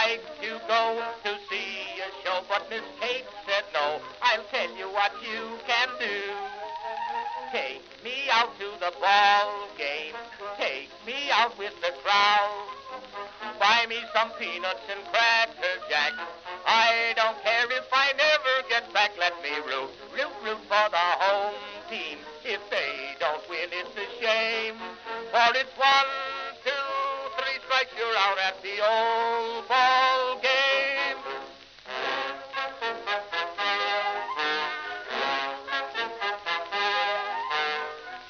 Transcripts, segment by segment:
like to go to see a show, but Miss Kate said no. I'll tell you what you can do. Take me out to the ball game. Take me out with the crowd. Buy me some peanuts and cracker jack. I don't care if I never get back. Let me root for the home team. If they don't win, it's a shame. For it's 1, 2, 3 strikes, you're out at the old ball game.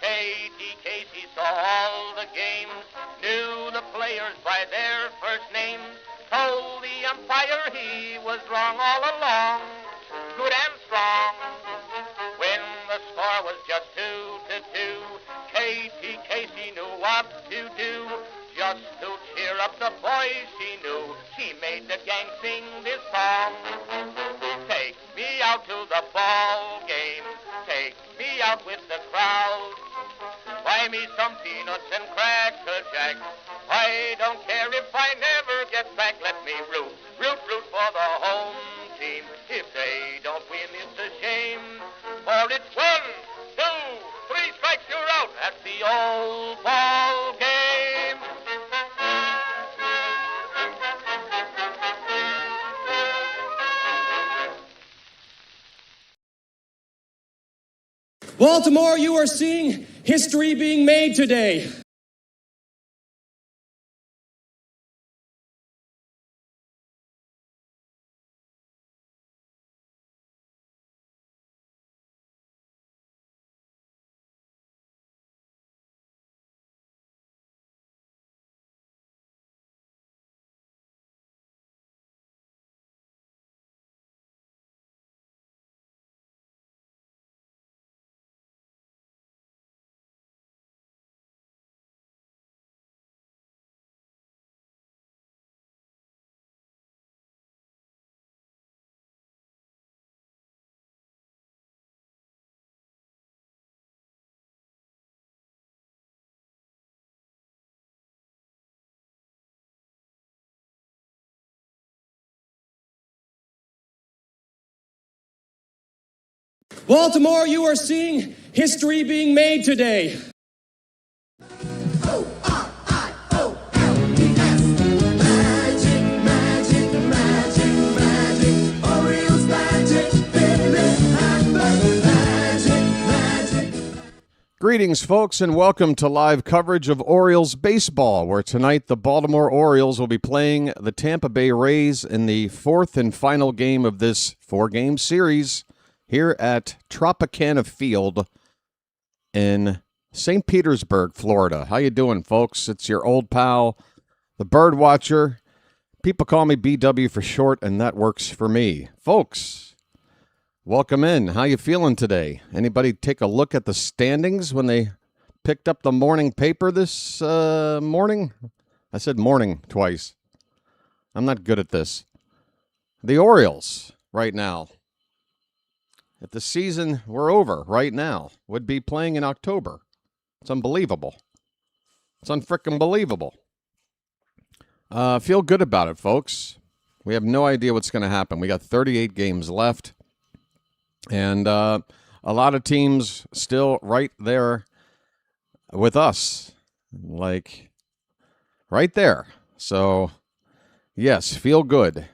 Katie Casey saw all the games, knew the players by their first names, told the umpire he was wrong all along, good and strong. When the score was just 2-2, Katie Casey knew what to do. Just to cheer up the boys she knew, she made the gang sing this song. Take me out to the ball game, take me out with the crowd. Buy me some peanuts and cracker jack. I don't care if I never get back. Let me root for the home team. If they don't win, it's a shame. For it's 1, 2, 3 strikes, you're out at the old ball game. Baltimore, you are seeing history being made today. Baltimore, you are seeing history being made today. Magic, magic, magic, magic. Orioles magic, magic. Greetings, folks, and welcome to live coverage of Orioles baseball, where tonight the Baltimore Orioles will be playing the Tampa Bay Rays in the 4th and final game of this 4-game series here at Tropicana Field in St. Petersburg, Florida. How you doing, folks? It's your old pal, the BirdWatcher. People call me BW for short, and that works for me. Folks, welcome in. How you feeling today? Anybody take a look at the standings when they picked up the morning paper this morning? I said morning twice. I'm not good at this. The Orioles right now, if the season were over right now, would be playing in October. It's unbelievable. It's unfrickin' believable. Feel good about it, folks. We have no idea what's going to happen. We got 38 games left. And a lot of teams still right there with us. Like, right there. So, yes, feel good.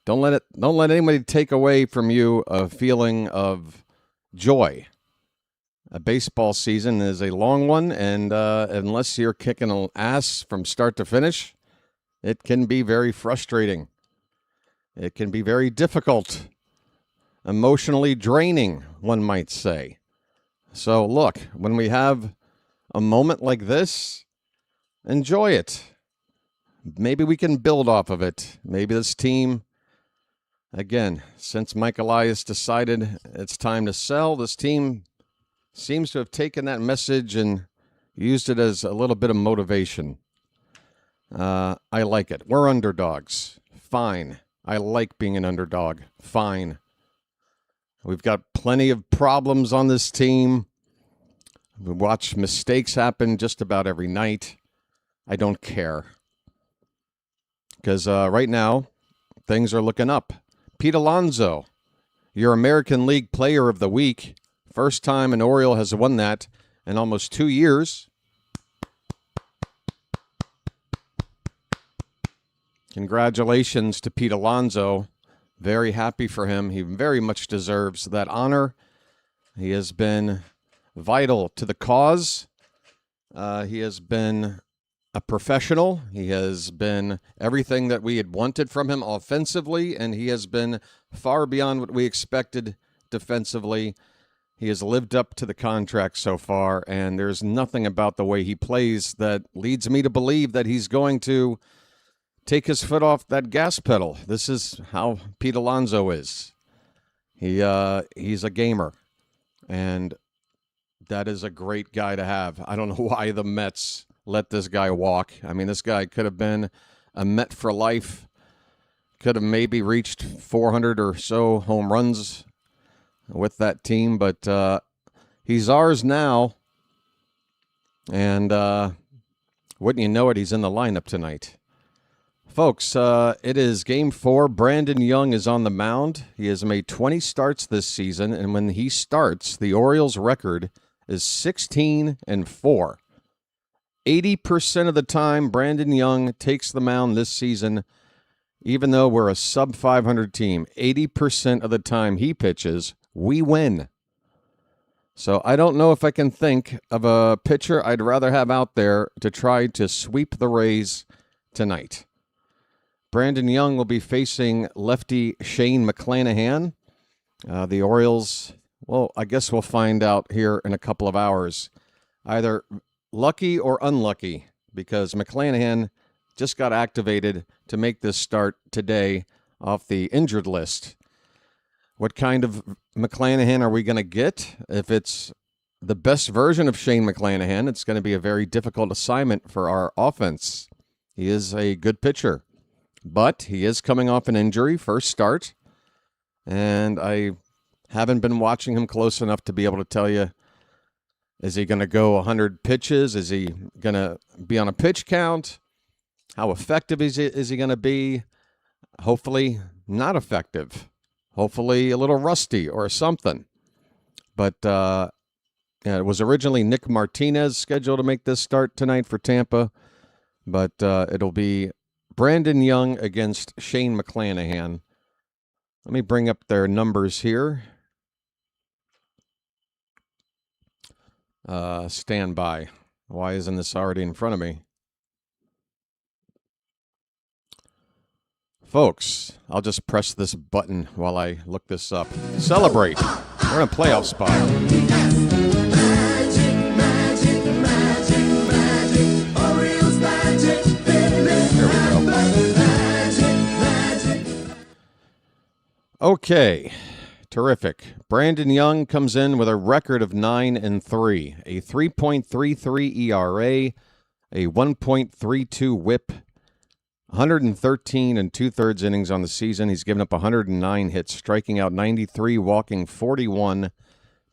Don't let anybody take away from you a feeling of joy. A baseball season is a long one, and unless you're kicking an ass from start to finish, it can be very frustrating. It can be very difficult, emotionally draining, one might say. So look, when we have a moment like this, enjoy it. Maybe we can build off of it. Maybe this team, again, since Mike Elias decided it's time to sell, this team seems to have taken that message and used it as a little bit of motivation. I like it. We're underdogs. Fine. I like being an underdog. Fine. We've got plenty of problems on this team. We watch mistakes happen just about every night. I don't care. Because right now, things are looking up. Pete Alonso, your American League Player of the Week. First time an Oriole has won that in almost 2 years. Congratulations to Pete Alonso. Very happy for him. He very much deserves that honor. He has been vital to the cause. He has been a professional. He has been everything that we had wanted from him offensively, and he has been far beyond what we expected defensively. He has lived up to the contract so far, and there's nothing about the way he plays that leads me to believe that he's going to take his foot off that gas pedal. This is how Pete Alonso is. He's a gamer, and that is a great guy to have. I don't know why the Mets let this guy walk. I mean, this guy could have been a Met for life, could have maybe reached 400 or so home runs with that team, but he's ours now, and wouldn't you know it, he's in the lineup tonight. Folks, it is Game 4. Brandon Young is on the mound. He has made 20 starts this season, and when he starts, the Orioles' record is 16-4. 80% of the time, Brandon Young takes the mound this season, even though we're a sub-500 team. 80% of the time he pitches, we win. So I don't know if I can think of a pitcher I'd rather have out there to try to sweep the Rays tonight. Brandon Young will be facing lefty Shane McClanahan. The Orioles, well, I guess we'll find out here in a couple of hours. Either lucky or unlucky, because McClanahan just got activated to make this start today off the injured list. What kind of McClanahan are we going to get? If it's the best version of Shane McClanahan, it's going to be a very difficult assignment for our offense. He is a good pitcher, but he is coming off an injury, first start, and I haven't been watching him close enough to be able to tell you, is he going to go 100 pitches? Is he going to be on a pitch count? How effective is he going to be? Hopefully not effective. Hopefully a little rusty or something. But it was originally Nick Martinez scheduled to make this start tonight for Tampa, but it'll be Brandon Young against Shane McClanahan. Let me bring up their numbers here. Stand by. Why isn't this already in front of me? Folks, I'll just press this button while I look this up. Celebrate. We're in a playoff spot. Magic, magic, magic, magic. Orioles magic. There we go. Magic. Okay. Terrific. Brandon Young comes in with a record of 9-3, a 3.33 ERA, a 1.32 WHIP, 113 2/3 innings on the season. He's given up 109 hits, striking out 93, walking 41,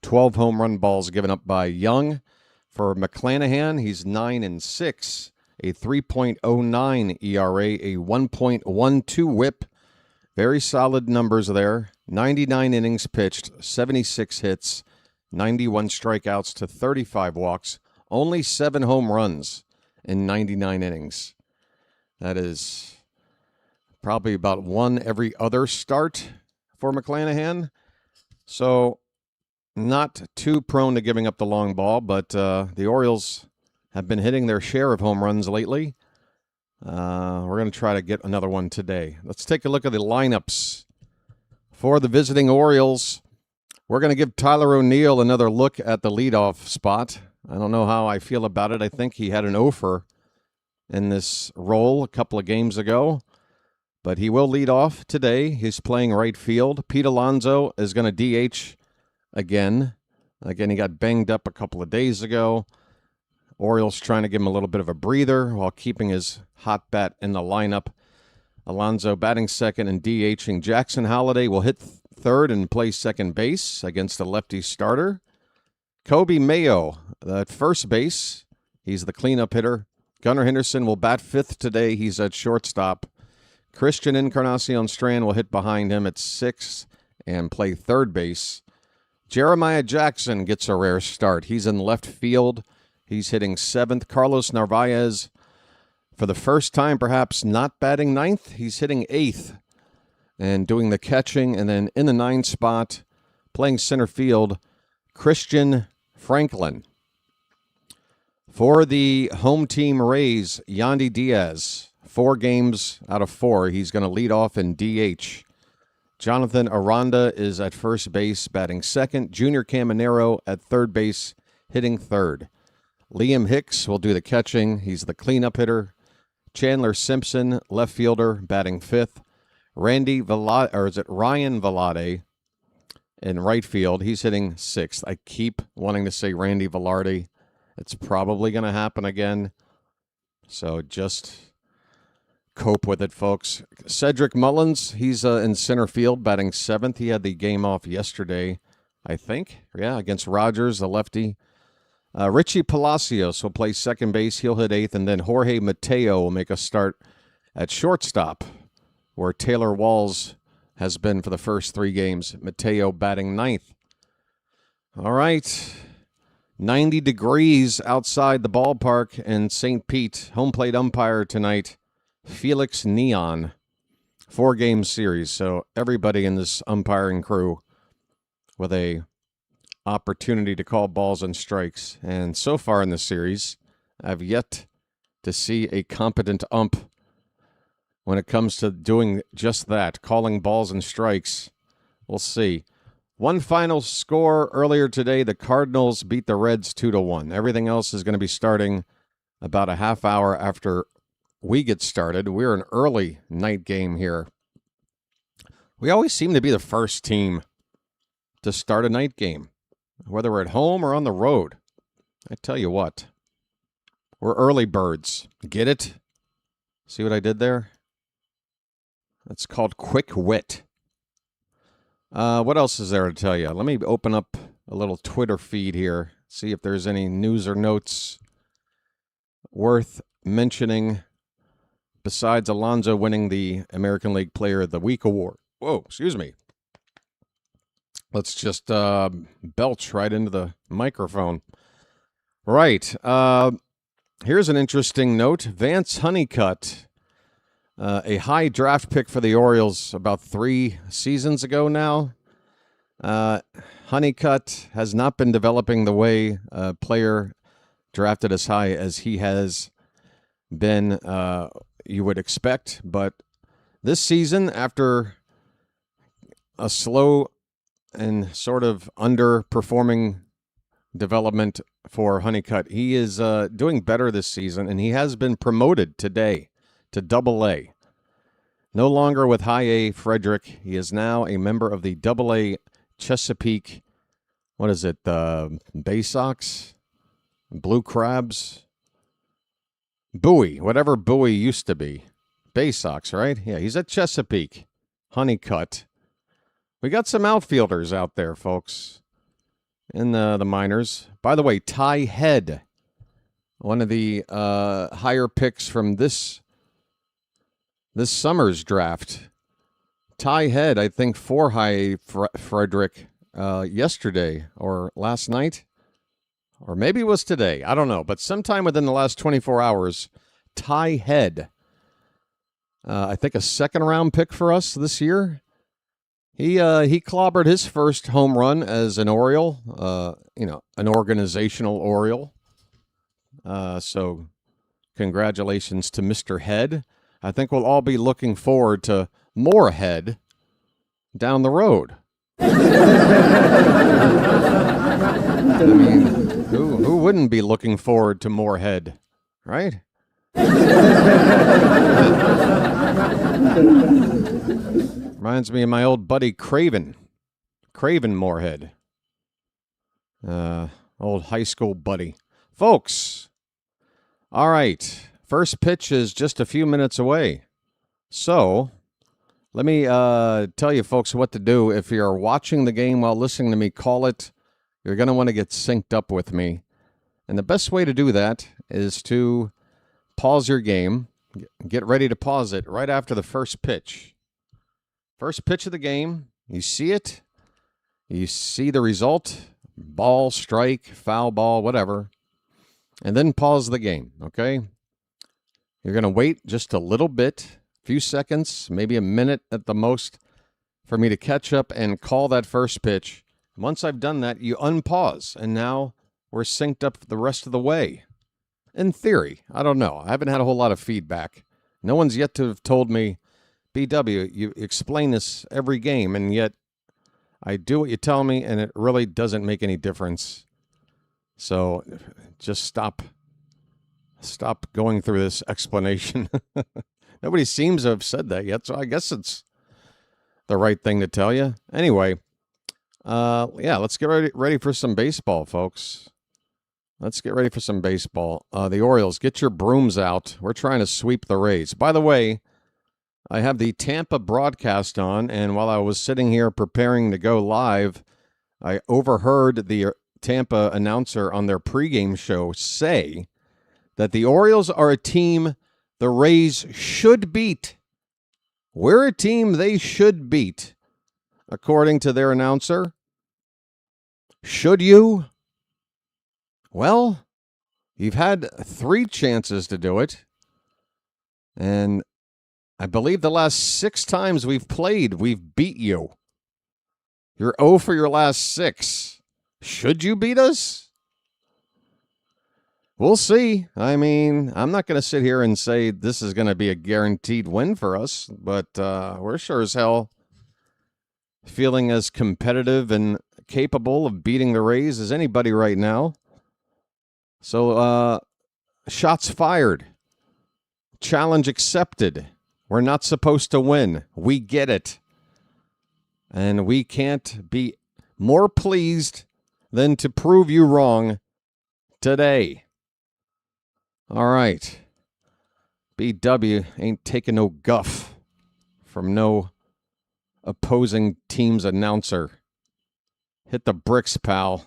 12 home run balls given up by Young. For McClanahan, he's 9-6, a 3.09 ERA, a 1.12 WHIP. Very solid numbers there. 99 innings pitched, 76 hits, 91 strikeouts to 35 walks, only 7 home runs in 99 innings. That is probably about one every other start for McClanahan. So not too prone to giving up the long ball, but the Orioles have been hitting their share of home runs lately. We're going to try to get another one today. Let's take a look at the lineups for the visiting Orioles. We're going to give Tyler O'Neill another look at the leadoff spot. I don't know how I feel about it. I think he had an offer in this role a couple of games ago, but he will lead off today. He's playing right field. Pete Alonso is going to DH again. Again, he got banged up a couple of days ago. Orioles trying to give him a little bit of a breather while keeping his hot bat in the lineup. Alonso batting second and DHing. Jackson Holliday will hit third and play second base against a lefty starter. Kobe Mayo at first base. He's the cleanup hitter. Gunnar Henderson will bat fifth today. He's at shortstop. Christian Encarnacion Strand will hit behind him at 6 and play third base. Jeremiah Jackson gets a rare start. He's in left field. He's hitting 7th. Carlos Narvaez, for the first time perhaps, not batting 9th. He's hitting 8th and doing the catching. And then in the 9 spot, playing center field, Christian Franklin. For the home team Rays, Yandy Diaz, 4 games out of 4. He's going to lead off in DH. Jonathan Aranda is at first base, batting 2nd. Junior Caminero at third base, hitting 3rd. Liam Hicks will do the catching. He's the cleanup hitter. Chandler Simpson, left fielder, batting 5th. Ryan Velarde in right field. He's hitting 6th. I keep wanting to say Randy Velarde. It's probably going to happen again. So just cope with it, folks. Cedric Mullins, he's in center field, batting 7th. He had the game off yesterday, I think. Yeah, against Rogers, the lefty. Richie Palacios will play second base. He'll hit 8th. And then Jorge Mateo will make a start at shortstop, where Taylor Walls has been for the first 3 games. Mateo batting 9th. All right. 90 degrees outside the ballpark in St. Pete. Home plate umpire tonight, Felix Neon. 4-game series, so everybody in this umpiring crew with a opportunity to call balls and strikes. And so far in the series, I've yet to see a competent ump when it comes to doing just that, calling balls and strikes. We'll see. One final score earlier today, the Cardinals beat the Reds 2-1. Everything else is going to be starting about a half hour after we get started. We're an early night game here. We always seem to be the first team to start a night game, whether we're at home or on the road. I tell you what, we're early birds. Get it? See what I did there? That's called quick wit. What else is there to tell you? Let me open up a little Twitter feed here, see if there's any news or notes worth mentioning besides Alonso winning the American League Player of the Week award. Whoa, excuse me. Let's just belch right into the microphone. Right. Here's an interesting note. Vance Honeycutt, a high draft pick for the Orioles about 3 seasons ago now. Honeycutt has not been developing the way a player drafted as high as he has been, you would expect. But this season, after a slow and sort of underperforming development for Honeycutt, he is doing better this season, and he has been promoted today to Double-A. No longer with High A Frederick. He is now a member of the Double-A Chesapeake, what is it, Bay Sox? Blue Crabs? Bowie, whatever Bowie used to be. Bay Sox, right? Yeah, he's at Chesapeake. Honeycutt. We got some outfielders out there, folks, in the minors. By the way, Ty Head, one of the higher picks from this summer's draft. Ty Head, I think, for High Frederick yesterday or last night, or maybe it was today. I don't know, but sometime within the last 24 hours, Ty Head, I think a second-round pick for us this year. He clobbered his first home run as an Oriole, an organizational Oriole. So congratulations to Mr. Head. I think we'll all be looking forward to more Head down the road. I mean, who wouldn't be looking forward to more Head, right? Reminds me of my old buddy Craven Moorhead. Old high school buddy. Folks, all right. First pitch is just a few minutes away. So, let me tell you folks what to do. If you're watching the game while listening to me call it, you're going to want to get synced up with me. And the best way to do that is to pause your game, Get ready to pause it right after the first pitch. First pitch of the game. You see it. You see the result. Ball, strike, foul ball, whatever. And then pause the game, okay? You're going to wait just a little bit, a few seconds, maybe a minute at the most, for me to catch up and call that first pitch. Once I've done that, you unpause, and now we're synced up the rest of the way. In theory, I don't know. I haven't had a whole lot of feedback. No one's yet to have told me, BW, you explain this every game, and yet I do what you tell me, and it really doesn't make any difference. So just stop going through this explanation. Nobody seems to have said that yet, so I guess it's the right thing to tell you. Anyway, let's get ready for some baseball, folks. Let's get ready for some baseball. The Orioles, get your brooms out. We're trying to sweep the Rays. By the way, I have the Tampa broadcast on, and while I was sitting here preparing to go live, I overheard the Tampa announcer on their pregame show say that the Orioles are a team the Rays should beat. We're a team they should beat, according to their announcer. Should you? Well, you've had 3 chances to do it, and I believe the last 6 times we've played, we've beat you. You're 0 for your last 6. Should you beat us? We'll see. I mean, I'm not going to sit here and say this is going to be a guaranteed win for us, but we're sure as hell feeling as competitive and capable of beating the Rays as anybody right now. So, shots fired. Challenge accepted. We're not supposed to win. We get it. And we can't be more pleased than to prove you wrong today. All right. BW ain't taking no guff from no opposing team's announcer. Hit the bricks, pal.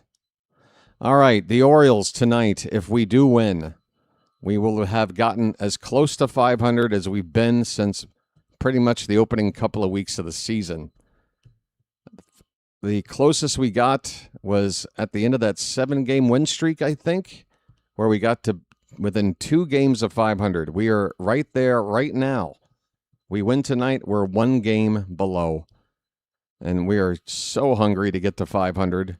All right, the Orioles tonight, if we do win, we will have gotten as close to 500 as we've been since pretty much the opening couple of weeks of the season. The closest we got was at the end of that 7-game win streak, I think, where we got to within 2 games of 500. We are right there right now. We win tonight, we're 1 game below. And we are so hungry to get to 500.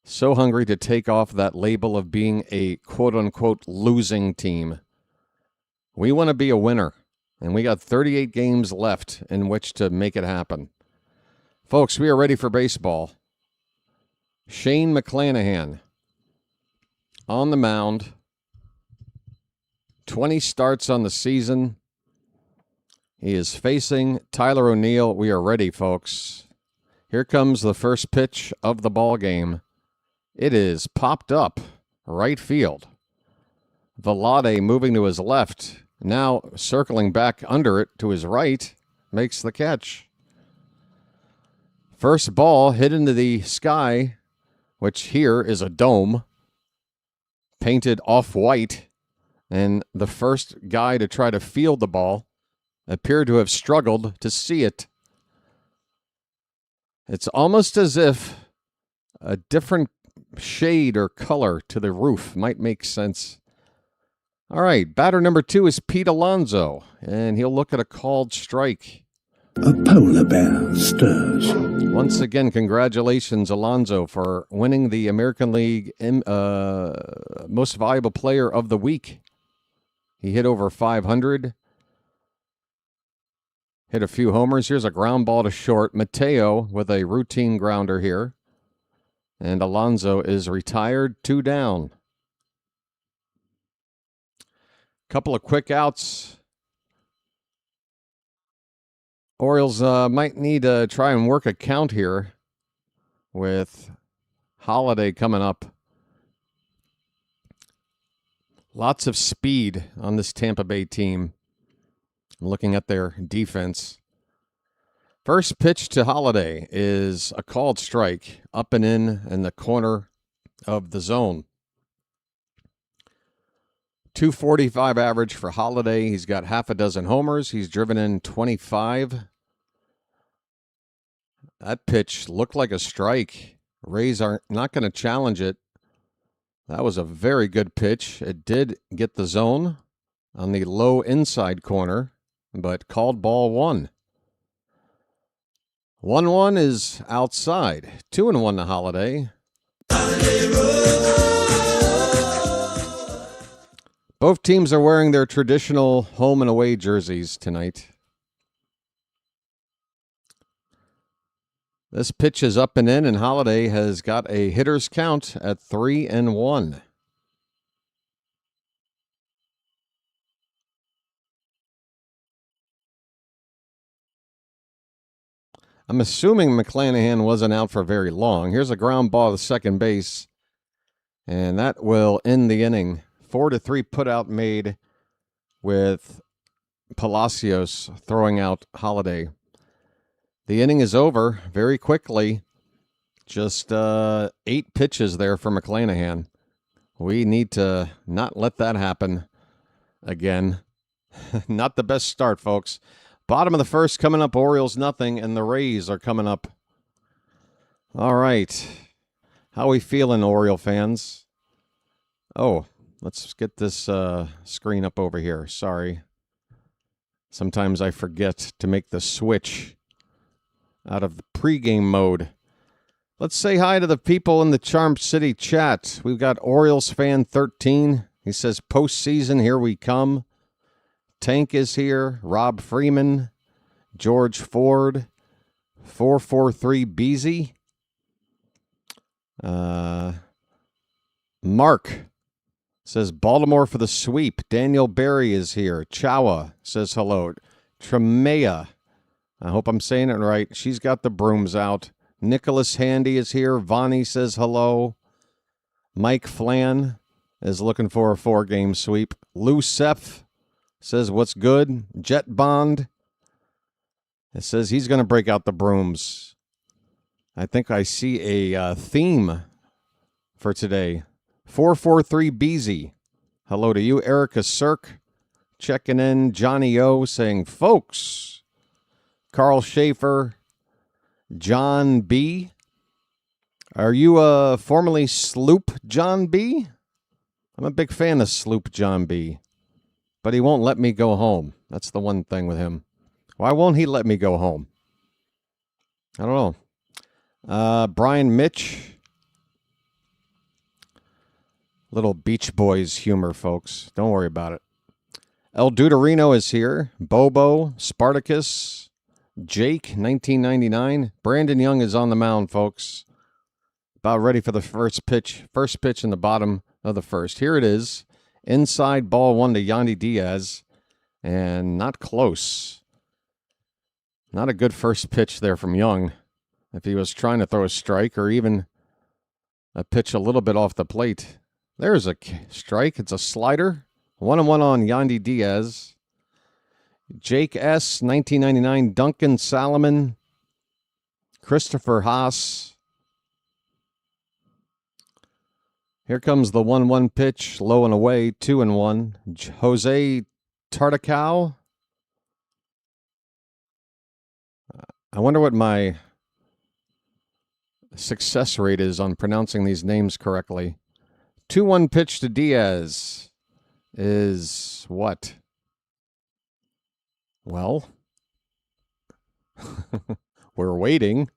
So hungry to take off that label of being a quote-unquote losing team. We want to be a winner, and we got 38 games left in which to make it happen. Folks, we are ready for baseball. Shane McClanahan on the mound. 20 starts on the season. He is facing Tyler O'Neill. We are ready, folks. Here comes the first pitch of the ball game. It is popped up right field. Velade moving to his left. Now circling back under it to his right. Makes the catch. First ball hit into the sky, which here is a dome. Painted off-white. And the first guy to try to field the ball appeared to have struggled to see it. It's almost as if a different shade or color to the roof might make sense. All right, batter number 2 is Pete Alonso, and he'll look at a called strike. A polar bear stirs. Once again, congratulations, Alonso, for winning the American League Most Valuable Player of the Week. He hit over 500. Hit a few homers. Here's a ground ball to short. Mateo with a routine grounder here. And Alonso is retired, 2 down. Couple of quick outs. Orioles might need to try and work a count here with Holiday coming up. Lots of speed on this Tampa Bay team. I'm looking at their defense. First pitch to Holiday is a called strike, up and in the corner of the zone. .245 average for Holiday. He's got half a dozen homers. He's driven in 25. That pitch looked like a strike. Rays are not going to challenge it. That was a very good pitch. It did get the zone on the low inside corner, but called ball 1. 1-1 is outside. 2-1 to Holiday. Both teams are wearing their traditional home and away jerseys tonight. This pitch is up and in, and Holiday has got a hitter's count at 3-1. I'm assuming McClanahan wasn't out for very long. Here's a ground ball to second base, and that will end the inning. 4-3 putout made with Palacios throwing out Holiday. The inning is over very quickly. Just 8 pitches there for McClanahan. We need to not let that happen again. Not the best start, folks. Bottom of the first coming up, Orioles nothing, and the Rays are coming up. All right. How we feeling, Oriole fans? Oh, let's get this screen up over here. Sorry. Sometimes I forget to make the switch out of the pregame mode. Let's say hi to the people in the Charm City chat. We've got Orioles fan 13. He says, postseason, here we come. Tank is here. Rob Freeman. George Ford. 443 Beasy. Mark says, Baltimore for the sweep. Daniel Berry is here. Chawa says hello. Tremea. I hope I'm saying it right. She's got the brooms out. Nicholas Handy is here. Vonnie says hello. Mike Flan is looking for a 4-game sweep. Lou Seff says, what's good? Jet Bond. It says he's going to break out the brooms. I think I see a theme for today. 443 Beasy. Hello to you. Erica Cirque checking in. Johnny O saying, folks. Carl Schaefer. John B. Are you formerly Sloop John B? I'm a big fan of Sloop John B. But he won't let me go home. That's the one thing with him. Why won't he let me go home? I don't know. Brian Mitch. Little Beach Boys humor, folks. Don't worry about it. El Duderino is here. Bobo, Spartacus, Jake, 1999. Brandon Young is on the mound, folks. About ready for the first pitch. First pitch in the bottom of the first. Here it is. Inside ball 1 to Yandy Diaz. And not close. Not a good first pitch there from Young. If he was trying to throw a strike or even a pitch a little bit off the plate. There's a strike. It's a slider. 1-1 on Yandy Diaz. Jake S., 1999. Duncan Salomon. Christopher Haas. Here comes the 1-1 pitch. Low and away. 2-1. Jose Tartacow. I wonder what my success rate is on pronouncing these names correctly. 2-1 pitch to Diaz is what? Well, we're waiting.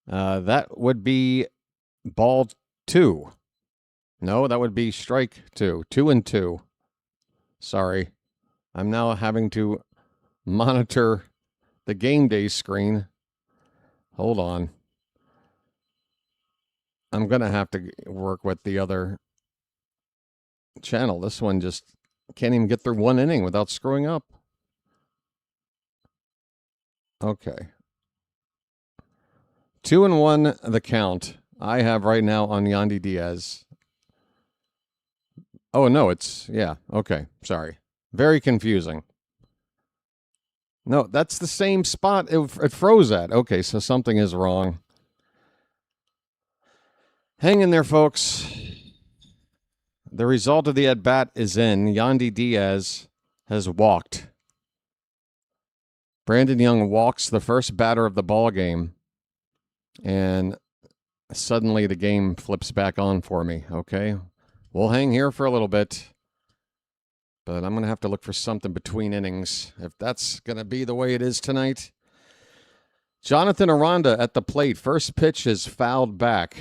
That would be ball 2. No, that would be strike 2. 2-2. Sorry. I'm now having to monitor the game day screen. Hold on. I'm going to have to work with the other channel. This one just can't even get through one inning without screwing up. Okay. 2-1 the count I have right now on Yandy Diaz. Oh, no, it's, yeah, okay, sorry. Very confusing. No, that's the same spot it froze at. Okay, so something is wrong. Hang in there, folks. The result of the at-bat is in. Yandy Diaz has walked. Brandon Young walks the first batter of the ball game, and suddenly the game flips back on for me, okay? We'll hang here for a little bit, but I'm going to have to look for something between innings if that's going to be the way it is tonight. Jonathan Aranda at the plate. First pitch is fouled back.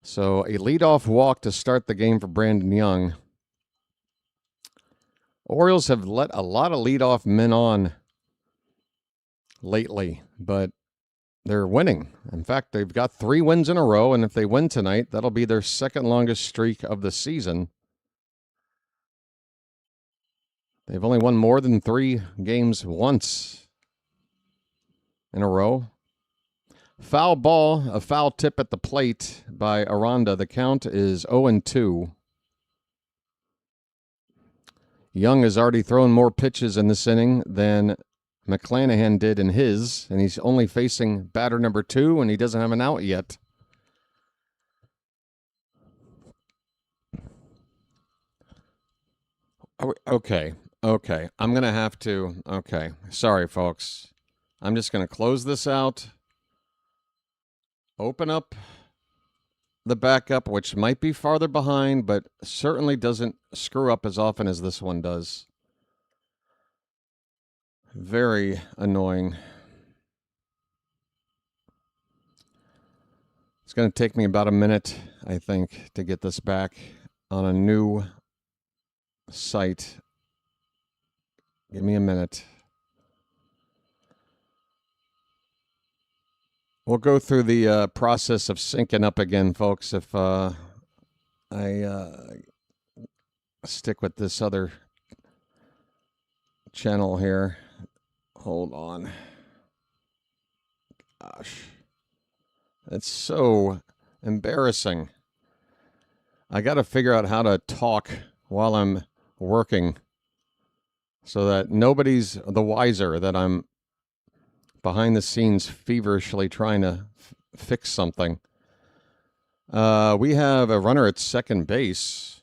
So a leadoff walk to start the game for Brandon Young. Orioles have let a lot of leadoff men on lately, but they're winning. In fact, they've got 3 wins in a row, and if they win tonight, that'll be their second longest streak of the season. They've only won more than 3 games once in a row. Foul ball, a foul tip at the plate by Aranda. The count is 0-2. Young has already thrown more pitches in this inning than McClanahan did in his, and he's only facing batter number 2, and he doesn't have an out yet. Okay. I'm going to have to, sorry, folks. I'm just going to close this out. Open up the backup, which might be farther behind, but certainly doesn't screw up as often as this one does. Very annoying. It's going to take me about a minute, I think, to get this back on a new site. Give me a minute. We'll go through the process of syncing up again, folks, if I stick with this other channel here. Hold on. Gosh. It's so embarrassing. I got to figure out how to talk while I'm working so that nobody's the wiser that I'm behind the scenes feverishly trying to fix something. We have a runner at second base.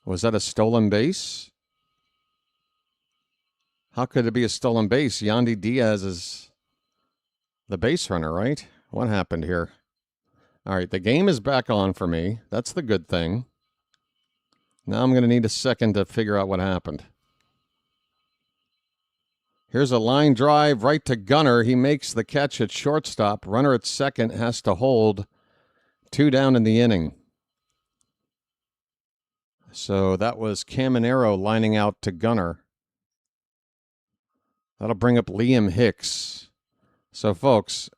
Was that a stolen base? How could it be a stolen base? Yandy Diaz is the base runner, right? What happened here? All right, the game is back on for me. That's the good thing. Now I'm going to need a second to figure out what happened. Here's a line drive right to Gunnar. He makes the catch at shortstop. Runner at second has to hold. 2 down in the inning. So that was Caminero lining out to Gunnar. That'll bring up Liam Hicks. So, folks,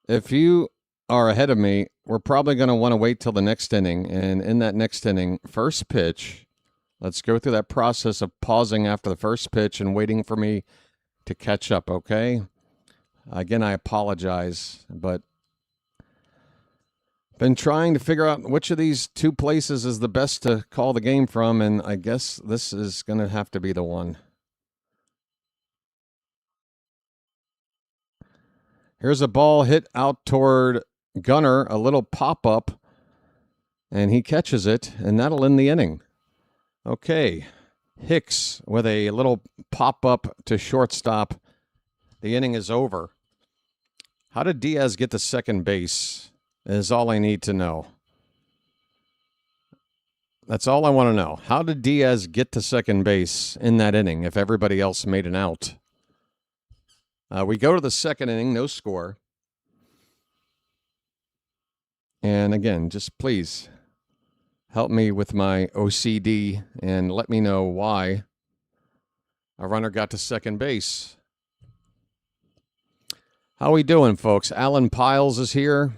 if you are ahead of me, we're probably going to want to wait till the next inning. And in that next inning, first pitch, let's go through that process of pausing after the first pitch and waiting for me to catch up, okay? Again, I apologize, but been trying to figure out which of these 2 places is the best to call the game from, and I guess this is going to have to be the one. Here's a ball hit out toward Gunnar, a little pop-up, and he catches it, and that'll end the inning. Okay, Hicks with a little pop-up to shortstop. The inning is over. How did Diaz get to second base is all I need to know. That's all I want to know. How did Diaz get to second base in that inning if everybody else made an out? We go to the second inning, no score. And again, just please help me with my OCD and let me know why a runner got to second base. How we doing, folks? Alan Piles is here.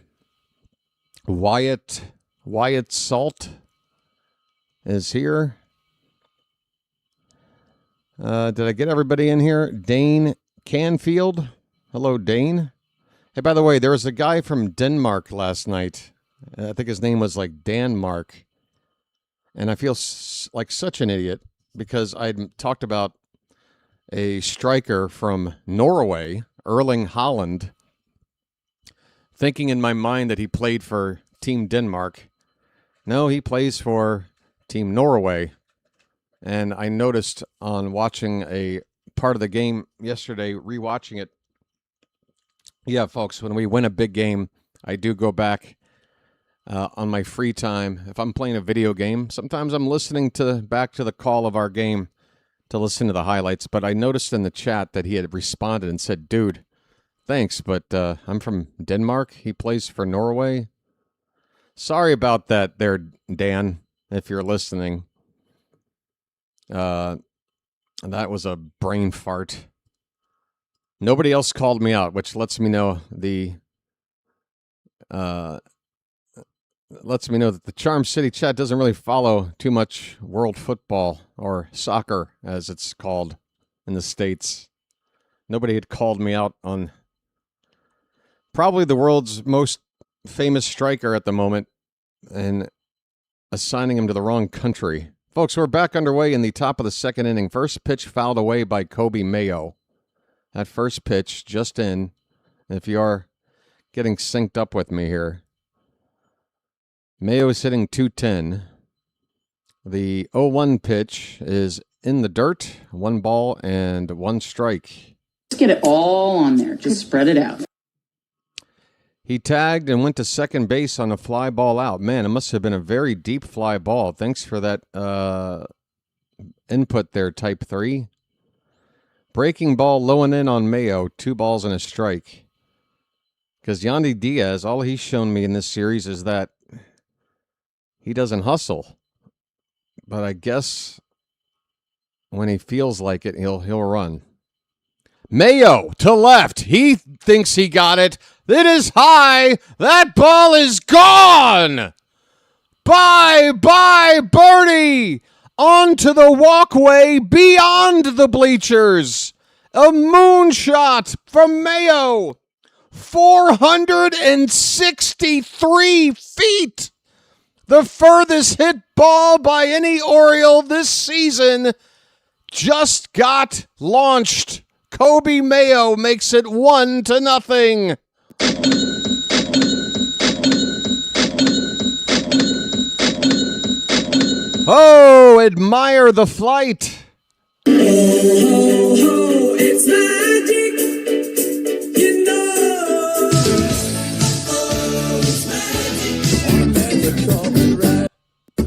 Wyatt Salt is here. Did I get everybody in here? Dane Canfield. Hello, Dane. Hey, by the way, there was a guy from Denmark last night. I think his name was like Danmark. And I feel like such an idiot because I talked about a striker from Norway, Erling Haaland, thinking in my mind that he played for Team Denmark. No, he plays for Team Norway. And I noticed on watching a part of the game yesterday, rewatching it. Yeah, folks, when we win a big game, I do go back on my free time. If I'm playing a video game, sometimes I'm listening back to the call of our game to listen to the highlights. But I noticed in the chat that he had responded and said, dude, thanks, but I'm from Denmark. He plays for Norway. Sorry about that there, Dan, if you're listening. That was a brain fart. Nobody else called me out, which lets me know that the Charm City chat doesn't really follow too much world football or soccer, as it's called in the States. Nobody had called me out on probably the world's most famous striker at the moment and assigning him to the wrong country. Folks, we're back underway in the top of the second inning. First pitch fouled away by Kobe Mayo. That first pitch just in. If you are getting synced up with me here, Mayo is hitting .210. The 0-1 pitch is in the dirt. 1 ball and 1 strike. Just get it all on there. Just spread it out. He tagged and went to second base on a fly ball out. Man, it must have been a very deep fly ball. Thanks for that input there, Type 3. Breaking ball low and in on Mayo. 2 balls and a strike. Because Yandy Diaz, all he's shown me in this series is that he doesn't hustle. But I guess when he feels like it, he'll run. Mayo to left. He thinks he got it. It is high. That ball is gone. Bye, birdie. Onto the walkway beyond the bleachers. A moonshot from Mayo. 463 feet. The furthest hit ball by any Oriole this season just got launched. Kobe Mayo makes it 1-0. Oh, admire the flight. Oh, it's magic, you know. Oh, it's magic.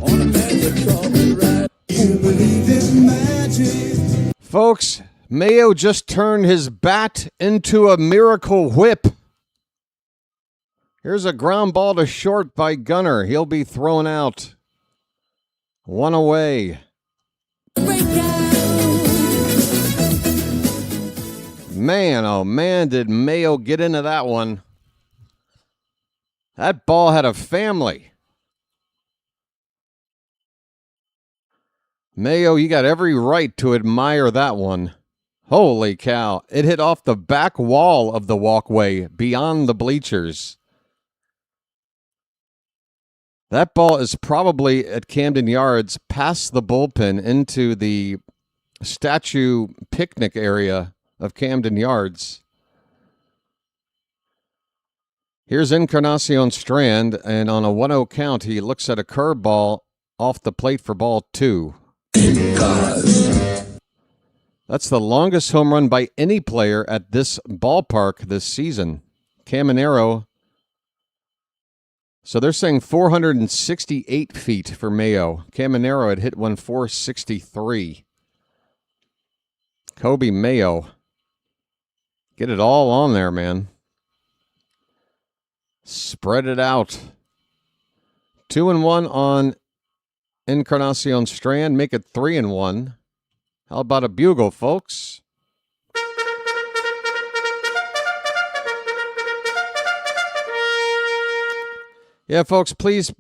On a magic carpet ride. You believe in magic. Folks, Mayo just turned his bat into a miracle whip. Here's a ground ball to short by Gunner. He'll be thrown out. 1 away. Man, oh man, did Mayo get into that one. That ball had a family. Mayo, you got every right to admire that one. Holy cow. It hit off the back wall of the walkway beyond the bleachers. That ball is probably at Camden Yards past the bullpen into the statue picnic area of Camden Yards. Here's Encarnacion Strand, and on a 1-0 count, he looks at a curveball off the plate for ball 2. That's the longest home run by any player at this ballpark this season. Caminero. So they're saying 468 feet for Mayo. Caminero had hit one 463. Kobe Mayo. Get it all on there, man. Spread it out. 2-1 on Encarnacion Strand. Make it 3-1. How about a bugle, folks? Yeah, folks, please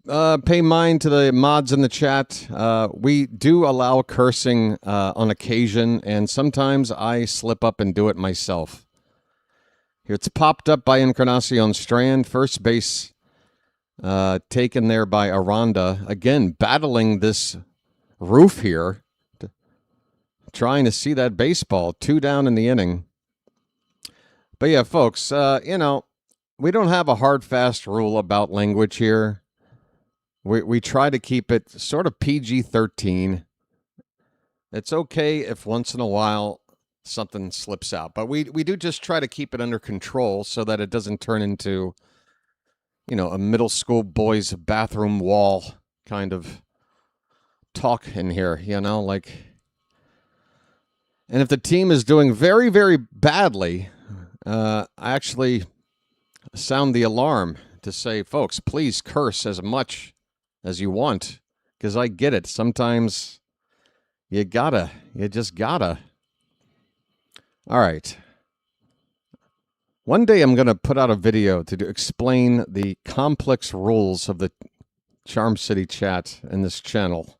pay mind to the mods in the chat. We do allow cursing on occasion, and sometimes I slip up and do it myself. Here it's popped up by Encarnacion Strand. First base taken there by Aranda. Again, battling this roof here. Trying to see that baseball. 2 down in the inning. But yeah, folks, we don't have a hard, fast rule about language here. we try to keep it sort of PG-13. It's okay if once in a while something slips out, but we do just try to keep it under control so that it doesn't turn into, a middle school boys' bathroom wall kind of talk in here, like. And if the team is doing very, very badly, I actually sound the alarm to say, folks, please curse as much as you want, because I get it. Sometimes you just gotta. All right. One day I'm going to put out a video to explain the complex rules of the Charm City chat in this channel.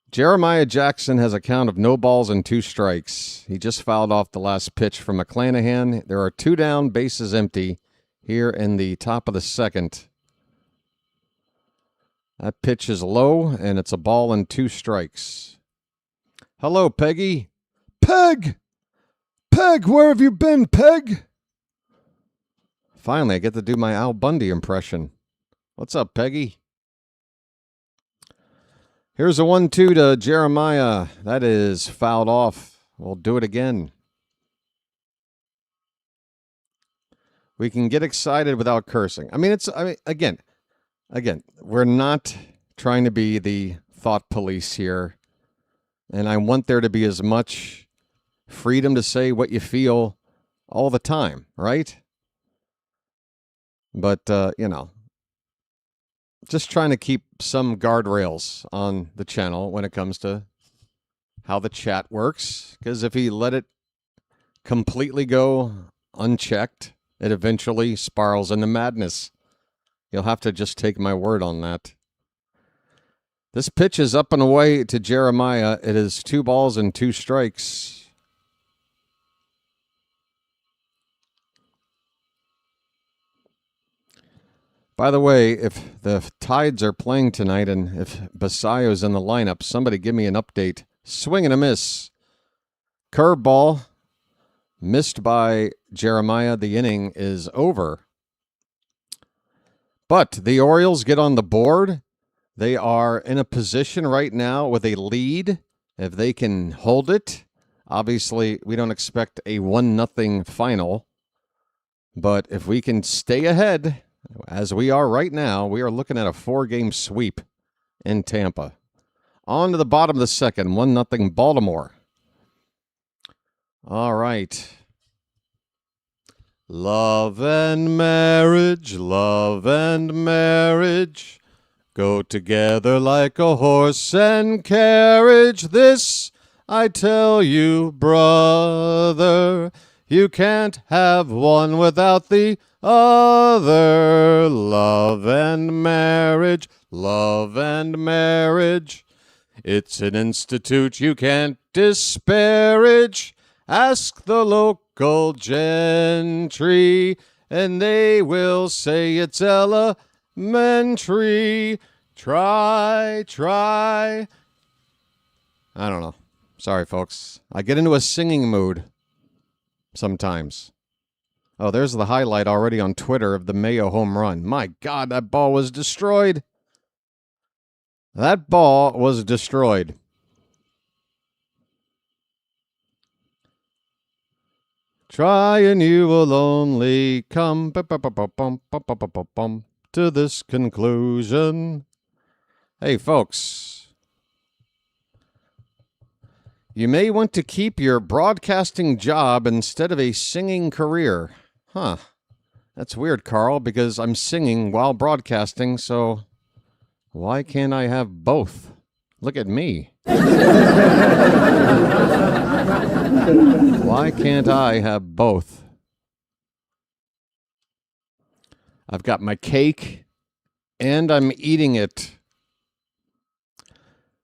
Jeremiah Jackson has a count of no balls and 2 strikes. He just fouled off the last pitch from McClanahan. There are 2 down, bases empty here in the top of the second. That pitch is low, and it's a ball and 2 strikes. Hello, Peggy. Peg! Peg, where have you been, Peg? Finally, I get to do my Al Bundy impression. What's up, Peggy? Here's a 1-2 to Jeremiah. That is fouled off. We'll do it again. We can get excited without cursing. Again, we're not trying to be the thought police here. And I want there to be as much freedom to say what you feel all the time, right? But, just trying to keep some guardrails on the channel when it comes to how the chat works. Because if you let it completely go unchecked, it eventually spirals into madness. You'll have to just take my word on that. This pitch is up and away to Jeremiah. It is 2 balls and 2 strikes. By the way, if the Tides are playing tonight and if Basayo's in the lineup, somebody give me an update. Swing and a miss. Curveball. Missed by Jeremiah. The inning is over. But the Orioles get on the board. They are in a position right now with a lead. If they can hold it, obviously we don't expect a 1-0 final. But if we can stay ahead, as we are right now, we are looking at a 4-game sweep in Tampa. On to the bottom of the second, 1-0 Baltimore. All right. Love and marriage, go together like a horse and carriage. This I tell you, brother, you can't have one without the other. Love and marriage, it's an institute you can't disparage. Ask the local gentry, and they will say it's elementary. Try. I don't know. Sorry, folks. I get into a singing mood sometimes. Oh, there's the highlight already on Twitter of the Mayo home run. My God, that ball was destroyed. That ball was destroyed. Try and you will only come to this conclusion. Hey, folks. You may want to keep your broadcasting job instead of a singing career. Huh. That's weird, Carl, because I'm singing while broadcasting, so why can't I have both? Look at me. Why can't I have both? I've got my cake, and I'm eating it.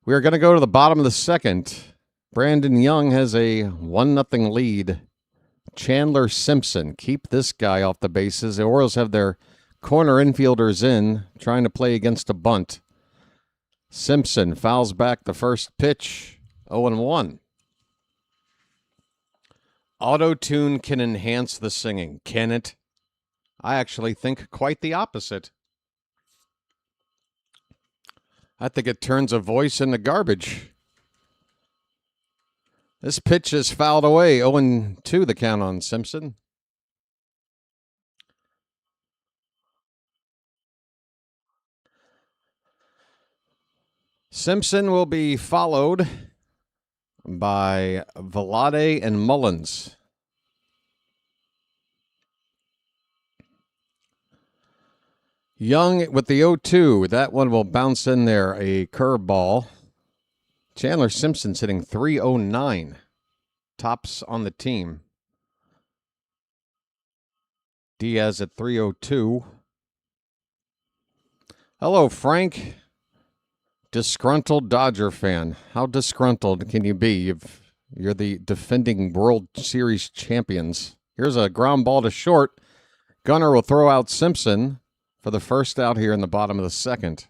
We are going to go to the bottom of the second. Brandon Young has a 1-0 lead. Chandler Simpson. Keep this guy off the bases. The Orioles have their corner infielders in, trying to play against a bunt. Simpson fouls back the first pitch. 0-1. Auto-tune can enhance the singing, can it? I actually think quite the opposite. I think it turns a voice into garbage. This pitch is fouled away. 0-2 the count on Simpson. Simpson will be followed by Vlade and Mullins. Young with the 0-2. That one will bounce in there. A curveball. Chandler Simpson's hitting .309. Tops on the team. Diaz at .302. Hello, Frank. Disgruntled Dodger fan. How disgruntled can you be? You're the defending World Series champions. Here's a ground ball to short. Gunnar will throw out Simpson for the first out here in the bottom of the second.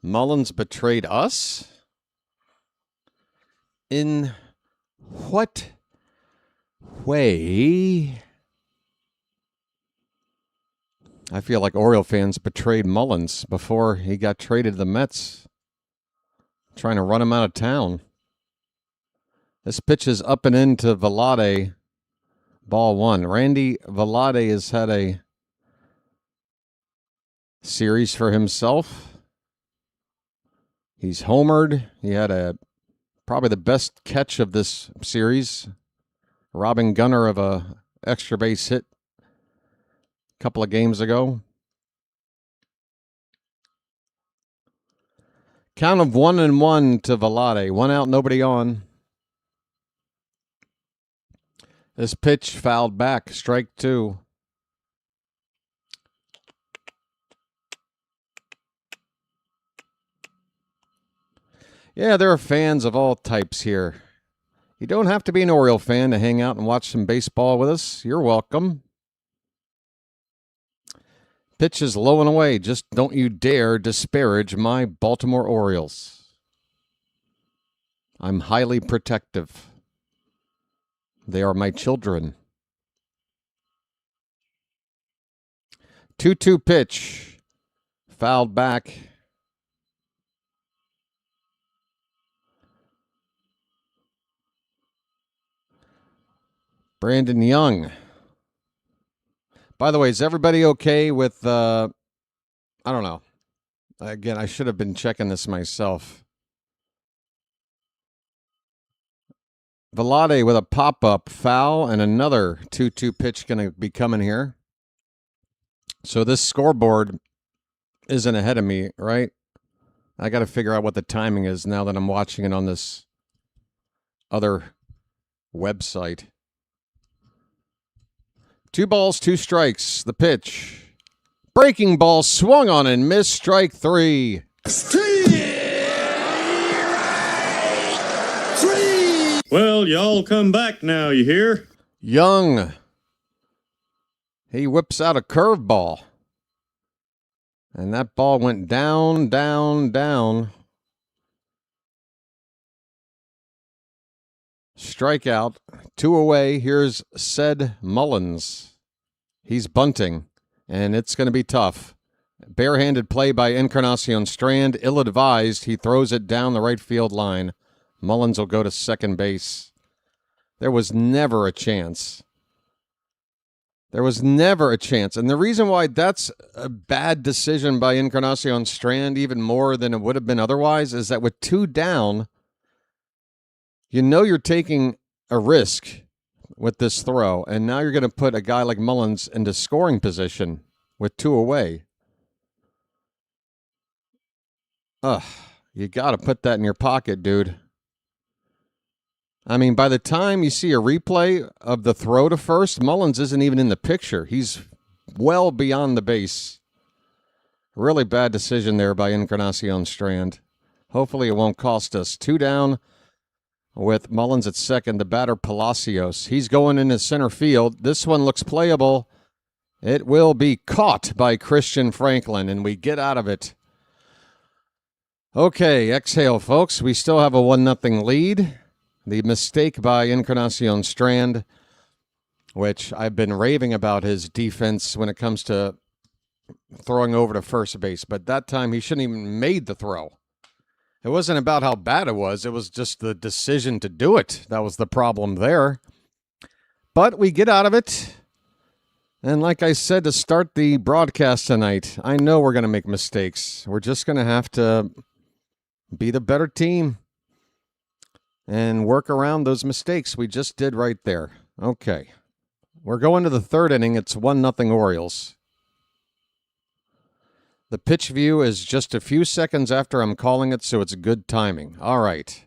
Mullins betrayed us? In what way? I feel like Oriole fans betrayed Mullins before he got traded to the Mets, trying to run him out of town. This pitch is up and into Vlade, ball one. Randy Vlade has had a series for himself. He's homered. He had probably the best catch of this series, robbing Gunnar of a extra base hit a couple of games ago. Count of 1-1 to Vlade. 1 out, nobody on. This pitch fouled back. Strike 2. Yeah, there are fans of all types here. You don't have to be an Oriole fan to hang out and watch some baseball with us. You're welcome. Pitch is low and away. Just don't you dare disparage my Baltimore Orioles. I'm highly protective. They are my children. 2-2 pitch. Fouled back. Brandon Young. By the way, is everybody okay with, I don't know. Again, I should have been checking this myself. Vlade with a pop-up foul and another 2-2 pitch going to be coming here. So this scoreboard isn't ahead of me, right? I got to figure out what the timing is now that I'm watching it on this other website. 2 balls, 2 strikes. The pitch. Breaking ball swung on and missed. Strike 3. Well, y'all come back now, you hear? Young. He whips out a curveball. And that ball went down, down, down. Strikeout. 2 away. Here's Ced Mullins. He's bunting, and it's going to be tough. Barehanded play by Encarnacion Strand. Ill-advised. He throws it down the right field line. Mullins will go to second base. There was never a chance. There was never a chance. And the reason why that's a bad decision by Encarnacion Strand, even more than it would have been otherwise, is that with 2 down, you know you're taking a risk with this throw, and now you're going to put a guy like Mullins into scoring position with 2 away. You got to put that in your pocket, dude. I mean, by the time you see a replay of the throw to first, Mullins isn't even in the picture. He's well beyond the base. Really bad decision there by Encarnacion Strand. Hopefully it won't cost us. 2 down. With Mullins at second, the batter Palacios. He's going into center field. This one looks playable. It will be caught by Christian Franklin, and we get out of it. Okay, exhale, folks. We still have a 1-0 lead. The mistake by Encarnacion Strand which I've been raving about his defense when it comes to throwing over to first base. But that time he shouldn't even made the throw. It wasn't about how bad it was just the decision to do it. That was the problem there. But we get out of it. And like I said to start the broadcast tonight, I know we're going to make mistakes. We're just going to have to be the better team and work around those mistakes we just did right there. Okay. We're going to the third inning. It's 1-0 Orioles. The pitch view is just a few seconds after I'm calling it, so it's good timing. All right.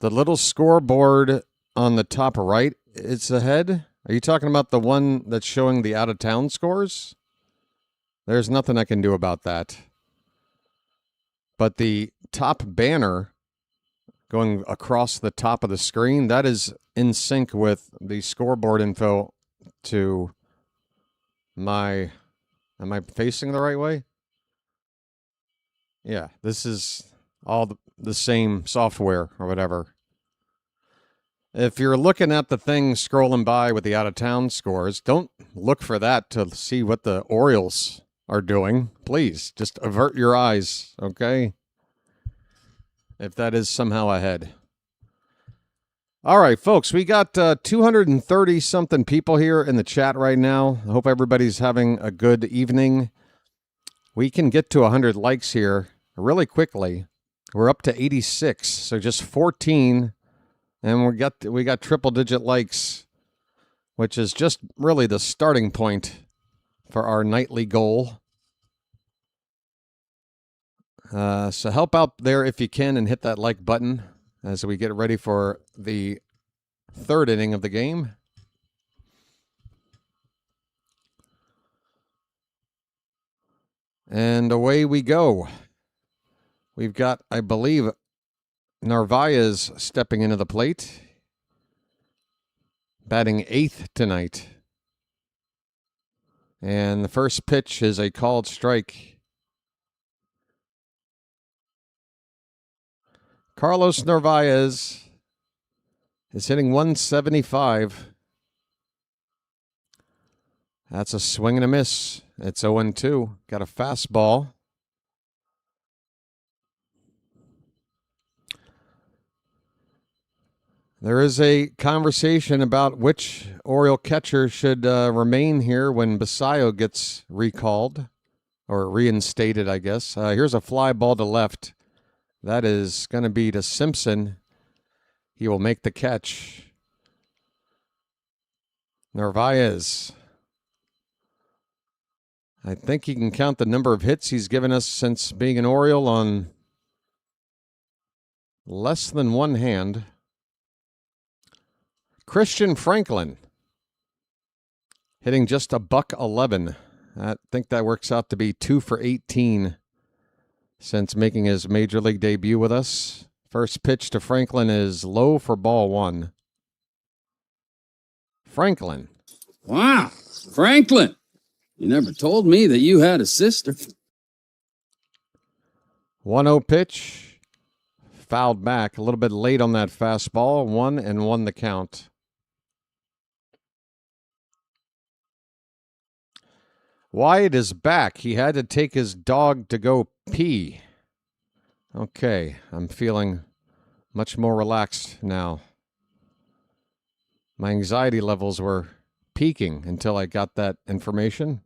The little scoreboard on the top right, it's ahead. Are you talking about the one that's showing the out-of-town scores? There's nothing I can do about that. But the top banner going across the top of the screen, that is in sync with the scoreboard info to my... Am I facing the right way? Yeah, this is all the same software or whatever. If you're looking at the thing scrolling by with the out-of-town scores, don't look for that to see what the Orioles are doing. Please, just avert your eyes, okay? If that is somehow ahead. All right, folks, we got 230-something people here in the chat right now. I hope everybody's having a good evening. We can get to 100 likes here really quickly. We're up to 86, so just 14, and we got triple-digit likes, which is just really the starting point for our nightly goal. So help out there if you can and hit that like button as we get ready for the third inning of the game. And away we go. We've got, I believe, Narvaez stepping into the plate. Batting 8th tonight. And the first pitch is a called strike. Carlos Narvaez is hitting 175. That's a swing and a miss. It's 0-2. Got a fastball. There is a conversation about which Oriole catcher should remain here when Basayo gets recalled, or reinstated, I guess. Here's a fly ball to left. That is going to be to Simpson. He will make the catch. Narvaez. I think he can count the number of hits he's given us since being an Oriole on less than one hand. Christian Franklin hitting just a $111. I think that works out to be 2 for 18 since making his major league debut with us. First pitch to Franklin is low for ball 1. Franklin. Wow, Franklin. You never told me that you had a sister. 1-0 pitch. Fouled back a little bit late on that fastball. 1-1 the count. Wyatt is back. He had to take his dog to go pee. Okay, I'm feeling much more relaxed now. My anxiety levels were peaking until I got that information.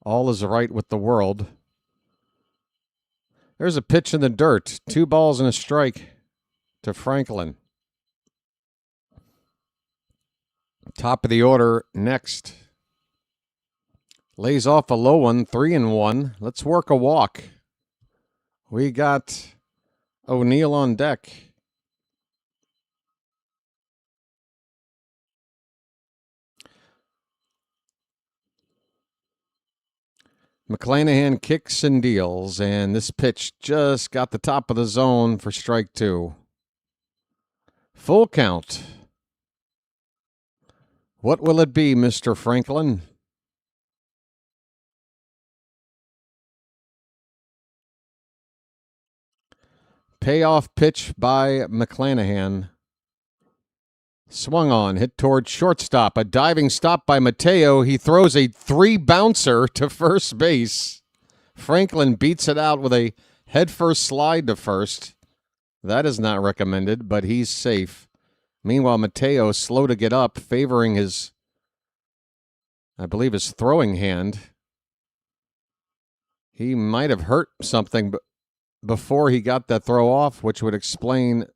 All is right with the world. There's a pitch in the dirt. 2 balls and a strike to Franklin. Top of the order next. Lays off a low one, 3-1. Let's work a walk. We got O'Neill on deck. McClanahan kicks and deals, and this pitch just got the top of the zone for strike 2. Full count. What will it be, Mr. Franklin? Payoff pitch by McClanahan. Swung on, hit toward shortstop. A diving stop by Mateo. He throws a 3-bouncer to first base. Franklin beats it out with a headfirst slide to first. That is not recommended, but he's safe. Meanwhile, Mateo slow to get up, favoring his, I believe, his throwing hand. He might have hurt something before he got that throw off, which would explain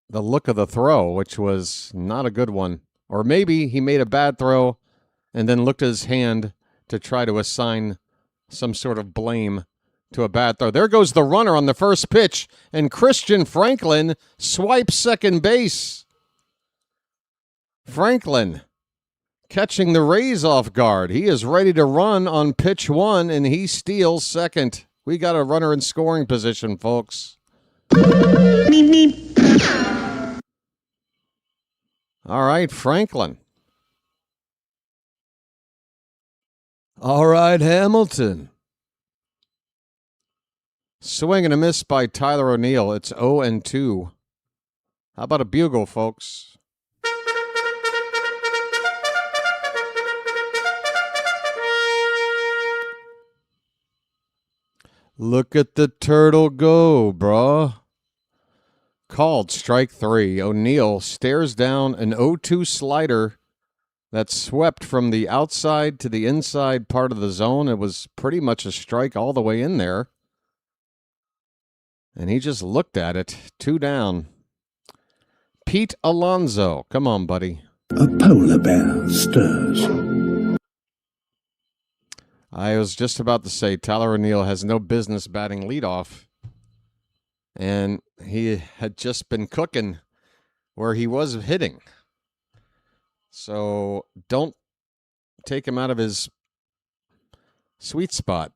the look of the throw, which was not a good one. Or maybe he made a bad throw and then looked at his hand to try to assign some sort of blame to a bad throw. There goes the runner on the first pitch, and Christian Franklin swipes second base. Franklin catching the Rays off guard. He is ready to run on pitch 1, and he steals second. We got a runner in scoring position, folks. Meep, meep. All right, Franklin. All right, Hamilton. Swing and a miss by Tyler O'Neill. It's 0-2. How about a bugle, folks? Look at the turtle go, bro. Called strike 3. O'Neill stares down an 0-2 slider that swept from the outside to the inside part of the zone. It was pretty much a strike all the way in there. And he just looked at it. 2 down. Pete Alonso. Come on, buddy. A polar bear stirs. I was just about to say Tyler O'Neill has no business batting leadoff. And he had just been cooking where he was hitting. So don't take him out of his sweet spot.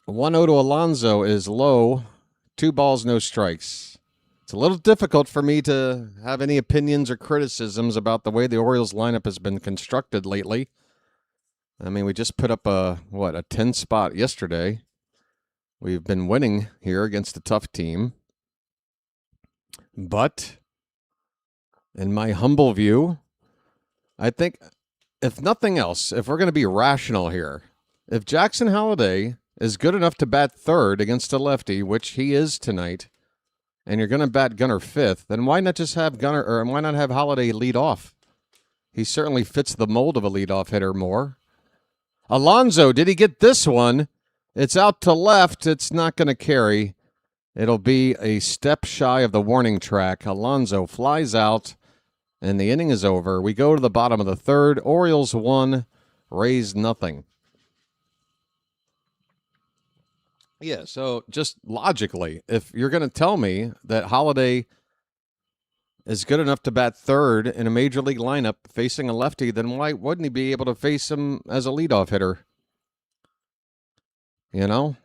1-0 to Alonso is low. 2 balls, no strikes. It's a little difficult for me to have any opinions or criticisms about the way the Orioles lineup has been constructed lately. I mean, we just put up a 10 spot yesterday. We've been winning here against a tough team. But in my humble view, I think if nothing else, if we're going to be rational here, if Jackson Holliday is good enough to bat third against a lefty, which he is tonight, and you're going to bat Gunnar fifth, then why not just have Gunnar, or why not have Holliday lead off? He certainly fits the mold of a leadoff hitter more. Alonso, did he get this one? It's out to left. It's not going to carry. It'll be a step shy of the warning track. Alonso flies out, and the inning is over. We go to the bottom of the third. Orioles 1, Rays nothing. Yeah, so just logically, if you're going to tell me that Holliday is good enough to bat third in a major league lineup facing a lefty, then why wouldn't he be able to face him as a leadoff hitter? You know,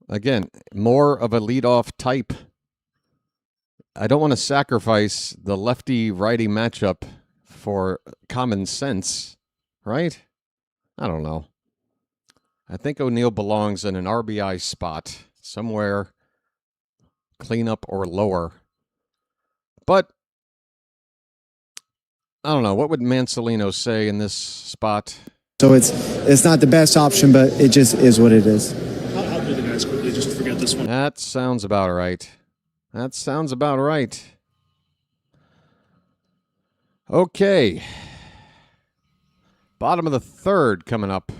again, more of a leadoff type. I don't want to sacrifice the lefty-righty matchup for common sense, right? I don't know. I think O'Neill belongs in an RBI spot somewhere, cleanup or lower. But I don't know. What would Mansolino say in this spot? So it's not the best option, but it just is what it is. I'll do the guys quickly just to forget this one. That sounds about right. That sounds about right. Okay. Bottom of the third coming up.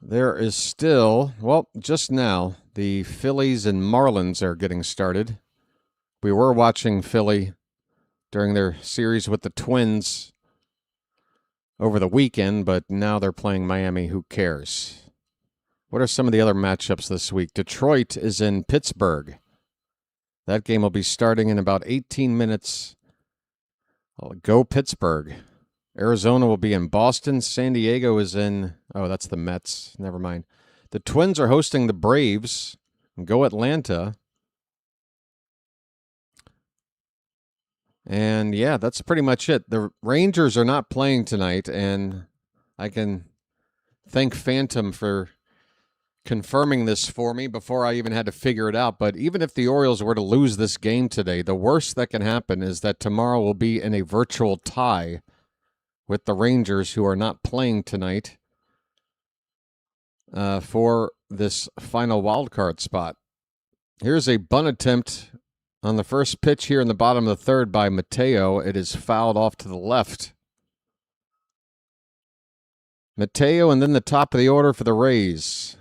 There is still, well, just now, the Phillies and Marlins are getting started. We were watching Philly during their series with the Twins over the weekend, but now they're playing Miami. Who cares? What are some of the other matchups this week? Detroit is in Pittsburgh. That game will be starting in about 18 minutes. Go Pittsburgh. Arizona will be in Boston. San Diego is in, oh, that's the Mets. Never mind. The Twins are hosting the Braves. Go Atlanta. And yeah, that's pretty much it. The Rangers are not playing tonight, and I can thank Phantom for confirming this for me before I even had to figure it out. But even if the Orioles were to lose this game today, the worst that can happen is that tomorrow will be in a virtual tie with the Rangers, who are not playing tonight for this final wild card spot. Here's a bunt attempt on the first pitch here in the bottom of the third by Mateo. It is fouled off to the left. Mateo, and then the top of the order for the Rays.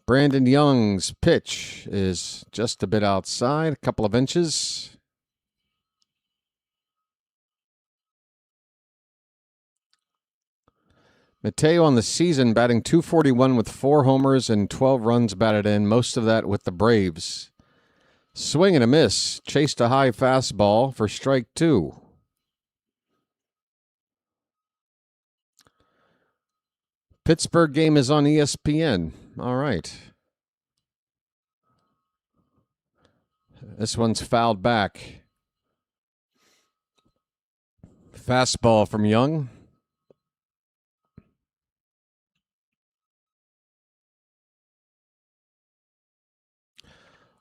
Brandon Young's pitch is just a bit outside, a couple of inches. Mateo on the season batting .241 with 4 homers and 12 runs batted in, most of that with the Braves. Swing and a miss. Chased a high fastball for strike 2. Pittsburgh game is on ESPN. All right. This one's fouled back. Fastball from Young.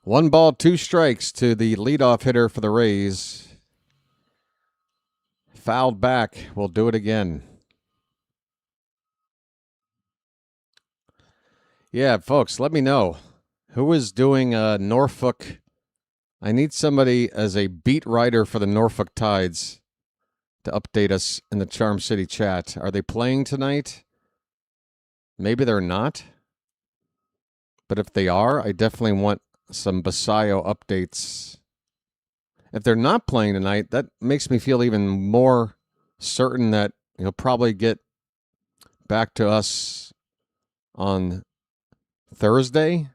One ball, 2 strikes to the leadoff hitter for the Rays. Fouled back. We'll do it again. Yeah, folks, let me know. Who is doing Norfolk? I need somebody as a beat writer for the Norfolk Tides to update us in the Charm City chat. Are they playing tonight? Maybe they're not. But if they are, I definitely want some Basayo updates. If they're not playing tonight, that makes me feel even more certain that he'll probably get back to us on Thursday.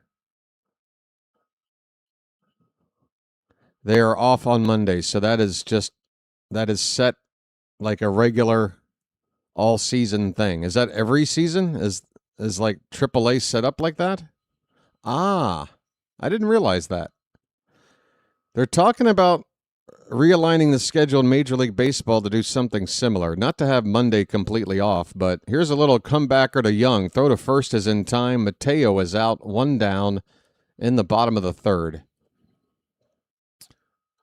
They are off on Monday, so that is set like a regular all season thing. Is that every season? Is like AAA set up like that? Ah, I didn't realize that. They're talking about realigning the schedule in Major League Baseball to do something similar. Not to have Monday completely off, but here's a little comebacker to Young. Throw to first is in time. Mateo is out, 1 down in the bottom of the third.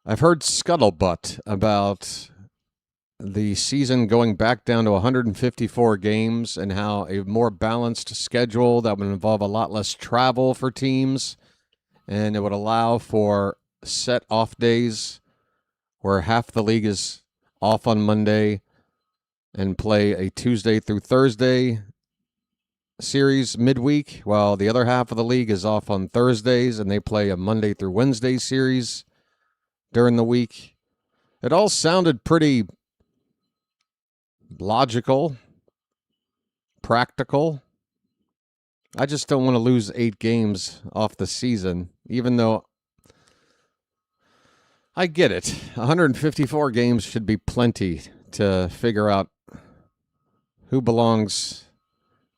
I've heard scuttlebutt about the season going back down to 154 games and how a more balanced schedule that would involve a lot less travel for teams, and it would allow for set off days where half the league is off on Monday and play a Tuesday through Thursday series midweek, while the other half of the league is off on Thursdays and they play a Monday through Wednesday series during the week. It all sounded pretty logical, practical. I just don't want to lose 8 games off the season, even though I get it. 154 games should be plenty to figure out who belongs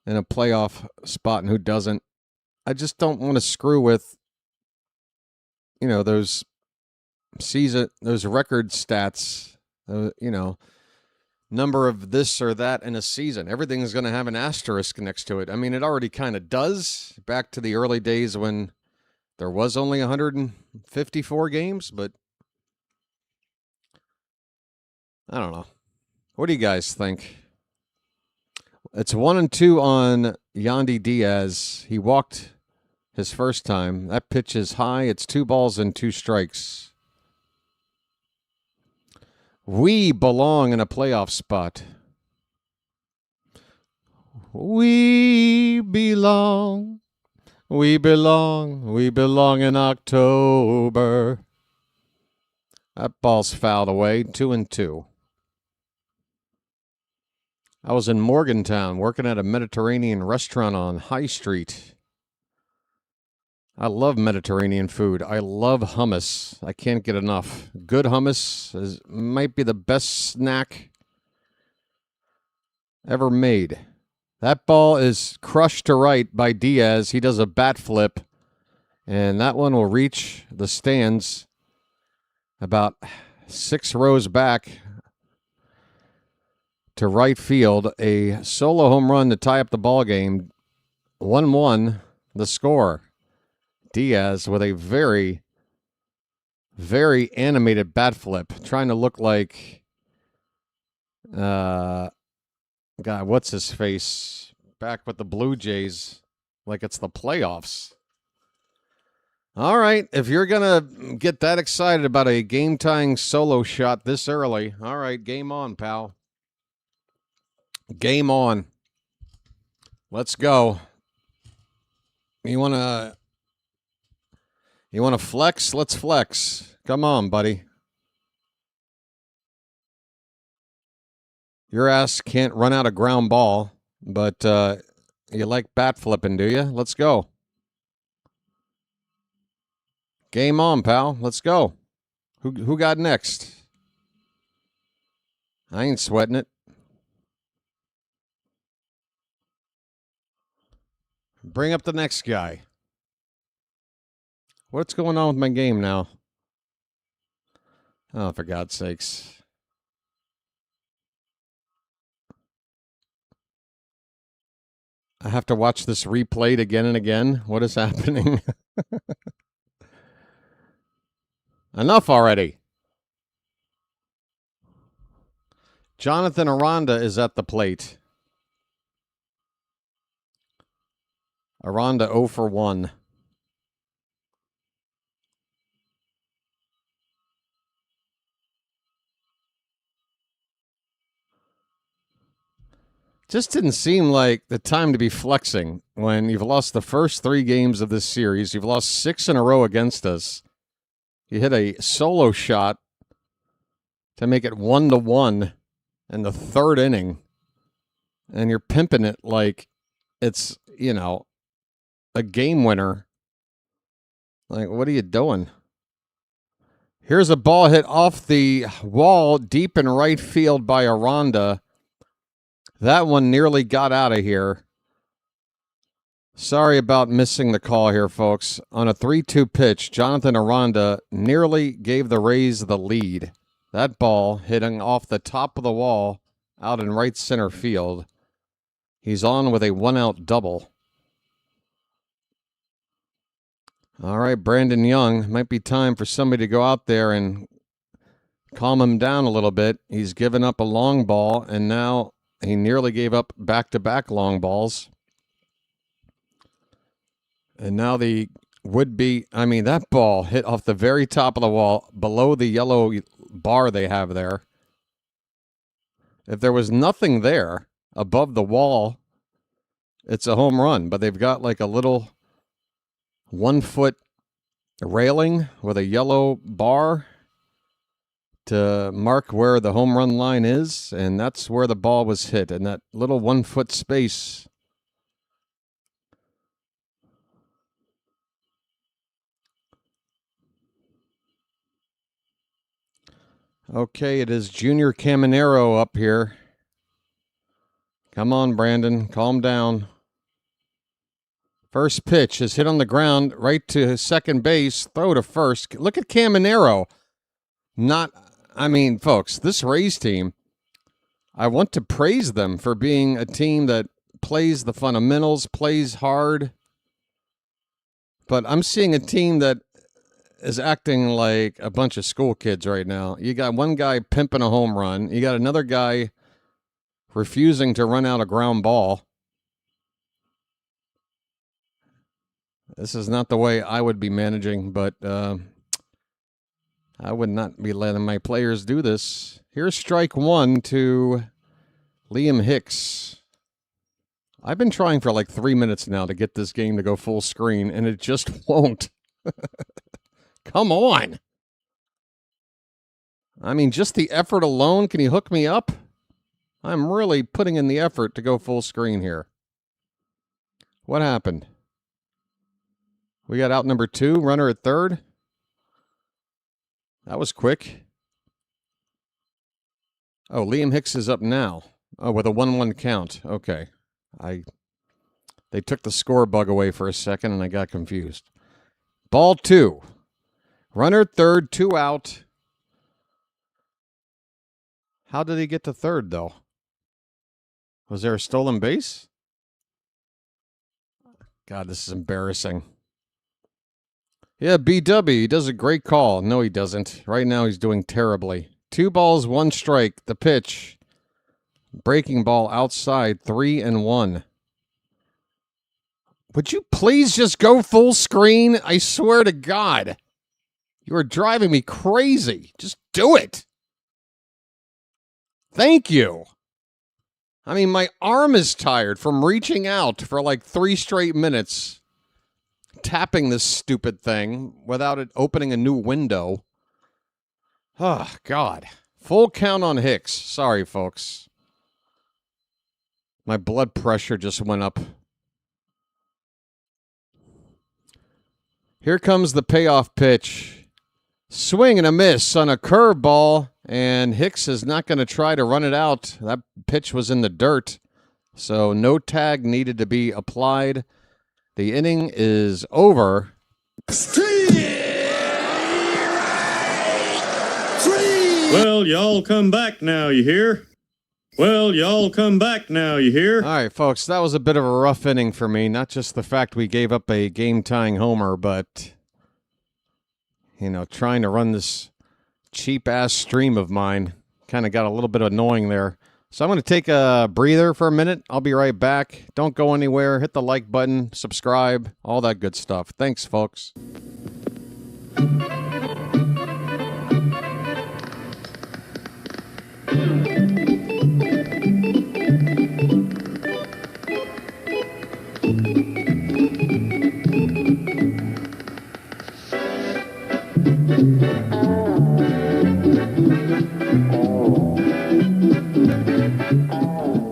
in a playoff spot and who doesn't. I just don't want to screw with, those record stats, number of this or that in a season. Everything's going to have an asterisk next to it. I mean, it already kind of does, back to the early days when there was only 154 games, but I don't know. What do you guys think? It's 1-2 on Yandy Diaz. He walked his first time. That pitch is high. It's 2 balls and 2 strikes. We belong in a playoff spot. We belong. We belong. We belong in October. That ball's fouled away. 2-2. I was in Morgantown working at a Mediterranean restaurant on High Street. I love Mediterranean food. I love hummus. I can't get enough. Good hummus might be the best snack ever made. That ball is crushed to right by Diaz. He does a bat flip, and that one will reach the stands about 6 rows back to right field. A solo home run to tie up the ball game. 1-1 the score. Diaz with a very, very animated bat flip, trying to look like, God, what's his face? Back with the Blue Jays, like it's the playoffs. All right, if you're going to get that excited about a game-tying solo shot this early, all right, game on, pal. Game on. Let's go. You want to flex? Let's flex. Come on, buddy. Your ass can't run out a ground ball, but you like bat flipping, do you? Let's go. Game on, pal. Let's go. Who got next? I ain't sweating it. Bring up the next guy. What's going on with my game now? Oh, for God's sakes. I have to watch this replayed again and again. What is happening? Enough already. Jonathan Aranda is at the plate. Aranda 0 for 1. Just didn't seem like the time to be flexing when you've lost the first 3 games of this series. You've lost 6 in a row against us. You hit a solo shot to make it 1-1 in the 3rd inning. And you're pimping it like it's, a game winner. Like, what are you doing? Here's a ball hit off the wall deep in right field by Aranda. That one nearly got out of here. Sorry about missing the call here, folks. On a 3-2 pitch, Jonathan Aranda nearly gave the Rays the lead. That ball hitting off the top of the wall out in right center field. He's on with a 1-out double. All right, Brandon Young. Might be time for somebody to go out there and calm him down a little bit. He's given up a long ball, and now he nearly gave up back-to-back long balls. And now the would-be, that ball hit off the very top of the wall below the yellow bar they have there. If there was nothing there above the wall, it's a home run. But they've got like a little 1-foot railing with a yellow bar to mark where the home run line is, and that's where the ball was hit, in that little 1-foot space. Okay, it is Junior Caminero up here. Come on, Brandon, calm down. First pitch is hit on the ground, right to second base, throw to first. Look at Caminero. Folks, this Rays team, I want to praise them for being a team that plays the fundamentals, plays hard. But I'm seeing a team that is acting like a bunch of school kids right now. You got one guy pimping a home run. You got another guy refusing to run out a ground ball. This is not the way I would be managing, but I would not be letting my players do this. Here's strike 1 to Liam Hicks. I've been trying for like 3 minutes now to get this game to go full screen, and it just won't. Come on. Just the effort alone. Can you hook me up? I'm really putting in the effort to go full screen here. What happened? We got out number 2, runner at third. That was quick. Oh, Liam Hicks is up now. Oh, with a 1-1 count. Okay. They took the score bug away for a second, and I got confused. Ball 2. Runner at third, 2 out. How did he get to third, though? Was there a stolen base? God, this is embarrassing. Yeah, BW, he does a great call. No, he doesn't. Right now, he's doing terribly. 2 balls, 1 strike. The pitch. Breaking ball outside, 3-1. Would you please just go full screen? I swear to God. You are driving me crazy. Just do it. Thank you. I mean, my arm is tired from reaching out for like 3 straight minutes, tapping this stupid thing without it opening a new window. Oh, God. Full count on Hicks. Sorry, folks. My blood pressure just went up. Here comes the payoff pitch. Swing and a miss on a curveball, and Hicks is not going to try to run it out. That pitch was in the dirt, so no tag needed to be applied. The inning is over. Well, y'all come back now, you hear? Well, y'all come back now, you hear? All right, folks, that was a bit of a rough inning for me. Not just the fact we gave up a game-tying homer, but, you know, trying to run this cheap-ass stream of mine kind of got a little bit annoying there. So I'm going to take a breather for a minute. I'll be right back. Don't go anywhere. Hit the like button, subscribe, all that good stuff. Thanks, folks.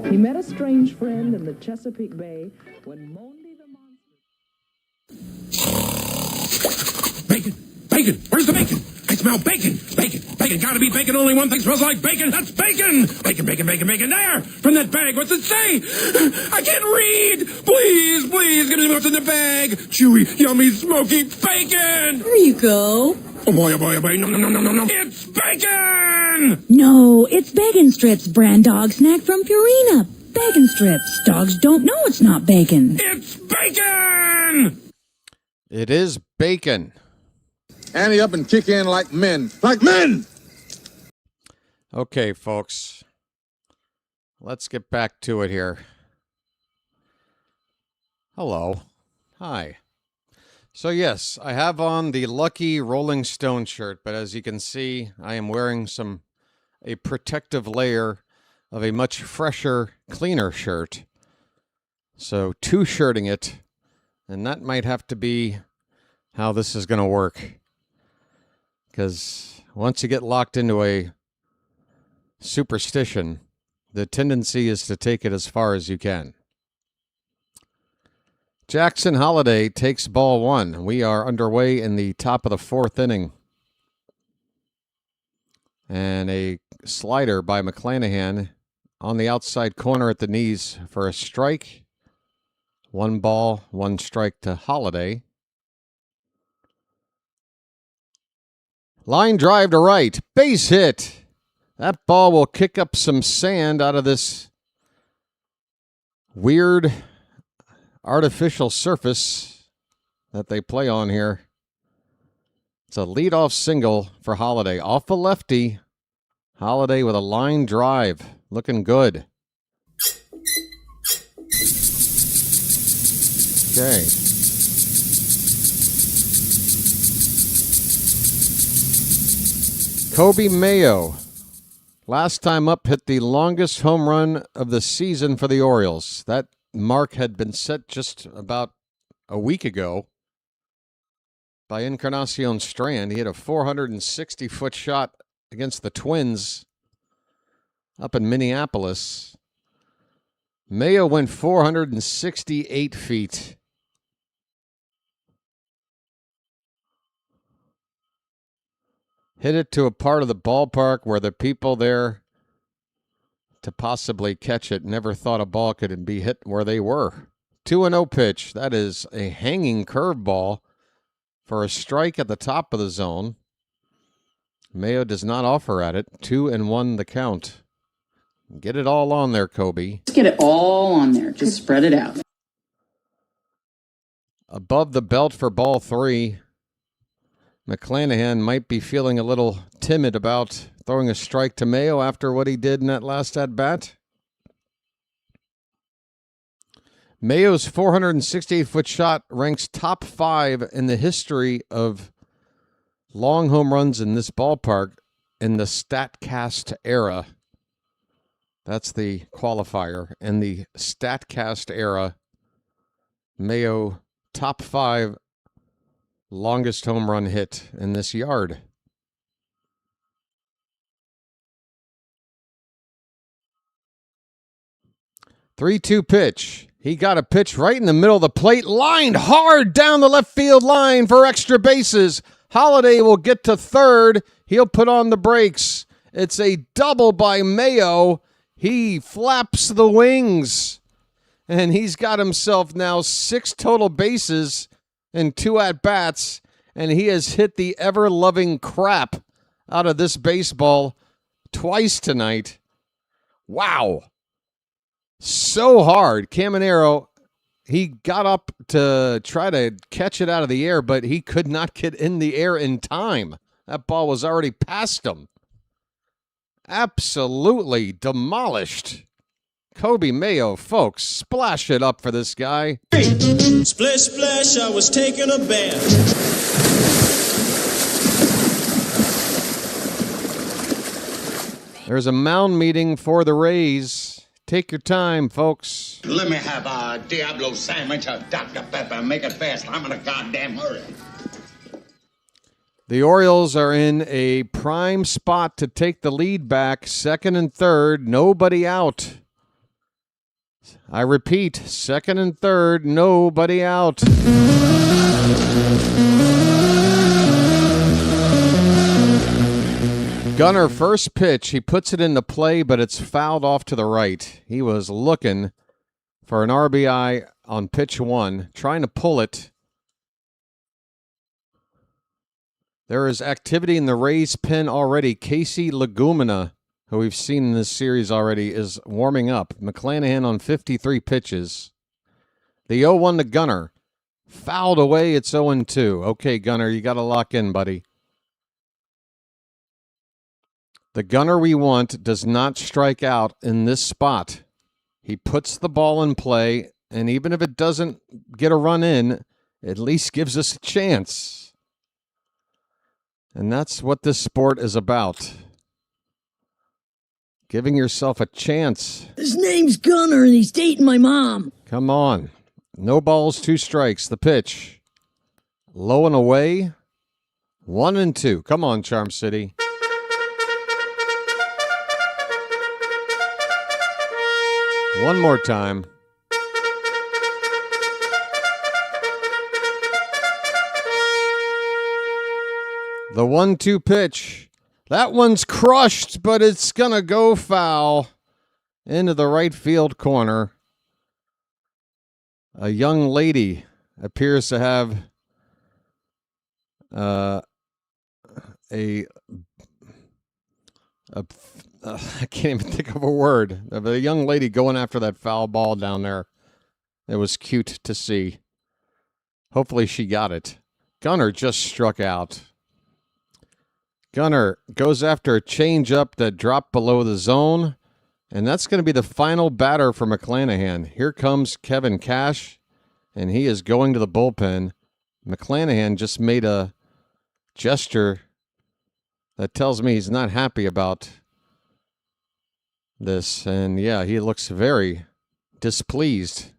He met a strange friend in the Chesapeake Bay when Monday the Monster... Bacon! Bacon! Where's the bacon? I smell bacon! Bacon! Bacon! Gotta be bacon! Only one thing smells like bacon! That's bacon! Bacon, bacon, bacon, bacon! There! From that bag! What's it say? I can't read! Please, please, give me what's in the bag! Chewy, yummy, smoky bacon! There you go. Oh boy, oh boy, oh boy! No, no, no, no, no, no! It's bacon! No, it's Bacon Strips, brand dog snack from Purina. Bacon Strips. Dogs don't know it's not bacon. It's bacon! It is bacon. Ante up and kick in like men. Like men! Okay, folks. Let's get back to it here. Hello. Hi. So yes, I have on the Lucky Rolling Stone shirt, but as you can see, I am wearing a protective layer of a much fresher, cleaner shirt. So 2-shirting it, and that might have to be how this is going to work. Because once you get locked into a superstition, the tendency is to take it as far as you can. Jackson Holliday takes ball 1. We are underway in the top of the 4th inning. And a slider by McClanahan on the outside corner at the knees for a strike. 1 ball, 1 strike to Holliday. Line drive to right. Base hit. That ball will kick up some sand out of this weird artificial surface that they play on here. It's a leadoff single for Holliday. Off a lefty. Holliday with a line drive. Looking good. Okay. Kobe Mayo, last time up, hit the longest home run of the season for the Orioles. That mark had been set just about a week ago by Encarnacion Strand. He hit a 460-foot shot against the Twins up in Minneapolis. Mayo went 468 feet. Hit it to a part of the ballpark where the people there to possibly catch it never thought a ball could be hit where they were. 2-0 pitch. That is a hanging curveball for a strike at the top of the zone. Mayo does not offer at it. 2-1 the count. Get it all on there, Kobe. Just get it all on there. Just spread it out. Above the belt for ball 3. McClanahan might be feeling a little timid about throwing a strike to Mayo after what he did in that last at-bat. Mayo's 468-foot shot ranks top 5 in the history of long home runs in this ballpark in the StatCast era. That's the qualifier. In the StatCast era, Mayo top 5 longest home run hit in this yard. Three-two pitch. He got a pitch right in the middle of the plate, lined hard down the left field line for extra bases. Holiday will get to third. He'll put on the brakes. It's a double by Mayo. He flaps the wings. And he's got himself now 6 total bases and 2 at-bats. And he has hit the ever-loving crap out of this baseball twice tonight. Wow. So hard. Caminero, he got up to try to catch it out of the air, but he could not get in the air in time. That ball was already past him. Absolutely demolished. Kobe Mayo, folks, splash it up for this guy. Splish, splash, I was taking a bath. There's a mound meeting for the Rays. Take your time, folks. Let me have a Diablo sandwich, a Dr. Pepper. Make it fast. I'm in a goddamn hurry. The Orioles are in a prime spot to take the lead back. Second and third, nobody out. I repeat, second and third, nobody out. Gunnar, first pitch, he puts it into play, but it's fouled off to the right. He was looking for an RBI on pitch 1, trying to pull it. There is activity in the Rays pen already. Casey Legumina, who we've seen in this series already, is warming up. McClanahan on 53 pitches. The 0-1 to Gunnar. Fouled away, it's 0-2. Okay, Gunnar, you got to lock in, buddy. The Gunnar we want does not strike out in this spot. He puts the ball in play, and even if it doesn't get a run in, at least gives us a chance. And that's what this sport is about. Giving yourself a chance. His name's Gunnar, and he's dating my mom. Come on. No balls, 2 strikes. The pitch. Low and away. 1-2. Come on, Charm City. One more time. The 1-2 pitch. That one's crushed, but it's going to go foul into the right field corner. A young lady appears to have I can't even think of a word. A young lady going after that foul ball down there. It was cute to see. Hopefully she got it. Gunnar just struck out. Gunnar goes after a changeup that dropped below the zone, and that's going to be the final batter for McClanahan. Here comes Kevin Cash, and he is going to the bullpen. McClanahan just made a gesture that tells me he's not happy about this, and yeah, he looks very displeased.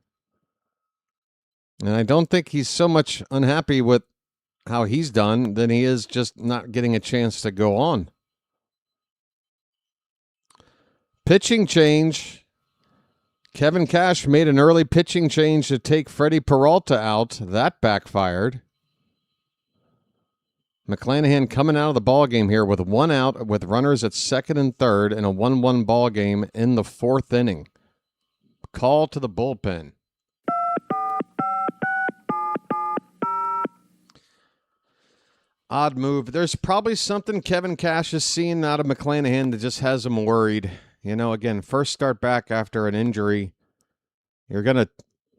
And I don't think he's so much unhappy with how he's done than he is just not getting a chance to go on. Pitching change. Kevin Cash made an early pitching change to take Freddie Peralta out. That backfired. McClanahan coming out of the ballgame here with 1 out with runners at second and third in a 1-1 ball game in the 4th inning. Call to the bullpen. Odd move. There's probably something Kevin Cash is seeing out of McClanahan that just has him worried. You know, again, first start back after an injury, you're going to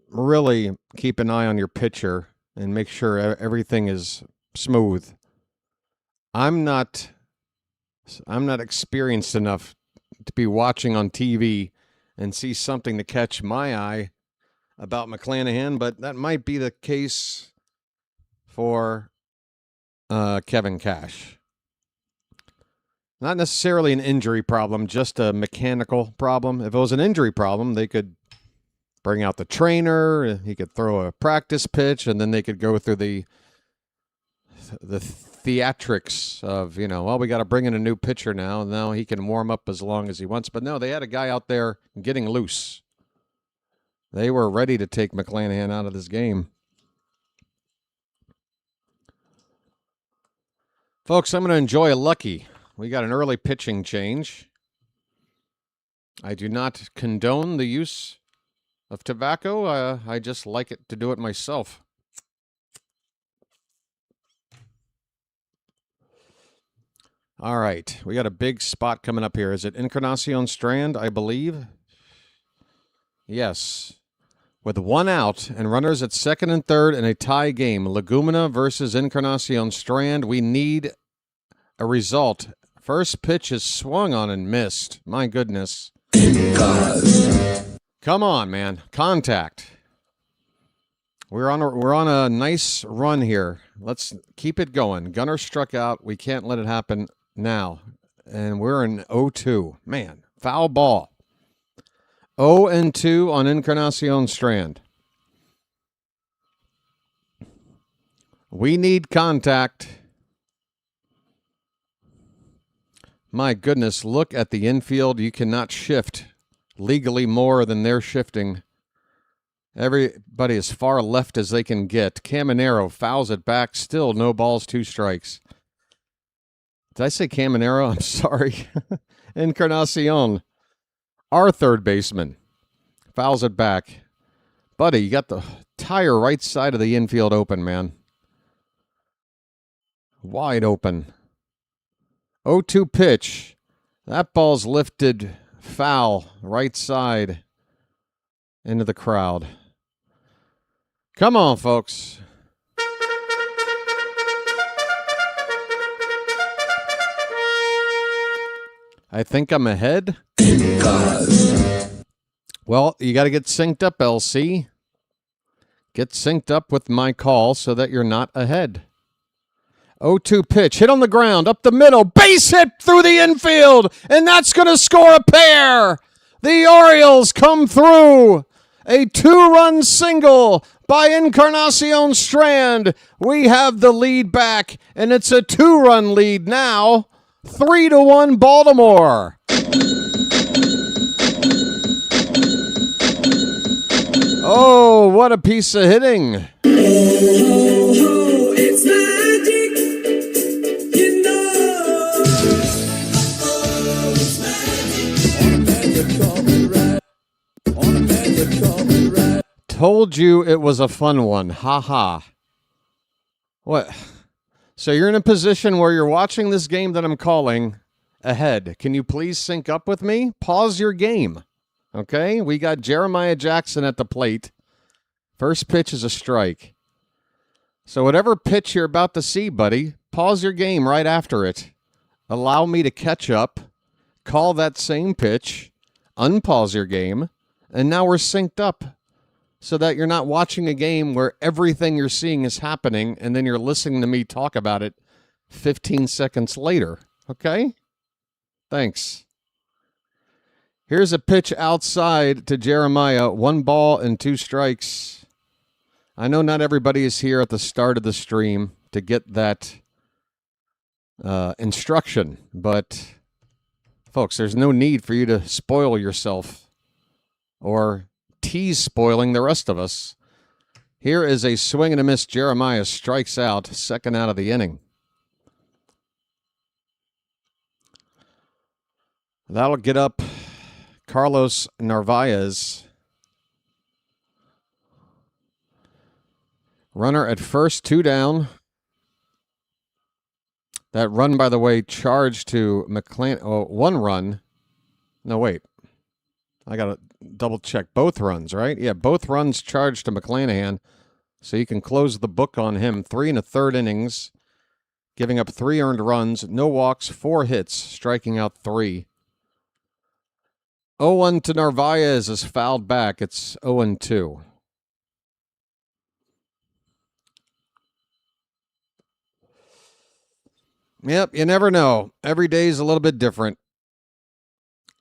really keep an eye on your pitcher and make sure everything is smooth. I'm not experienced enough to be watching on TV and see something to catch my eye about McClanahan, but that might be the case for Kevin Cash. Not necessarily an injury problem, just a mechanical problem. If it was an injury problem, they could bring out the trainer, he could throw a practice pitch, and then they could go through the theatrics of, you know, well, we got to bring in a new pitcher now, and now he can warm up as long as he wants. But no, they had a guy out there getting loose. They were ready to take McClanahan out of this game. Folks, I'm going to enjoy a lucky. We got an early pitching change. I do not condone the use of tobacco. I just like it to do it myself. All right, we got a big spot coming up here. Is it Encarnacion Strand, I believe? Yes. With one out and runners at second and third in a tie game, Legumina versus Encarnacion Strand. We need a result. First pitch is swung on and missed. My goodness. Come on, man. Contact. We're on a nice run here. Let's keep it going. Gunner struck out. We can't let it happen now. And we're in 0-2. Man, foul ball. 0-2 on Encarnacion Strand. We need contact. My goodness, look at the infield. You cannot shift legally more than they're shifting. Everybody as far left as they can get. Caminero fouls it back. Still no balls, 2 strikes. Did I say Caminero? I'm sorry. Encarnacion. Our third baseman fouls it back. Buddy, you got the entire right side of the infield open, man. Wide open. 0-2 pitch. That ball's lifted foul, right side, into the crowd. Come on, folks. I think I'm ahead. Well, you got to get synced up, LC. Get synced up with my call so that you're not ahead. 0-2 pitch, hit on the ground, up the middle, base hit through the infield, and that's going to score a pair. The Orioles come through. A 2-run single by Encarnacion Strand. We have the lead back, and it's a 2-run lead now. 3-1 Baltimore. Oh, what a piece of hitting. Oh, it's magic, you know. Oh, it's magic. On a magic carpet ride. Told you it was a fun one. Ha ha. What? So you're in a position where you're watching this game that I'm calling ahead. Can you please sync up with me? Pause your game. Okay? We got Jeremiah Jackson at the plate. First pitch is a strike. So whatever pitch you're about to see, buddy, pause your game right after it. Allow me to catch up, call that same pitch, unpause your game, and now we're synced up so that you're not watching a game where everything you're seeing is happening and then you're listening to me talk about it 15 seconds later. Okay? Thanks. Here's a pitch outside to Jeremiah. 1 ball and 2 strikes. I know not everybody is here at the start of the stream to get that instruction, but folks, there's no need for you to spoil yourself or tease spoiling the rest of us. Here is a swing and a miss. Jeremiah strikes out, second out of the inning. That'll get up Carlos Narvaez. Runner at first, 2 down. That run, by the way, charged to McClanahan. Oh, 1 run No, wait. I got to double check both runs, right? Yeah, both runs charged to McClanahan. So you can close the book on him. 3 1/3 innings, giving up 3 earned runs, no walks, 4 hits, striking out 3. 0-1 to Narvaez is fouled back. It's 0-2. Yep, you never know. Every day is a little bit different.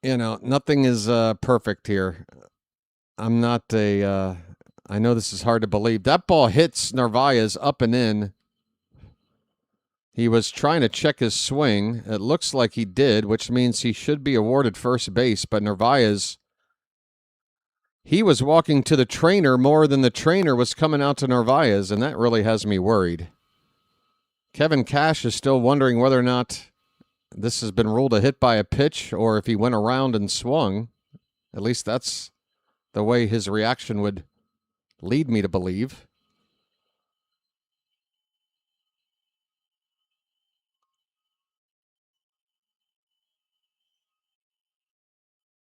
You know, nothing is perfect here. I'm not a... I know this is hard to believe. That ball hits Narvaez up and in. He was trying to check his swing. It looks like he did, which means he should be awarded first base. But Narvaez, he was walking to the trainer more than the trainer was coming out to Narvaez, and that really has me worried. Kevin Cash is still wondering whether or not this has been ruled a hit by a pitch or if he went around and swung. At least that's the way his reaction would lead me to believe.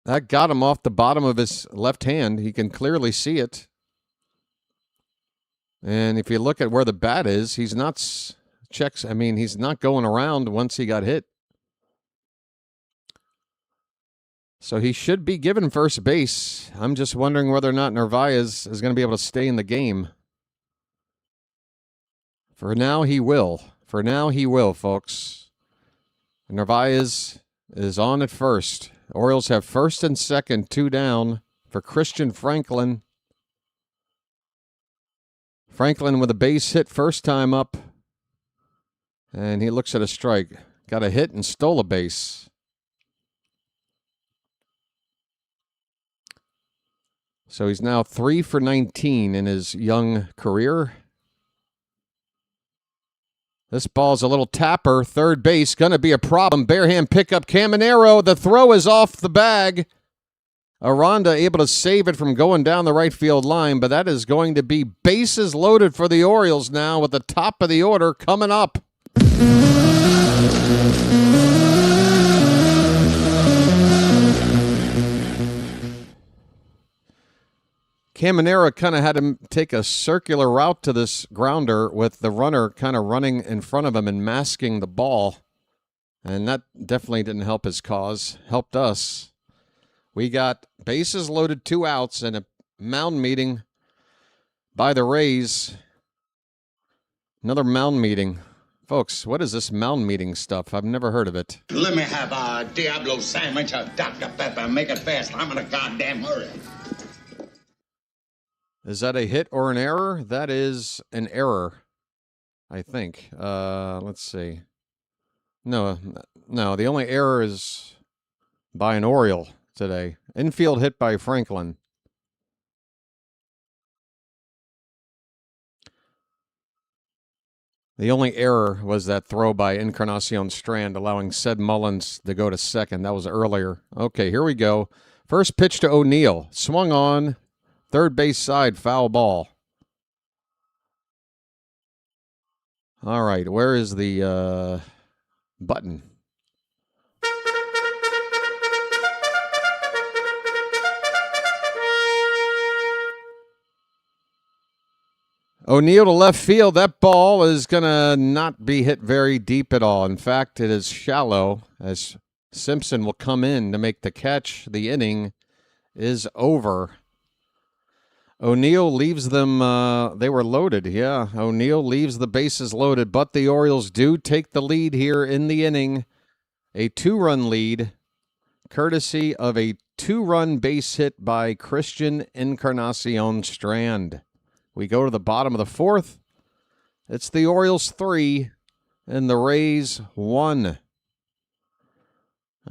That got him off the bottom of his left hand. He can clearly see it. And if you look at where the bat is, he's not he's not going around once he got hit. So he should be given first base. I'm just wondering whether or not Narvaez is going to be able to stay in the game. For now, he will. For now, he will, folks. Narvaez is on at first. Orioles have first and second, 2 down for Christian Franklin. Franklin with a base hit first time up. And he looks at a strike. Got a hit and stole a base. So he's now 3 for 19 in his young career. This ball's a little tapper. Third base, going to be a problem. Bare hand pickup. Caminero, the throw is off the bag. Aranda able to save it from going down the right field line, but that is going to be bases loaded for the Orioles now with the top of the order coming up. Caminero kind of had to take a circular route to this grounder with the runner kind of running in front of him and masking the ball. And that definitely didn't help his cause. Helped us. We got bases loaded, 2 outs, and a mound meeting by the Rays. Another mound meeting. Folks, what is this mound meeting stuff? I've never heard of it. Let me have a Diablo sandwich, a Dr. Pepper, make it fast. I'm in a goddamn hurry. Is that a hit or an error? That is an error, I think. Let's see. No, the only error is by an Oriole today. Infield hit by Franklin. The only error was that throw by Encarnacion Strand, allowing Ced Mullins to go to second. That was earlier. Okay, here we go. First pitch to O'Neill. Swung on. Third base side, foul ball. All right, where is the button? O'Neill to left field. That ball is going to not be hit very deep at all. In fact, it is shallow as Simpson will come in to make the catch. The inning is over. O'Neill leaves them, they were loaded, yeah. O'Neill leaves the bases loaded, but the Orioles do take the lead here in the inning. A 2-run lead, courtesy of a 2-run base hit by Christian Encarnacion Strand. We go to the bottom of the 4th. It's the Orioles 3 and the Rays 1.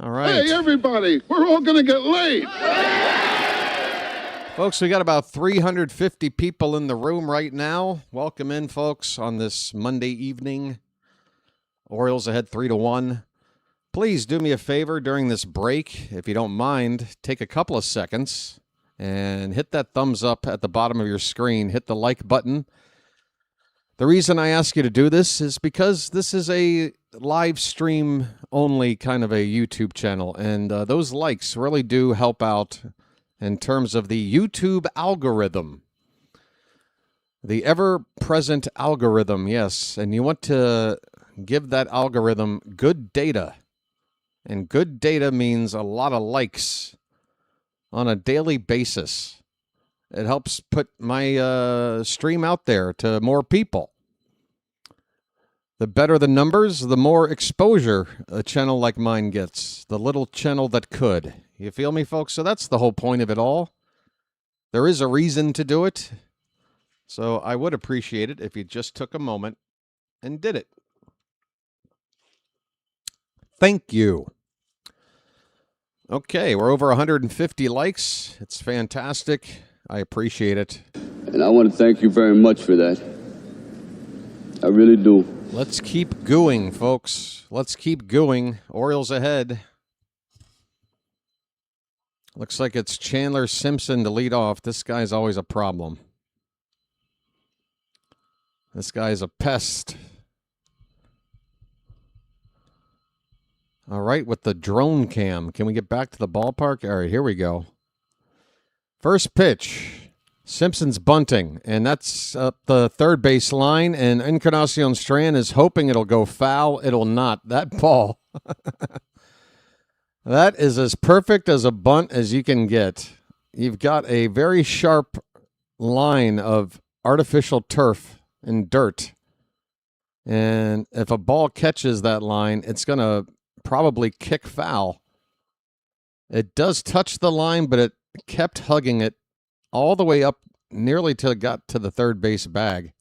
All right. Hey, everybody, we're all going to get laid. Folks, we got about 350 people in the room right now. Welcome in, folks, on this Monday evening. Orioles ahead 3-1. Please do me a favor during this break, if you don't mind, take a couple of seconds and hit that thumbs up at the bottom of your screen. Hit the like button. The reason I ask you to do this is because this is a live stream only kind of a YouTube channel, and those likes really do help out in terms of the YouTube algorithm. The ever-present algorithm, yes, and you want to give that algorithm good data. And good data means a lot of likes on a daily basis. It helps put my stream out there to more people. The better the numbers, the more exposure a channel like mine gets. The little channel that could. You feel me, folks? So that's the whole point of it all. There is a reason to do it. So I would appreciate it if you just took a moment and did it. Thank you. Okay, we're over 150 likes. It's fantastic. I appreciate it. And I want to thank you very much for that. I really do. Let's keep going, folks. Let's keep going. Orioles ahead. Looks like it's Chandler Simpson to lead off. This guy's always a problem. This guy's a pest. All right, with the drone cam. Can we get back to the ballpark? All right, here we go. First pitch. Simpson's bunting, and that's up the third base line, and Encarnacion Strand is hoping it'll go foul. It'll not. That ball. That is as perfect as a bunt as you can get. You've got a very sharp line of artificial turf and dirt, and if a ball catches that line, it's going to probably kick foul. It does touch the line, but it kept hugging it all the way up nearly till it got to the third base bag.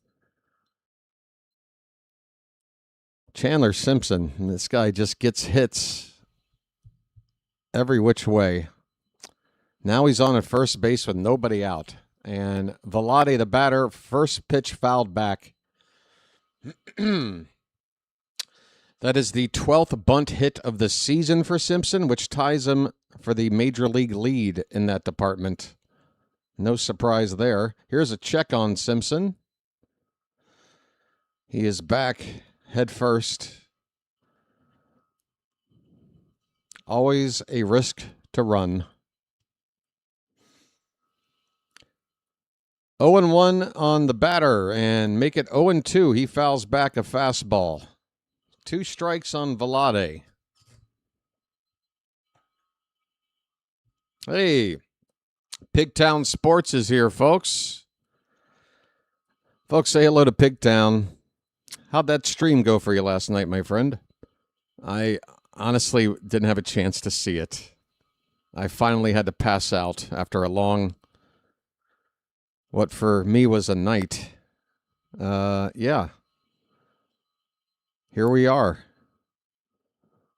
Chandler Simpson, this guy just gets hits every which way. Now he's on at first base with nobody out. And Velade, the batter, first pitch fouled back. That is the 12th bunt hit of the season for Simpson, which ties him for the major league lead in that department. No surprise there. Here's a check on Simpson. He is back head first. Always a risk to run. 0-1 on the batter and make it 0-2. He fouls back a fastball. 2 strikes on Velade. Hey, Pigtown Sports is here, folks. Folks, say hello to Pigtown. How'd that stream go for you last night, my friend? I honestly didn't have a chance to see it. I finally had to pass out after a long, what for me was a night. Yeah. Here we are.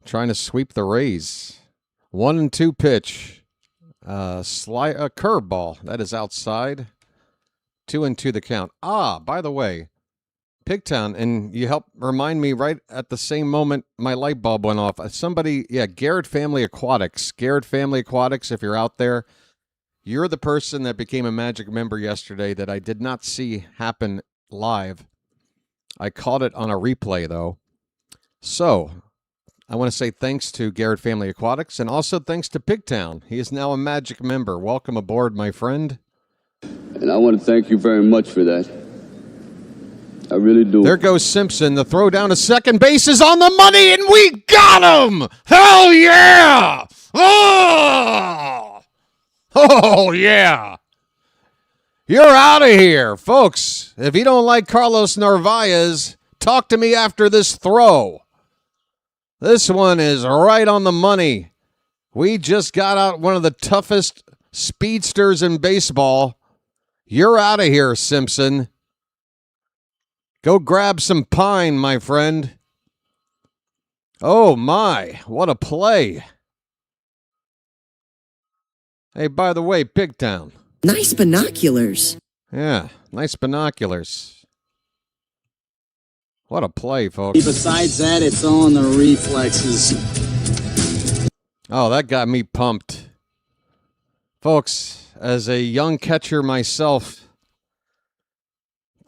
Trying to sweep the Rays. 1-2 pitch. A curveball. That is outside. 2-2 the count. By the way, Pigtown, and you helped remind me right at the same moment my light bulb went off. Somebody, Garrett Family Aquatics. Garrett Family Aquatics, if you're out there, you're the person that became a Magic member yesterday that I did not see happen live. I caught it on a replay, though. So, I want to say thanks to Garrett Family Aquatics and also thanks to Pigtown. He is now a Magic member. Welcome aboard, my friend. And I want to thank you very much for that. I really do. There goes Simpson. The throw down to second base is on the money, and we got him! Hell yeah! Oh yeah! You're out of here, folks. If you don't like Carlos Narvaez, talk to me after this throw. This one is right on the money. We just got out one of the toughest speedsters in baseball. You're out of here, Simpson. Go grab some pine, my friend. Oh, my. What a play. Hey, by the way, Pigtown. Nice binoculars. Yeah, nice binoculars. What a play, folks. Besides that, it's on the reflexes. Oh, that got me pumped. Folks, as a young catcher myself,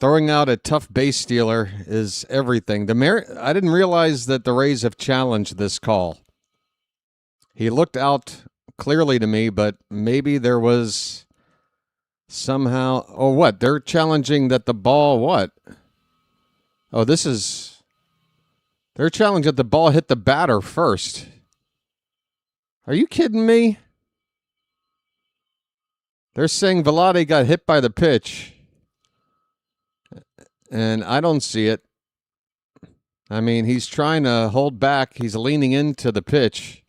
Throwing out a tough base stealer is everything. I didn't realize that the Rays have challenged this call. He looked out clearly to me, but maybe there was somehow... Oh, what? They're challenging that the ball what? Oh, this is... They're challenging that the ball hit the batter first. Are you kidding me? They're saying Vlade got hit by the pitch. And I don't see it. I mean, he's trying to hold back. He's leaning into the pitch.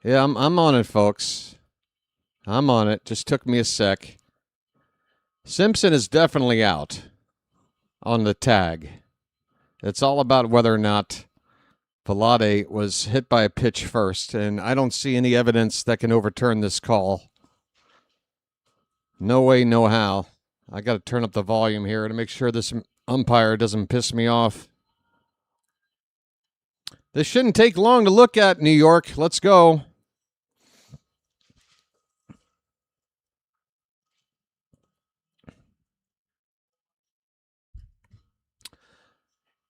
Yeah, I'm on it, folks. I'm on it. Just took me a sec. Simpson is definitely out on the tag. It's all about whether or not Vlade was hit by a pitch first, and I don't see any evidence that can overturn this call. No way, no how. I got to turn up the volume here to make sure this umpire doesn't piss me off. This shouldn't take long to look at, New York. Let's go.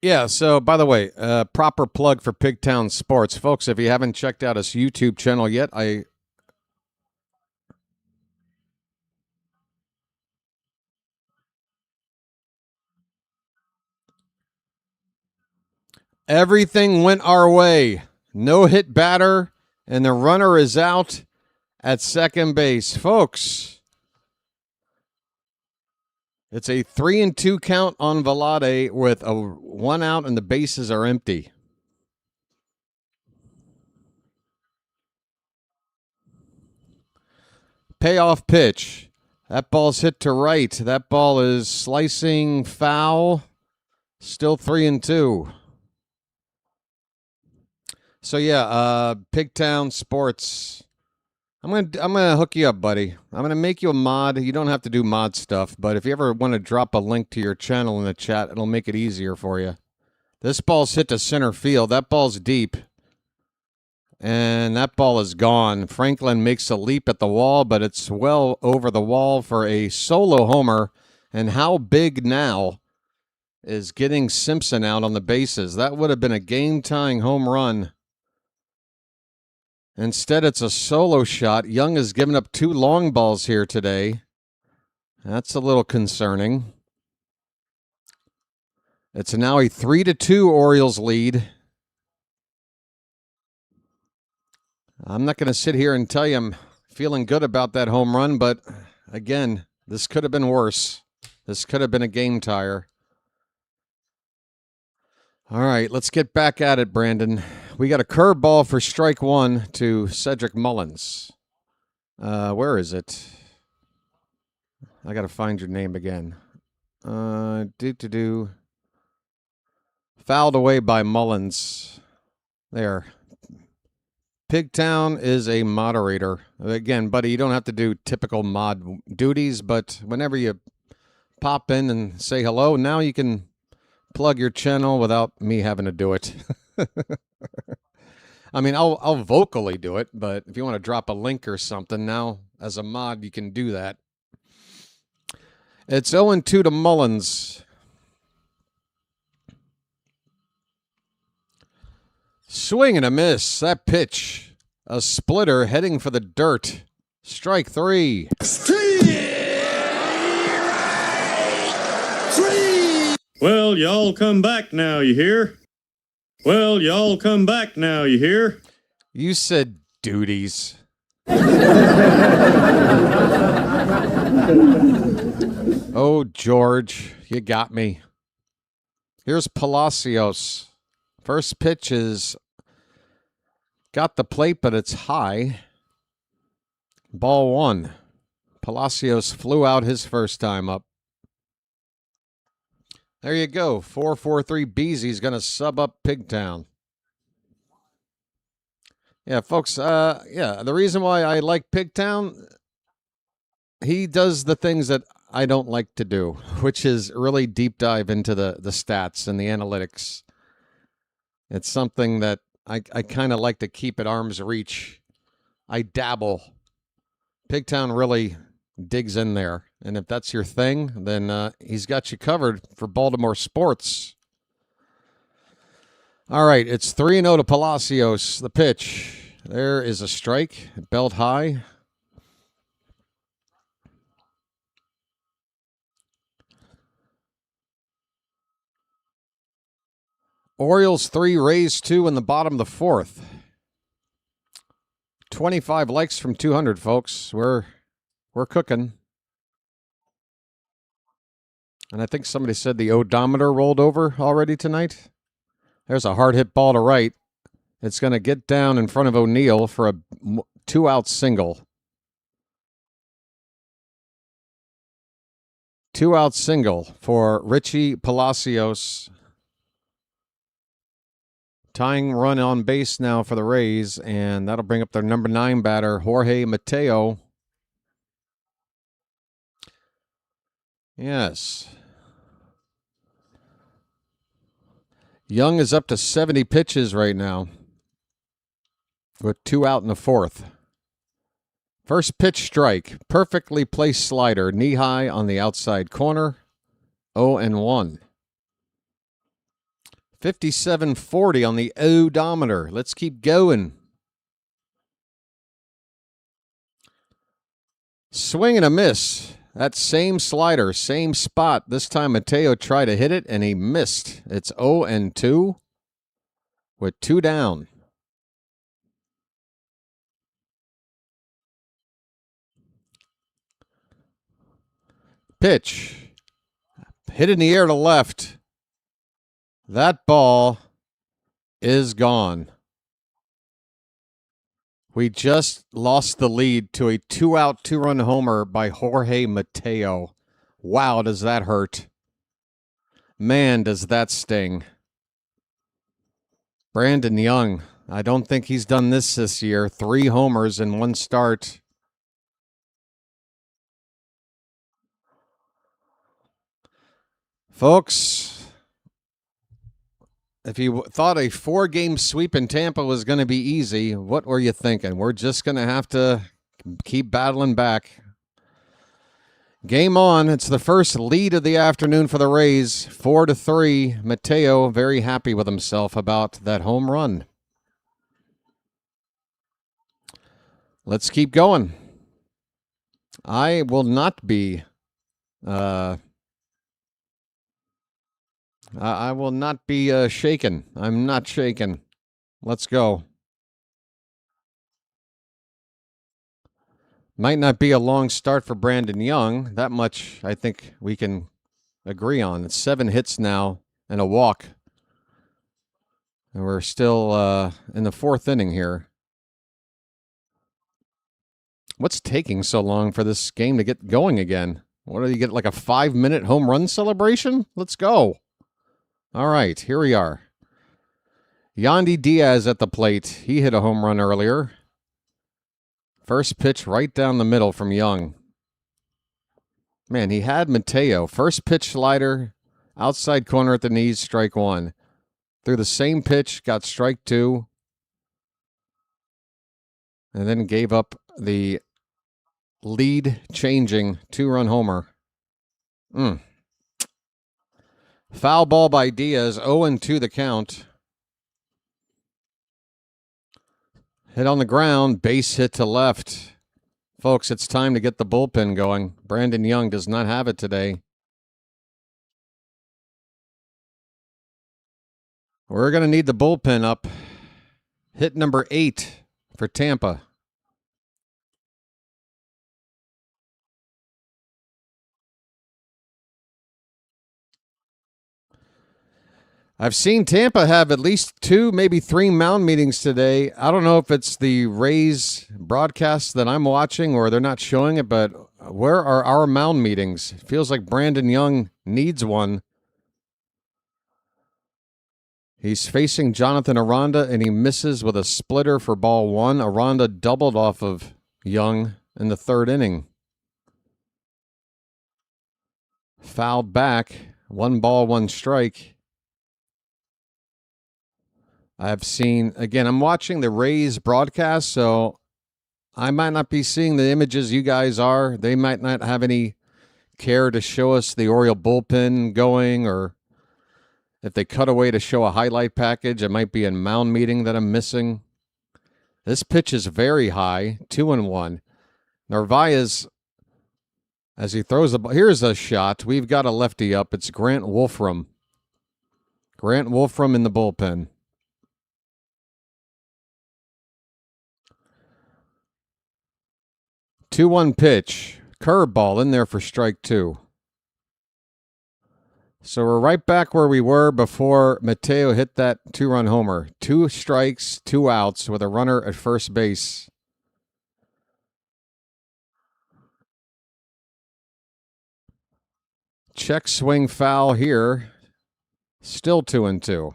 Yeah, so by the way, proper plug for Pigtown Sports. Folks, if you haven't checked out his YouTube channel yet, everything went our way. No hit batter, and the runner is out at second base. Folks, it's a 3-2 count on Vlade with a 1 out and the bases are empty. Payoff pitch. That ball's hit to right. That ball is slicing foul. Still 3-2. So yeah, Pigtown Sports. I'm gonna hook you up, buddy. I'm gonna make you a mod. You don't have to do mod stuff, but if you ever want to drop a link to your channel in the chat, it'll make it easier for you. This ball's hit to center field. That ball's deep. And that ball is gone. Franklin makes a leap at the wall, but it's well over the wall for a solo homer. And how big now is getting Simpson out on the bases? That would have been a game-tying home run. Instead, it's a solo shot. Young has given up 2 long balls here today. That's a little concerning. It's now a 3-2 Orioles lead. I'm not going to sit here and tell you I'm feeling good about that home run, but again, this could have been worse. This could have been a game tire. All right, let's get back at it, Brandon. We got a curveball for strike 1 to Cedric Mullins. Where is it? I got to find your name again. Fouled away by Mullins. There. Pigtown is a moderator. Again, buddy, you don't have to do typical mod duties, but whenever you pop in and say hello, now you can plug your channel without me having to do it. I mean, I'll vocally do it, but if you want to drop a link or something, now as a mod, you can do that. It's 0-2 to Mullins. Swing and a miss. That pitch. A splitter heading for the dirt. Strike 3. Well, y'all come back now, you hear? Well, y'all come back now, you hear? You said duties. Oh, George, you got me. Here's Palacios. First pitch is got the plate, but it's high. Ball 1. Palacios flew out his first time up. There you go. 4-4-3 Beezy's going to sub up Pigtown. Yeah, folks, the reason why I like Pigtown, he does the things that I don't like to do, which is really deep dive into the stats and the analytics. It's something that I kind of like to keep at arm's reach. I dabble. Pigtown really digs in there. And if that's your thing, then he's got you covered for Baltimore sports. All right, it's 3-0 to Palacios. The pitch. There is a strike, belt high. Orioles 3, Rays 2 in the bottom of the fourth. 25 likes from 200, folks. We're cooking. And I think somebody said the odometer rolled over already tonight. There's a hard hit ball to right. It's going to get down in front of O'Neill for a 2-out single. 2-out single for Richie Palacios. Tying run on base now for the Rays, and that'll bring up their number 9 batter, Jorge Mateo. Yes. Young is up to 70 pitches right now with 2 out in the fourth. First pitch strike, perfectly placed slider, knee high on the outside corner, 0-1. 57.40 on the odometer. Let's keep going. Swing and a miss. That same slider, same spot. This time Mateo tried to hit it, and he missed. It's 0-2 with 2 down. Pitch. Hit in the air to left. That ball is gone. We just lost the lead to a 2-out, 2-run homer by Jorge Mateo. Wow, does that hurt. Man, does that sting. Brandon Young, I don't think he's done this year. 3 homers in 1 start. Folks, if you thought a 4-game sweep in Tampa was going to be easy, what were you thinking? We're just going to have to keep battling back. Game on. It's the first lead of the afternoon for the Rays, 4-3. Mateo very happy with himself about that home run. Let's keep going. I will not be... I will not be shaken. I'm not shaken. Let's go. Might not be a long start for Brandon Young. That much I think we can agree on. It's 7 hits now and a walk. And we're still in the 4th inning here. What's taking so long for this game to get going again? What do you get, like a 5-minute home run celebration? Let's go. All right, here we are. Yandy Diaz at the plate. He hit a home run earlier. First pitch right down the middle from Young. Man, he had Mateo. First pitch slider, outside corner at the knees, strike 1. Threw the same pitch, got strike 2. And then gave up the lead-changing 2-run homer. Foul ball by Diaz, 0-2 the count. Hit on the ground, base hit to left. Folks, it's time to get the bullpen going. Brandon Young does not have it today. We're going to need the bullpen up. Hit number 8 for Tampa. I've seen Tampa have at least 2, maybe 3 mound meetings today. I don't know if it's the Rays broadcast that I'm watching or they're not showing it, but where are our mound meetings? It feels like Brandon Young needs one. He's facing Jonathan Aranda, and he misses with a splitter for ball 1. Aranda doubled off of Young in the 3rd inning. Fouled back. 1 ball, 1 strike. I've seen, again, I'm watching the Rays broadcast, so I might not be seeing the images you guys are. They might not have any care to show us the Oriole bullpen going, or if they cut away to show a highlight package, it might be a mound meeting that I'm missing. This pitch is very high, 2-1. Narvaez, as he throws the ball, here's a shot. We've got a lefty up. It's Grant Wolfram. Grant Wolfram in the bullpen. Two-one pitch. Curveball in there for strike 2. So we're right back where we were before Mateo hit that 2-run homer. 2 strikes, 2 outs with a runner at first base. Check swing foul here. Still 2-2.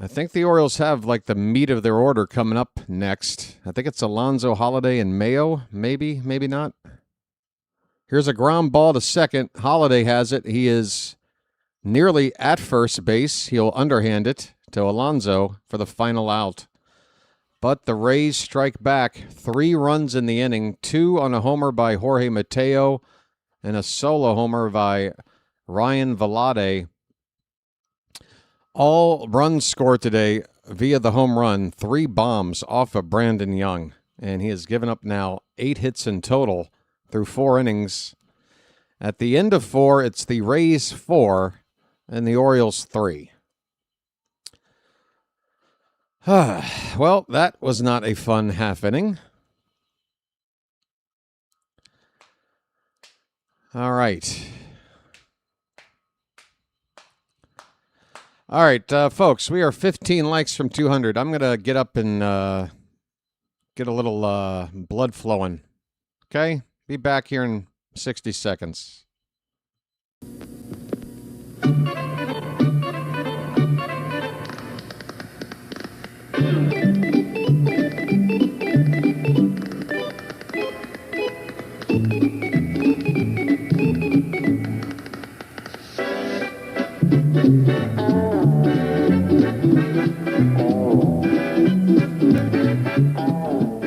I think the Orioles have like the meat of their order coming up next. I think it's Alonso, Holiday, and Mayo. Maybe, maybe not. Here's a ground ball to second. Holiday has it. He is nearly at first base. He'll underhand it to Alonso for the final out. But the Rays strike back. 3 runs in the inning. 2 on a homer by Jorge Mateo and a solo homer by Ryan Velarde. All runs scored today via the home run. 3 bombs off of Brandon Young. And he has given up now 8 hits in total through 4 innings. At the end of 4, it's the Rays 4 and the Orioles 3. Well, that was not a fun half inning. All right. All right, folks, we are 15 likes from 200. I'm going to get up and get a little blood flowing. Okay? Be back here in 60 seconds.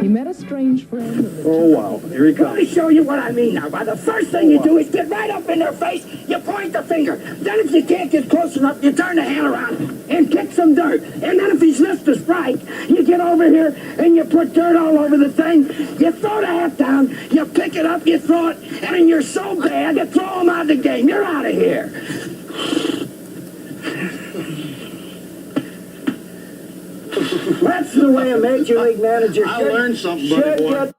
He met a strange friend in the Oh, wow. Here he comes. Let me show you what I mean now. By the first thing you do is get right up in their face, you point the finger. Then if you can't get close enough, you turn the hand around and kick some dirt. And then if he's missed a strike, you get over here and you put dirt all over the thing. You throw the hat down, you pick it up, you throw it, and you're so bad, you throw him out of the game. You're out of here. That's the way a major league manager I learned something, buddy boy.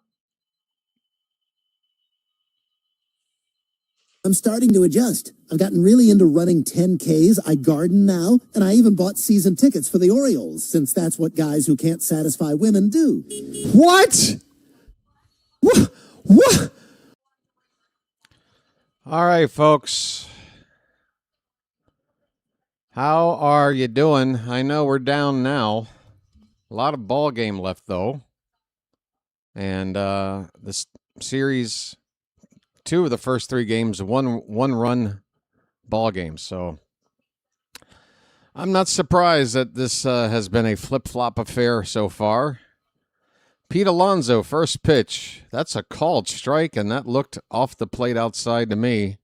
I'm starting to adjust. I've gotten really into running 10Ks. I garden now, and I even bought season tickets for the Orioles, since that's what guys who can't satisfy women do. What? What? All right, folks. How are you doing? I know we're down now. A lot of ball game left, though. And this series, 2 of the first 3 games, one run ball games. So I'm not surprised that this has been a flip-flop affair so far. Pete Alonso, first pitch. That's a called strike, and that looked off the plate outside to me.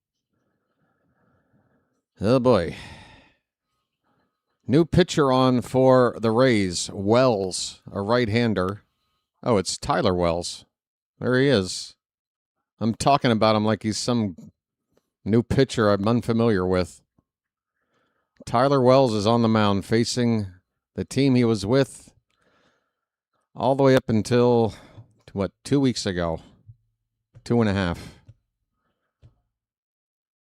Oh, boy. New pitcher on for the Rays, Wells, a right-hander. Oh, it's Tyler Wells. There he is. I'm talking about him like he's some new pitcher I'm unfamiliar with. Tyler Wells is on the mound facing the team he was with all the way up until, 2 weeks ago? 2.5.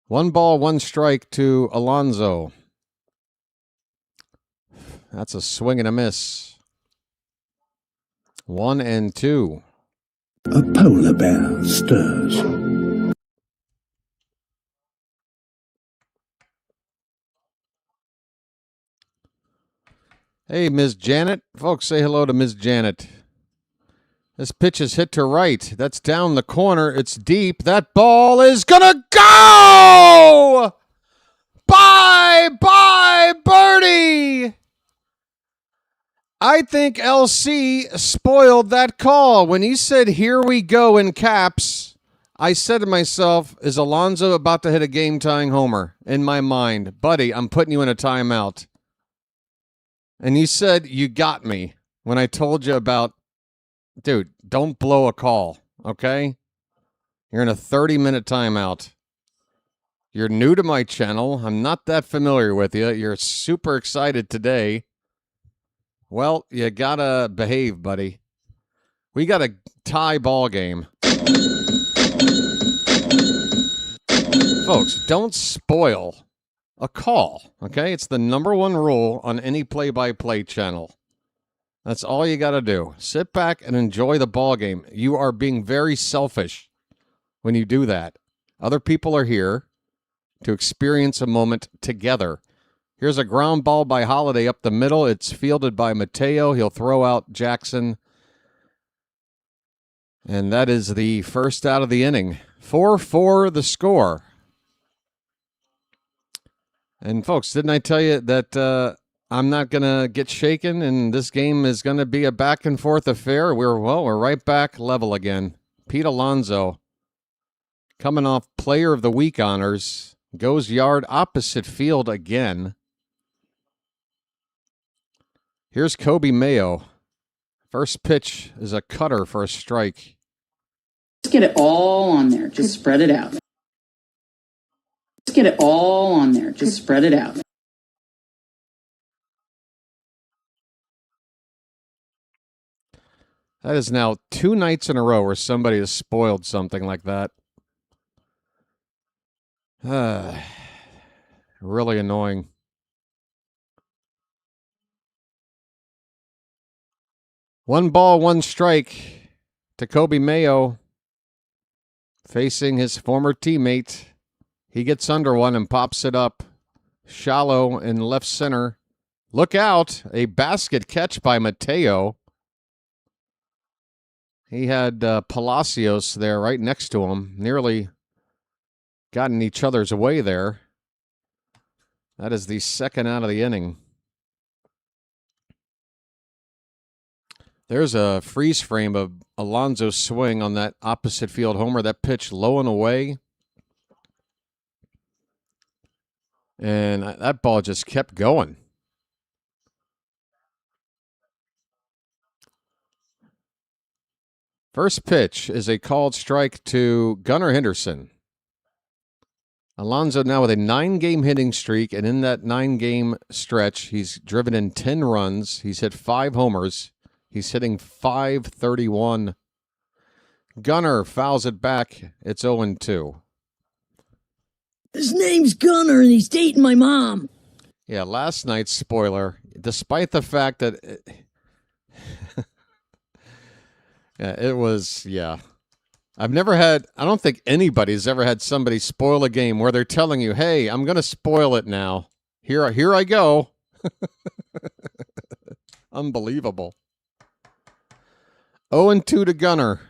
1 ball, 1 strike to Alonso. That's a swing and a miss. 1-2. A polar bear stirs. Hey, Ms. Janet. Folks, say hello to Ms. Janet. This pitch is hit to right. That's down the corner. It's deep. That ball is gonna go! Bye, Birdie! I think LC spoiled that call. When he said, "Here we go" in caps, I said to myself, is Alonso about to hit a game-tying homer? In my mind, buddy, I'm putting you in a timeout. And you said, you got me when I told you about, dude, don't blow a call, okay? You're in a 30-minute timeout. You're new to my channel. I'm not that familiar with you. You're super excited today. Well, you gotta behave, buddy. We got a tie ball game. Folks, don't spoil a call, okay? It's the number one rule on any play-by-play channel. That's all you got to do. Sit back and enjoy the ball game. You are being very selfish when you do that. Other people are here to experience a moment together. Here's a ground ball by Holiday up the middle. It's fielded by Mateo. He'll throw out Jackson. And that is the first out of the inning. 4-4 the score. And folks, didn't I tell you that I'm not going to get shaken and this game is going to be a back and forth affair? We're right back level again. Pete Alonso, coming off Player of the Week honors, goes yard opposite field again. Here's Kobe Mayo. First pitch is a cutter for a strike. Just get it all on there. Just spread it out. Just get it all on there. Just spread it out. That is now 2 nights in a row where somebody has spoiled something like that. Really annoying. One ball, one strike to Kobe Mayo facing his former teammate. He gets under one and pops it up. Shallow in left center. Look out. A basket catch by Mateo. He had Palacios there right next to him. Nearly got in each other's way there. That is the second out of the inning. There's a freeze frame of Alonso's swing on that opposite field homer. That pitch low and away. And that ball just kept going. First pitch is a called strike to Gunnar Henderson. Alonso now with a 9-game hitting streak, and in that 9-game stretch, he's driven in 10 runs. He's hit 5 homers. He's hitting .531. Gunnar fouls it back. It's 0-2. His name's Gunnar, and he's dating my mom. Yeah, last night's spoiler, despite the fact that it was. I've never had, I don't think anybody's ever had somebody spoil a game where they're telling you, hey, I'm going to spoil it now. Here I go. Unbelievable. 0-2 to Gunnar.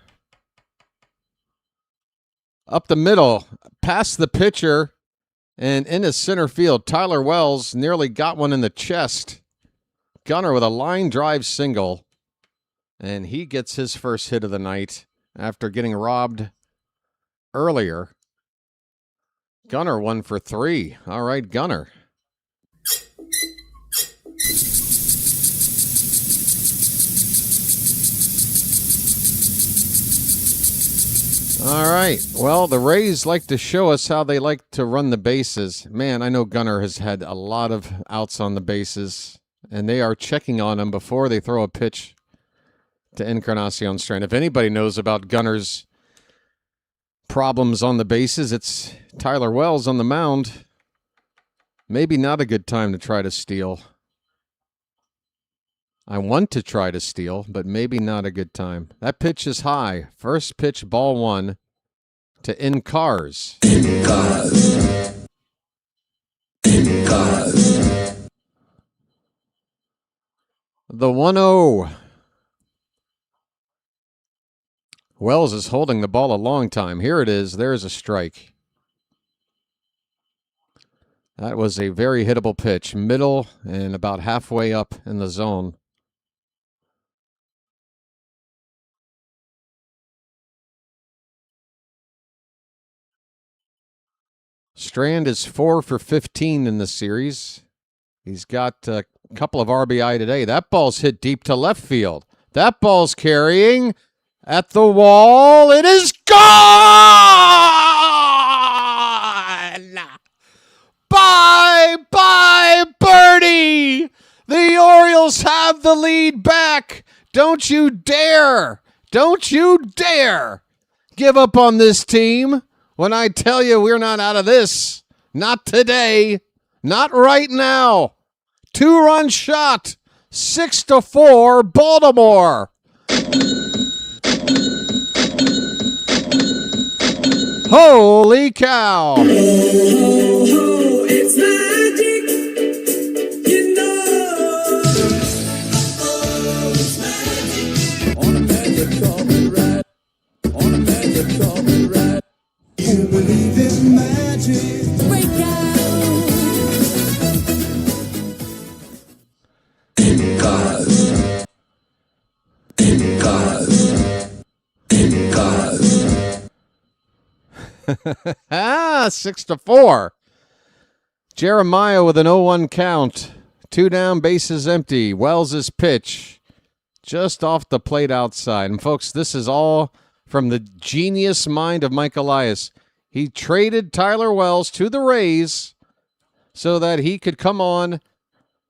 Up the middle, past the pitcher, and into center field. Tyler Wells nearly got one in the chest. Gunnar with a line drive single. And he gets his first hit of the night after getting robbed earlier. Gunnar 1 for 3. All right, Gunnar. All right. Well, the Rays like to show us how they like to run the bases. Man, I know Gunnar has had a lot of outs on the bases, and they are checking on him before they throw a pitch to Encarnacion Strand. If anybody knows about Gunnar's problems on the bases, it's Tyler Wells on the mound. Maybe not a good time to try to steal. I want to try to steal, but maybe not a good time. That pitch is high. First pitch, ball 1 to Incars. The 1-0. Wells is holding the ball a long time. Here it is. There's a strike. That was a very hittable pitch. Middle and about halfway up in the zone. Strand is 4 for 15 in the series. He's got a couple of RBI today. That ball's hit deep to left field. That ball's carrying at the wall. It is gone! Bye, birdie! The Orioles have the lead back. Don't you dare give up on this team when I tell you we're not out of this. Not today. Not right now. 2-run shot. 6-4, Baltimore. Holy cow. It's magic, you know. Oh, it's magic. On a magic carpet ride. On a magic carpet ride. You believe in magic. Break out. In cars. In cars. In cars. 6-4. Jeremiah with an 0-1 count. 2 down, bases empty. Wells' pitch just off the plate outside. And folks, this is all from the genius mind of Mike Elias. He traded Tyler Wells to the Rays so that he could come on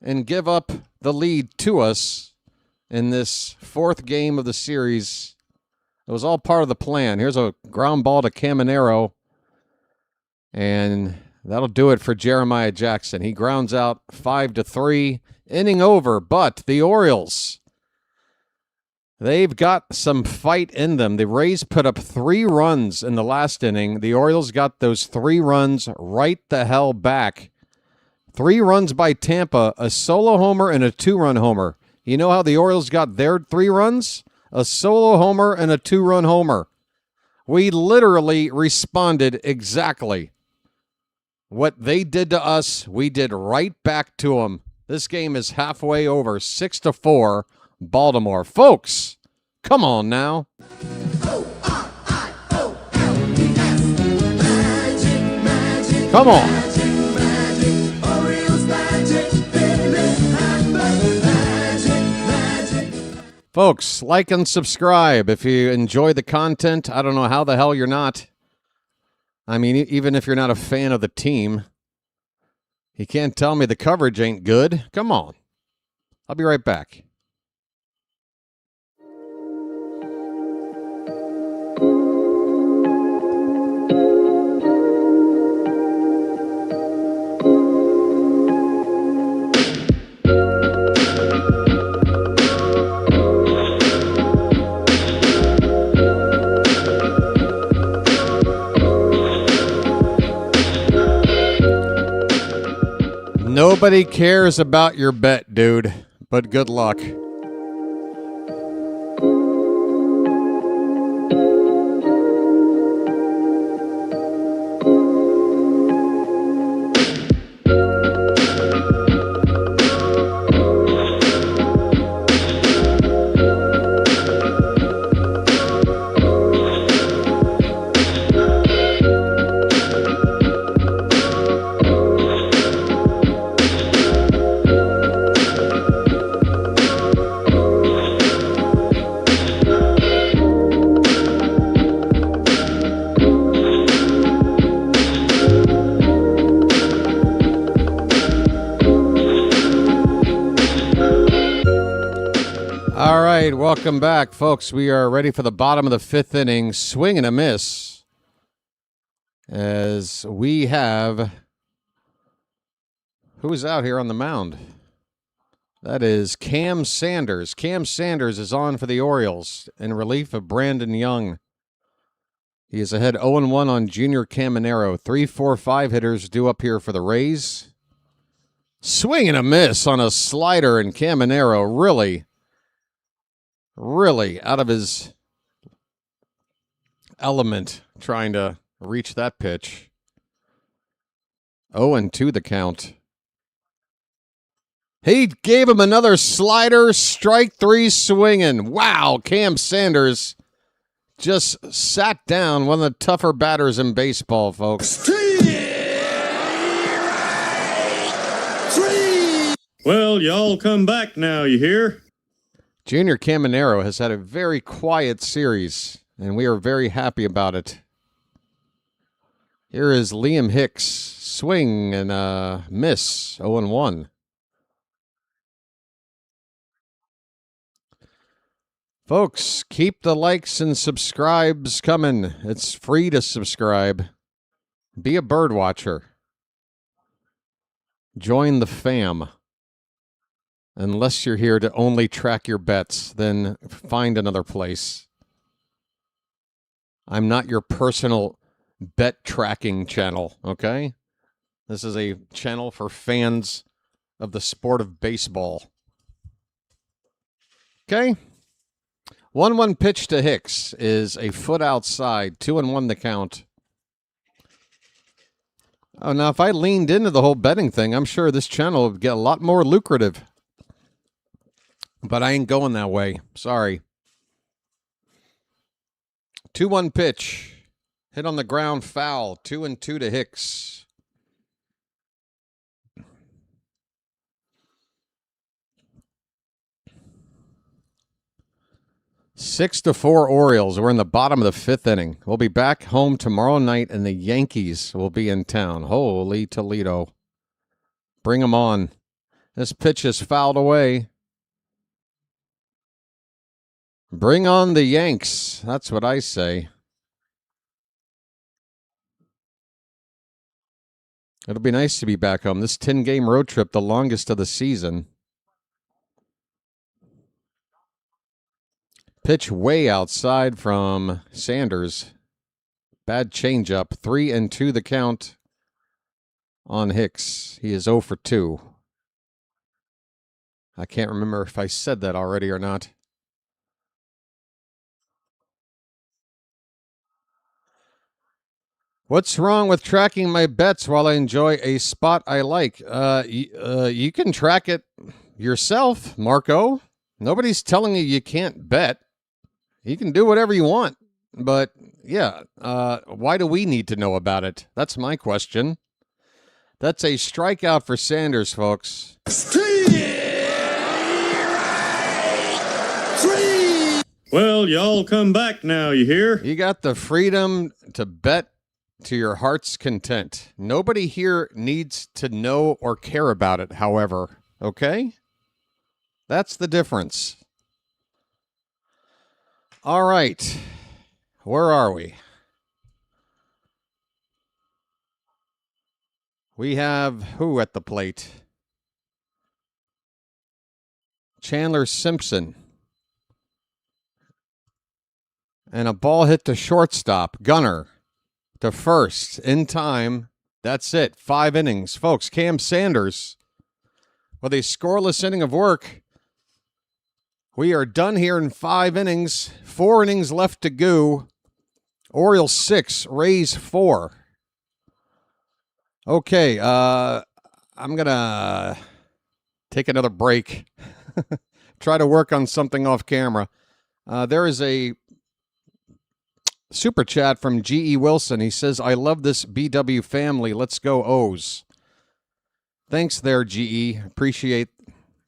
and give up the lead to us in this 4th game of the series. It was all part of the plan. Here's a ground ball to Caminero, and that'll do it for Jeremiah Jackson. He grounds out 5-3, inning over. But the Orioles, they've got some fight in them. The Rays put up 3 runs in the last inning. The Orioles got those 3 runs right the hell back. 3 runs by Tampa, a solo homer and a 2-run homer. You know how the Orioles got their 3 runs? A solo homer and a 2-run homer. We literally responded exactly. What they did to us, we did right back to them. This game is halfway over, 6-4, Baltimore. Folks, come on now. Come on. Folks, like and subscribe if you enjoy the content. I don't know how the hell you're not. I mean, even if you're not a fan of the team, you can't tell me the coverage ain't good. Come on. I'll be right back. Nobody cares about your bet, dude, but good luck. Welcome back, folks. We are ready for the bottom of the 5th inning. Swing and a miss. As we have... Who's out here on the mound? That is Cam Sanders. Cam Sanders is on for the Orioles in relief of Brandon Young. He is ahead 0-1 on Junior Caminero. 3-4-5 hitters due up here for the Rays. Swing and a miss on a slider, and Caminero really out of his element trying to reach that pitch. 0-2 the count. He gave him another slider, strike 3 swinging. Wow, Cam Sanders just sat down one of the tougher batters in baseball, folks. Well, y'all come back now, you hear? Junior Caminero has had a very quiet series, and we are very happy about it. Here is Liam Hicks. Swing and miss. 0-1. Folks, keep the likes and subscribes coming. It's free to subscribe. Be a bird watcher. Join the fam. Unless you're here to only track your bets, then find another place. I'm not your personal bet tracking channel, okay? This is a channel for fans of the sport of baseball. Okay? 1-1 pitch to Hicks is a foot outside. 2-1 the count. Oh, now if I leaned into the whole betting thing, I'm sure this channel would get a lot more lucrative. But I ain't going that way. Sorry. 2-1 pitch. Hit on the ground, foul. 2-2 to Hicks. Six to 4 Orioles. We're in the bottom of the fifth inning. We'll be back home tomorrow night, and the Yankees will be in town. Holy Toledo. Bring them on. This pitch is fouled away. Bring on the Yanks. That's what I say. It'll be nice to be back home. This 10-game road trip, the longest of the season. Pitch way outside from Sanders. Bad changeup. 3-2 the count on Hicks. He is 0 for 2. I can't remember if I said that already or not. What's wrong with tracking my bets while I enjoy a spot I like? You can track it yourself, Marco. Nobody's telling you can't bet. You can do whatever you want. But, yeah, why do we need to know about it? That's my question. That's a strikeout for Sanders, folks. Well, y'all come back now, you hear? You got the freedom to bet to your heart's content. Nobody here needs to know or care about it, however. Okay? That's the difference. All right. Where are we? We have who at the plate? Chandler Simpson. And a ball hit to shortstop. Gunner to first in time. That's it. 5 innings. Folks, Cam Sanders with a scoreless inning of work. We are done here in 5 innings. 4 innings left to go. Orioles 6, Rays 4. Okay, I'm going to take another break. Try to work on something off camera. There is a super chat from G.E. Wilson. He says, I love this BW family. Let's go O's. Thanks there, G.E. Appreciate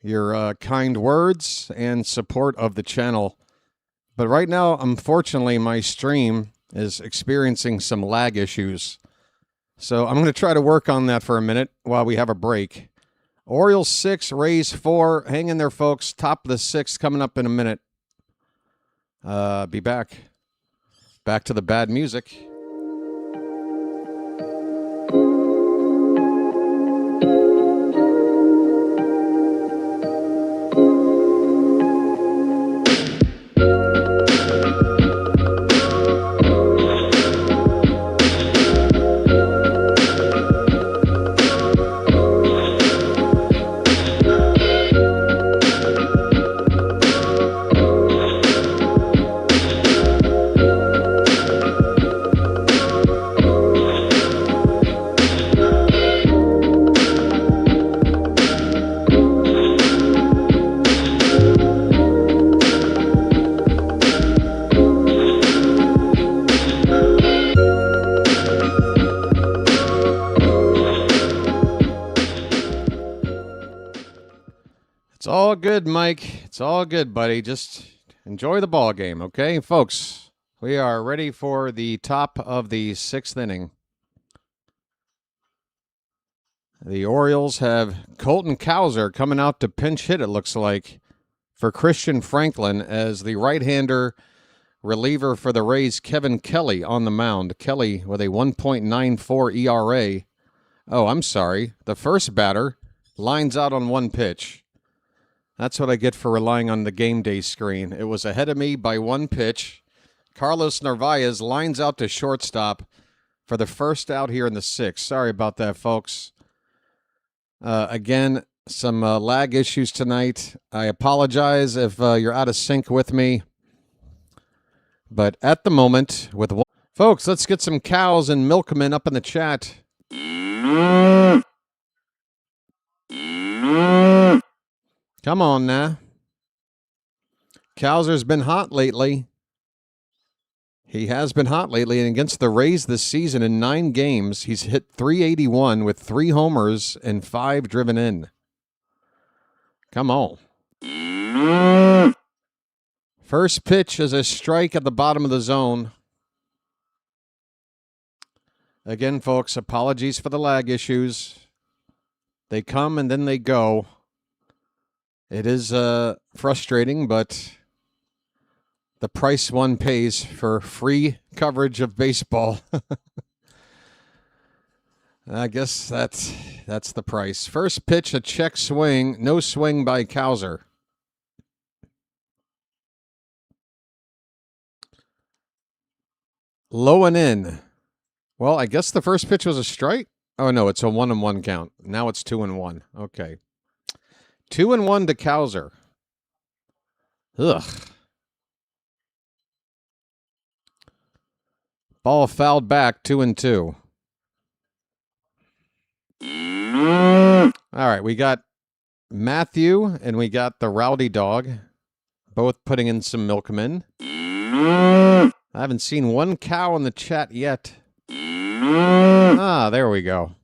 your kind words and support of the channel. But right now, unfortunately, my stream is experiencing some lag issues. So I'm going to try to work on that for a minute while we have a break. Orioles 6, Rays 4. Hang in there, folks. Top of the 6th coming up in a minute. Be back. Back to the bad music. all good, Mike. It's all good, buddy. Just enjoy the ball game, okay? Folks, we are ready for the top of the 6th inning. The Orioles have Colton Cowser coming out to pinch hit, it looks like, for Christian Franklin as the right-hander reliever for the Rays, Kevin Kelly, on the mound. Kelly with a 1.94 ERA. Oh, I'm sorry. The first batter lines out on one pitch. That's what I get for relying on the game day screen. It was ahead of me by one pitch. Carlos Narvaez lines out to shortstop for the first out here in the 6th. Sorry about that, folks. Again, some lag issues tonight. I apologize if you're out of sync with me. But at the moment, with one... Folks, let's get some cows and milkmen up in the chat. Come on now. Cowser's been hot lately. He has been hot lately, and against the Rays this season in 9 games, he's hit .381 with 3 homers and 5 driven in. Come on. First pitch is a strike at the bottom of the zone. Again, folks, apologies for the lag issues. They come and then they go. It is frustrating, but the price one pays for free coverage of baseball. I guess that's the price. First pitch, a check swing. No swing by Cowser. Low and in. Well, I guess the first pitch was a strike. Oh, no, it's a 1-1 count. Now it's 2-1. Okay. 2-1 to Cowser. Ugh. Ball fouled back, 2-2. All right, we got Matthew and we got the Rowdy Dog, both putting in some milkmen. I haven't seen one cow in the chat yet. Ah, there we go.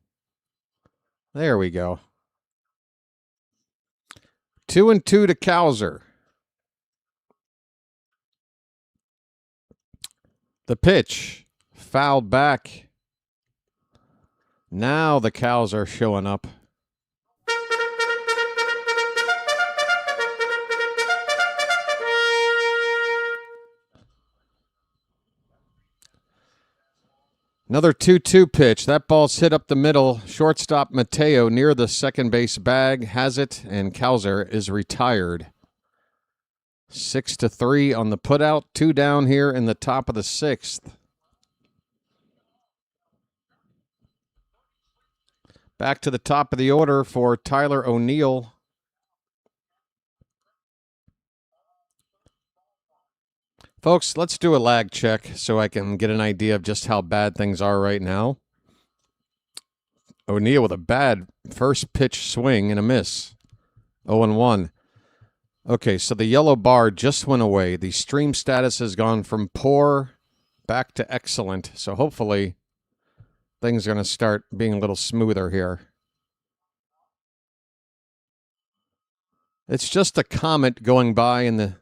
There we go. 2-2 to Cowser. The pitch fouled back. Now the cows are showing up. Another 2-2 pitch. That ball's hit up the middle. Shortstop Mateo near the second base bag has it, and Cowser is retired. 6-3 on the putout. 2 down here in the top of the 6th. Back to the top of the order for Tyler O'Neill. Folks, let's do a lag check so I can get an idea of just how bad things are right now. O'Neill with a bad first pitch swing and a miss. 0-1. Okay, so the yellow bar just went away. The stream status has gone from poor back to excellent. So hopefully things are going to start being a little smoother here. It's just a comet going by in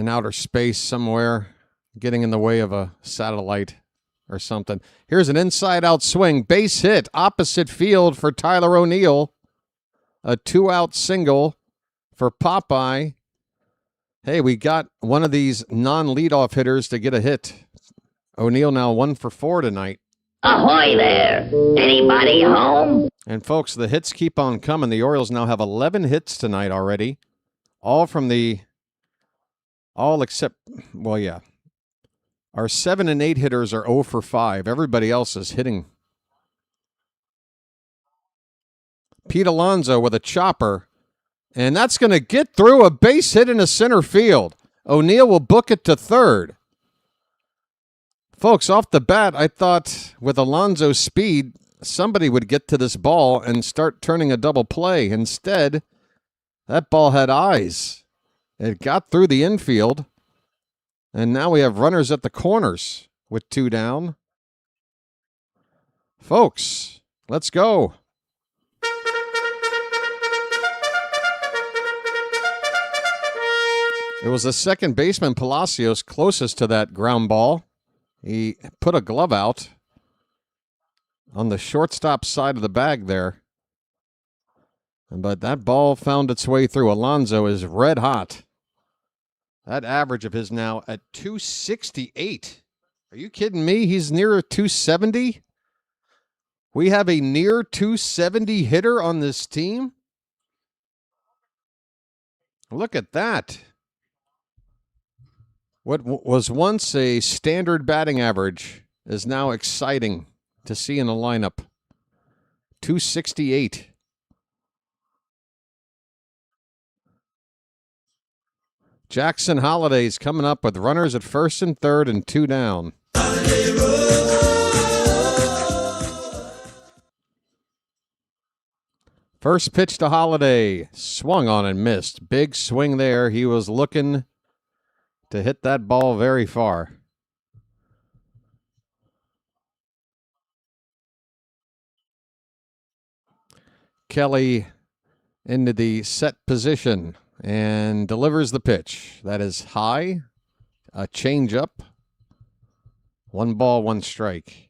outer space somewhere, getting in the way of a satellite or something. Here's an inside-out swing. Base hit, opposite field for Tyler O'Neill. A 2-out single for Popeye. Hey, we got one of these non-leadoff hitters to get a hit. O'Neill now 1 for 4 tonight. Ahoy there! Anybody home? And folks, the hits keep on coming. The Orioles now have 11 hits tonight already. All except, well, yeah. Our 7 and 8 hitters are 0 for 5. Everybody else is hitting. Pete Alonso with a chopper. And that's going to get through a base hit in a center field. O'Neill will book it to third. Folks, off the bat, I thought with Alonso's speed, somebody would get to this ball and start turning a double play. Instead, that ball had eyes. It got through the infield. And now we have runners at the corners with 2 down. Folks, let's go. It was the second baseman, Palacios, closest to that ground ball. He put a glove out on the shortstop side of the bag there. But that ball found its way through. Alonso is red hot. That average of his now at 268. Are you kidding me? He's near 270? We have a near 270 hitter on this team? Look at that. What was once a standard batting average is now exciting to see in a lineup. 268. Jackson Holliday's coming up with runners at first and third and 2 down. First pitch to Holliday. Swung on and missed. Big swing there. He was looking to hit that ball very far. Kelly into the set position and delivers the pitch. That is high. A changeup. 1 ball, 1 strike.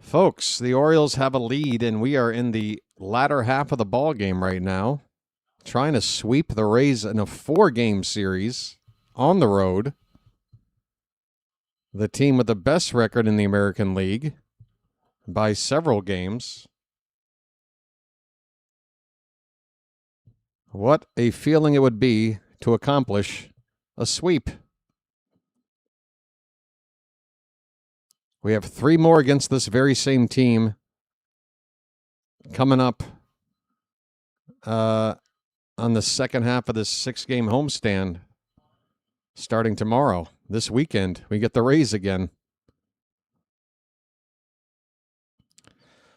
Folks, the Orioles have a lead, and we are in the latter half of the ball game right now, trying to sweep the Rays in a 4-game series on the road. The team with the best record in the American League by several games. What a feeling it would be to accomplish a sweep. We have 3 more against this very same team coming up on the second half of this 6-game homestand starting tomorrow. This weekend, we get the Rays again.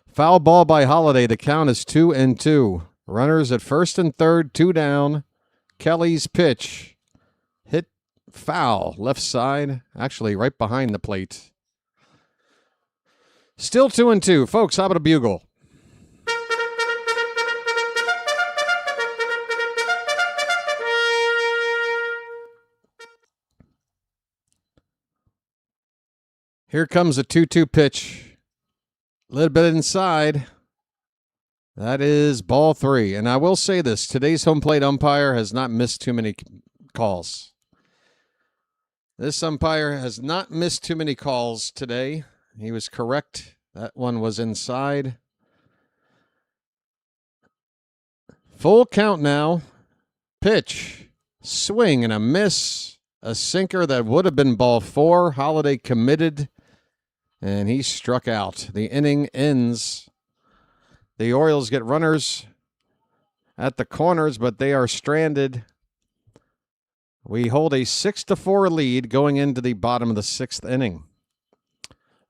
Foul ball by Holliday. The count is 2-2. Runners at first and third, 2 down. Kelly's pitch. Hit foul. Left side. Actually, right behind the plate. Still 2-2. Folks, how about a bugle? Here comes a 2-2 pitch. A little bit inside. That is ball 3. And I will say this. Today's home plate umpire has not missed too many calls. This umpire has not missed too many calls today. He was correct. That one was inside. Full count now. Pitch. Swing and a miss. A sinker that would have been ball 4. Holliday committed. And he struck out. The inning ends. The Orioles get runners at the corners, but they are stranded. We hold a 6-4 lead going into the bottom of the 6th inning.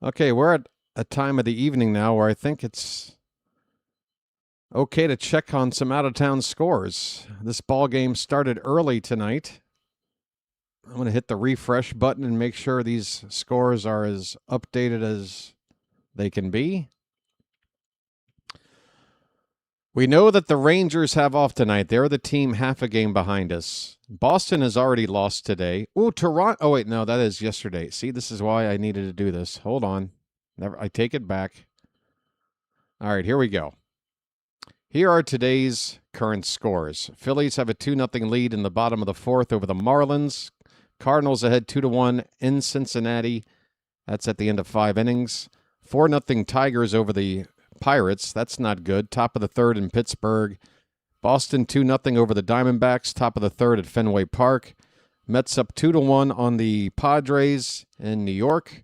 Okay, we're at a time of the evening now where I think it's okay to check on some out-of-town scores. This ball game started early tonight. I'm going to hit the refresh button and make sure these scores are as updated as they can be. We know that the Rangers have off tonight. They're the team half a game behind us. Boston has already lost today. Ooh, Toronto. Oh, wait, no, that is yesterday. See, this is why I needed to do this. Hold on. I take it back. All right, here we go. Here are today's current scores. Phillies have a 2-0 lead in the bottom of the 4th over the Marlins. Cardinals ahead 2-1 in Cincinnati. That's at the end of 5 innings. 4-0 Tigers over the Pirates. That's not good. Top of the 3rd in Pittsburgh. Boston 2-0 over the Diamondbacks. Top of the 3rd at Fenway Park. Mets up 2-1 on the Padres in New York.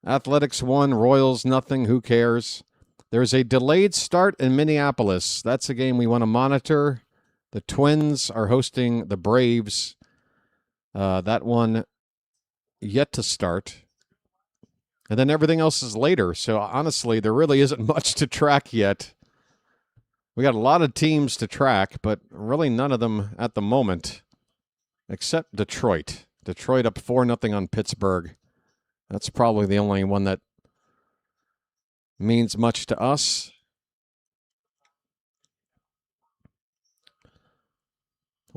Athletics 1, Royals nothing. Who cares? There's a delayed start in Minneapolis. That's a game we want to monitor. The Twins are hosting the Braves. That one yet to start. And then everything else is later. So honestly, there really isn't much to track yet. We got a lot of teams to track, but really none of them at the moment, except Detroit. Detroit up 4-0 on Pittsburgh. That's probably the only one that means much to us.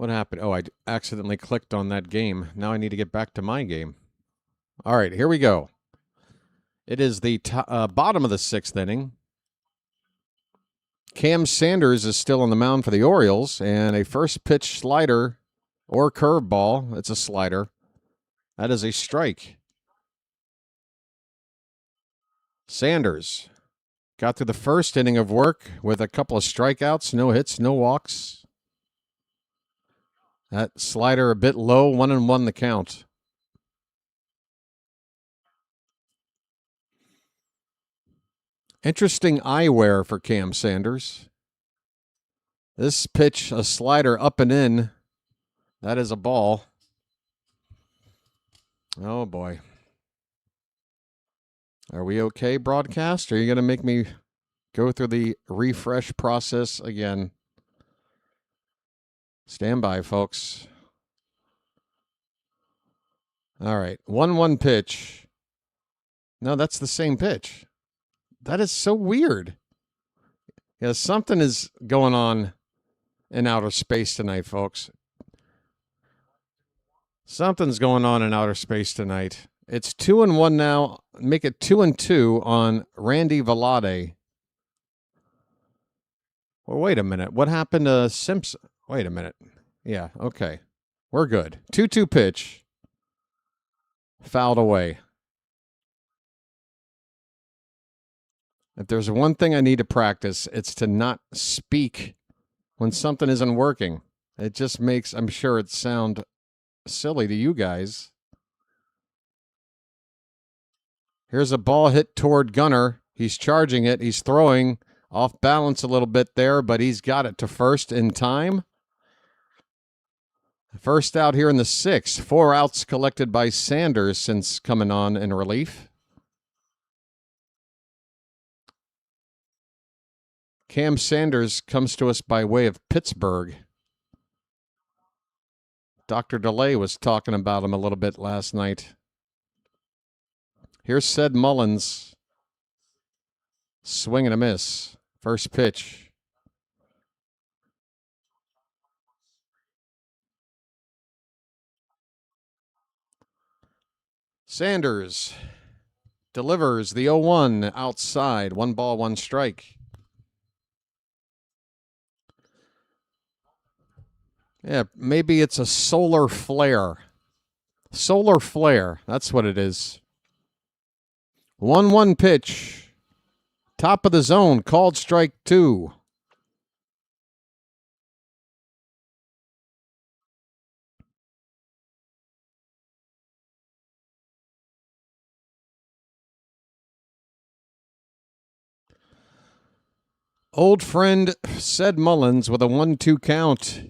What happened? Oh, I accidentally clicked on that game. Now I need to get back to my game. All right, here we go. It is the bottom of the 6th inning. Cam Sanders is still on the mound for the Orioles, and a first pitch slider or curveball. It's a slider. That is a strike. Sanders got through the first inning of work with a couple of strikeouts, no hits, no walks. That slider a bit low, 1-1 the count. Interesting eyewear for Cam Sanders. This pitch, a slider up and in. That is a ball. Oh, boy. Are we okay, broadcast? Are you going to make me go through the refresh process again? Stand by, folks. All right. 1-1 pitch. No, that's the same pitch. That is so weird. Yeah, something is going on in outer space tonight, folks. Something's going on in outer space tonight. It's 2-1 now. Make it 2-2 on Randy Velade. Well, wait a minute. What happened to Simpson? Wait a minute. Yeah, okay. We're good. 2-2 pitch. Fouled away. If there's one thing I need to practice, it's to not speak when something isn't working. It just makes, I'm sure, it sound silly to you guys. Here's a ball hit toward Gunnar. He's charging it. He's throwing off balance a little bit there, but he's got it to first in time. First out here in the 6th. 4 outs collected by Sanders since coming on in relief. Cam Sanders comes to us by way of Pittsburgh. Dr. DeLay was talking about him a little bit last night. Here's Sed Mullins. Swing and a miss. First pitch. Sanders delivers the 0-1 outside. 1 ball, 1 strike. Yeah, maybe it's a solar flare. Solar flare. That's what it is. 1-1 pitch. Top of the zone. Called strike 2. Old friend Sed Mullins with a 1-2 count.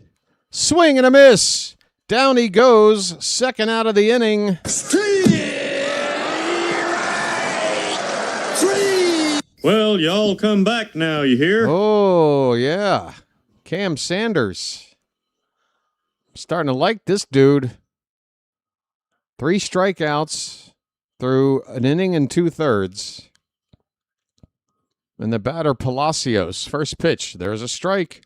Swing and a miss. Down he goes. Second out of the inning. Well, y'all come back now, you hear? Oh, yeah. Cam Sanders. Starting to like this dude. 3 strikeouts through an inning and 2/3. And the batter, Palacios. First pitch. There's a strike.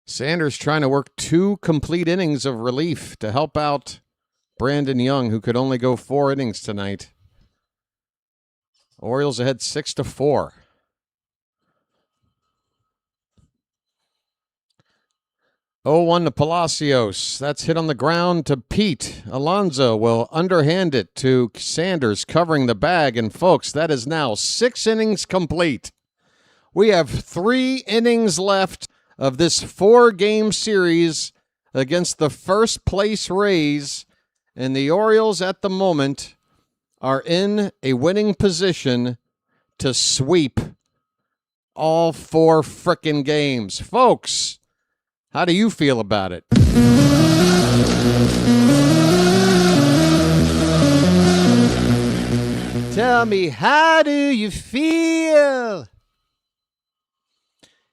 Sanders trying to work 2 complete innings of relief to help out Brandon Young, who could only go 4 innings tonight. Orioles ahead 6-4. Oh, 1 to Palacios. That's hit on the ground to Pete. Alonso will underhand it to Sanders, covering the bag. And, folks, that is now 6 innings complete. We have 3 innings left of this 4-game series against the first-place Rays. And the Orioles, at the moment, are in a winning position to sweep all 4 frickin' games. Folks, how do you feel about it? Tell me, how do you feel?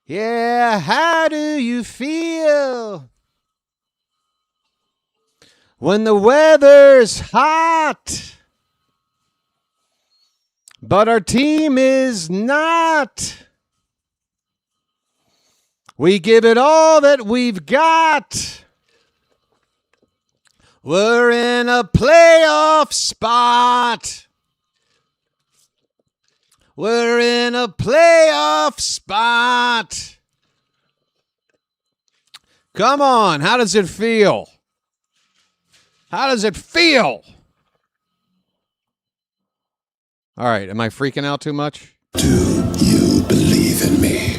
Yeah, how do you feel when the weather's hot, but our team is not? We give it all that we've got. We're in a playoff spot. We're in a playoff spot. Come on, how does it feel? How does it feel? All right, am I freaking out too much? Do you believe in me?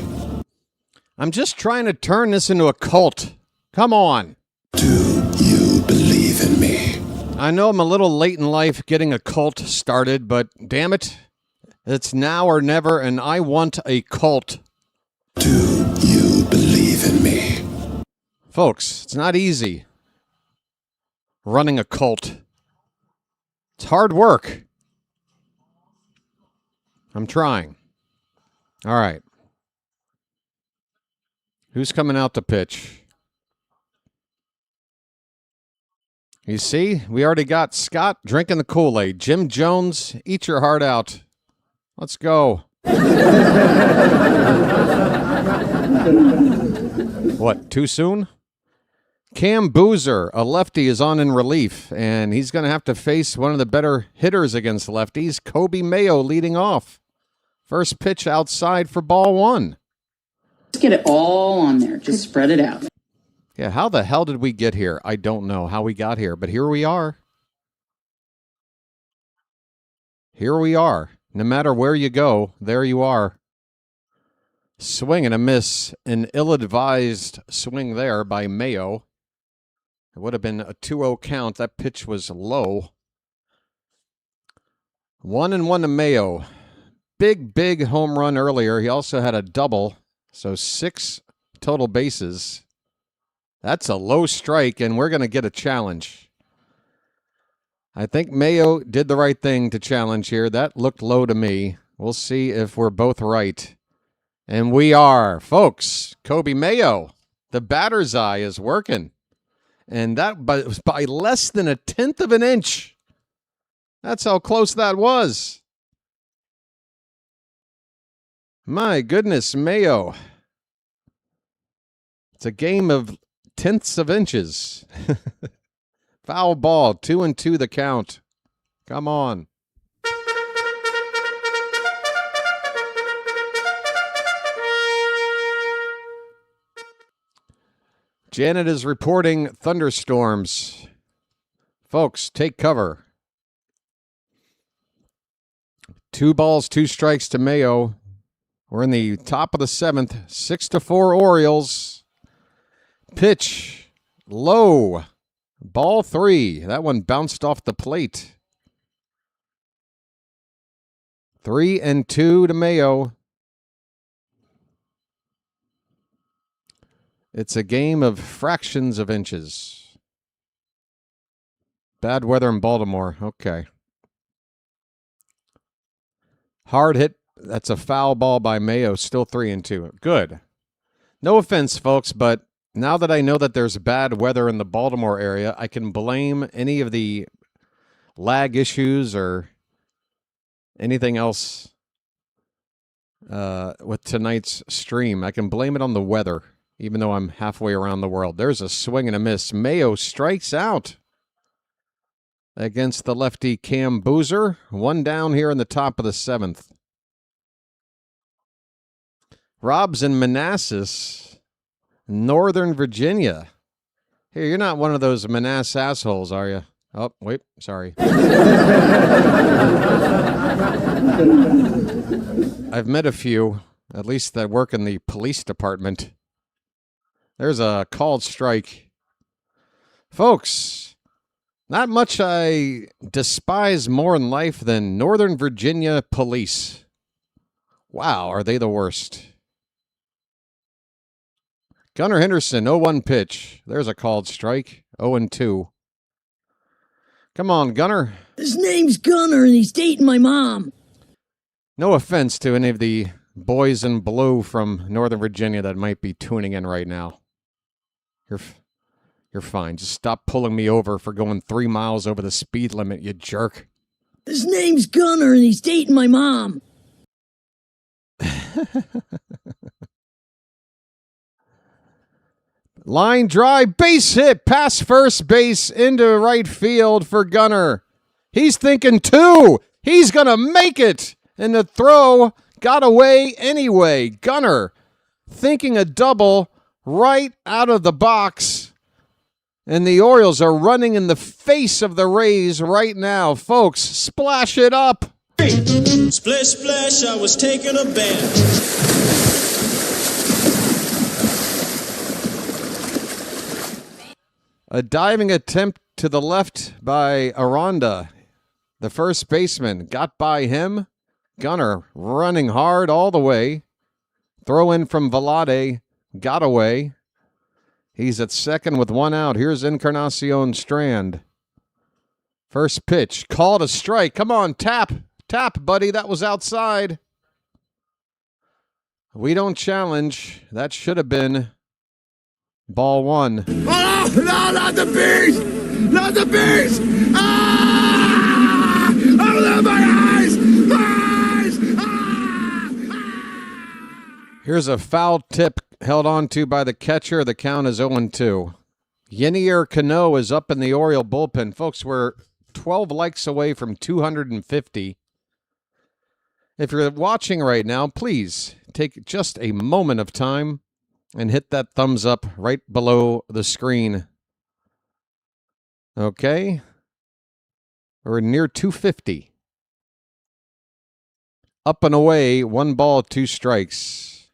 I'm just trying to turn this into a cult. Come on. Do you believe in me? I know I'm a little late in life getting a cult started, but damn it, it's now or never, and I want a cult. Do you believe in me? Folks, it's not easy running a cult. It's hard work. I'm trying. All right. Who's coming out to pitch? You see, we already got Scott drinking the Kool-Aid. Jim Jones, eat your heart out. Let's go. What, too soon? Cam Boozer, a lefty, is on in relief, and he's going to have to face one of the better hitters against lefties, Kobe Mayo, leading off. First pitch outside for ball one. Just get it all on there. Just spread it out. Yeah, how the hell did we get here? I don't know how we got here, but here we are. Here we are. No matter where you go, there you are. Swing and a miss. An ill-advised swing there by Mayo. It would have been a 2-0 count. That pitch was low. 1-1 to Mayo. Big home run earlier. He also had a double. So 6 total bases. That's a low strike, and we're going to get a challenge. I think Mayo did the right thing to challenge here. That looked low to me. We'll see if we're both right. And we are. Folks, Kobe Mayo, the batter's eye is working. And that was by less than 1/10 of an inch. That's how close that was. My goodness, Mayo. It's a game of tenths of inches. Foul ball, 2-2 the count. Come on. Janet is reporting thunderstorms. Folks, take cover. 2 balls, 2 strikes to Mayo. We're in the top of the 7th. 6-4 Orioles. Pitch low. Ball 3. That one bounced off the plate. 3-2 to Mayo. It's a game of fractions of inches. Bad weather in Baltimore. Okay. Hard hit. That's a foul ball by Mayo. Still 3-2. Good. No offense, folks, but now that I know that there's bad weather in the Baltimore area, I can blame any of the lag issues or anything else with tonight's stream. I can blame it on the weather, even though I'm halfway around the world. There's a swing and a miss. Mayo strikes out against the lefty Cam Boozer. 1 down here in the top of the 7th. Rob's in Manassas, Northern Virginia. Here, you're not one of those Manassas assholes, are you? Oh, wait, sorry. I've met a few, at least that work in the police department. There's a called strike. Folks, not much I despise more in life than Northern Virginia police. Wow, are they the worst? Gunnar Henderson, 0-1 pitch. There's a called strike. 0-2. Come on, Gunnar. His name's Gunnar, and he's dating my mom. No offense to any of the boys in blue from Northern Virginia that might be tuning in right now. You're fine. Just stop pulling me over for going 3 miles over the speed limit, you jerk. His name's Gunnar, and he's dating my mom. Line drive, base hit, past first base into right field for Gunnar. He's thinking 2. He's going to make it. And the throw got away anyway. Gunnar thinking a double right out of the box. And the Orioles are running in the face of the Rays right now. Folks, splash it up. Splish, splash, I was taking a bath. A diving attempt to the left by Aranda. The first baseman got by him. Gunnar running hard all the way. Throw in from Velade. Got away. He's at second with 1 out. Here's Encarnacion Strand. First pitch. Called a strike. Come on, tap. Tap, buddy. That was outside. We don't challenge. That should have been ball 1. Oh, no, not the beast! Not the beast! Ah! Oh, my eyes! My eyes! Here's a foul tip held on to by the catcher. The count is 0-2. Yenier Cano is up in the Oriole bullpen. Folks, we're 12 likes away from 250. If you're watching right now, please take just a moment of time and hit that thumbs up right below the screen. Okay? We're near 250. Up and away, 1 ball, 2 strikes.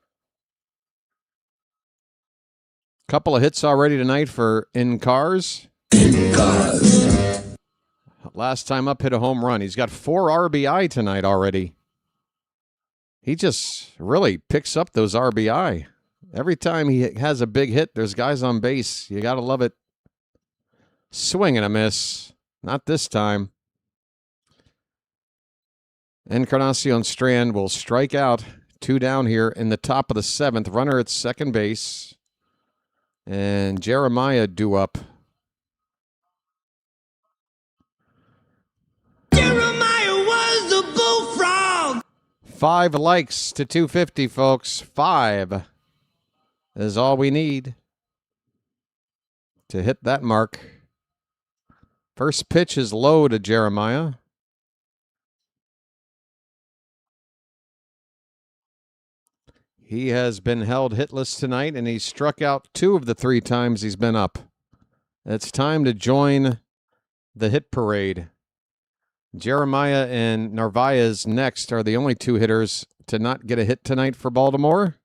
Couple of hits already tonight for In Cars. Last time up, hit a home run. He's got 4 RBI tonight already. He just really picks up those RBI. Every time he has a big hit, there's guys on base. You got to love it. Swing and a miss. Not this time. Encarnacion Strand will strike out. 2 down here in the top of the 7th. Runner at second base. And Jeremiah due up. Jeremiah was the bullfrog! 5 likes to 250, folks. 5 is all we need to hit that mark. First pitch is low to Jeremiah. He has been held hitless tonight, and he's struck out 2 of the 3 times he's been up. It's time to join the hit parade. Jeremiah and Narvaez next are the only 2 hitters to not get a hit tonight for Baltimore.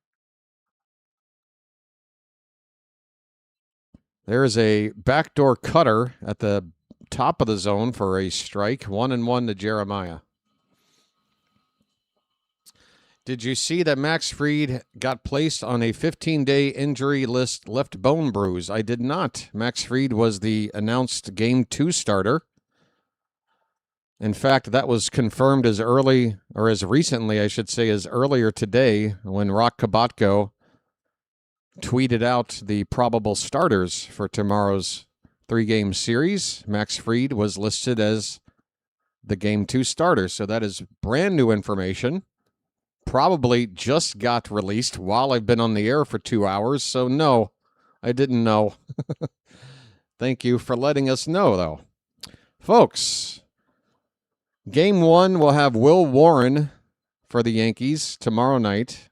There's a backdoor cutter at the top of the zone for a strike. 1-1 to Jeremiah. Did you see that Max Fried got placed on a 15-day injury list left bone bruise? I did not. Max Fried was the announced Game 2 starter. In fact, that was confirmed as early, or as recently, I should say, as earlier today when Rock Kabatko tweeted out the probable starters for tomorrow's 3-game series. Max Fried was listed as the Game 2 starter, so that is brand new information. Probably just got released while I've been on the air for 2 hours, so no, I didn't know. Thank you for letting us know, though. Folks, Game 1 will have Will Warren for the Yankees tomorrow night.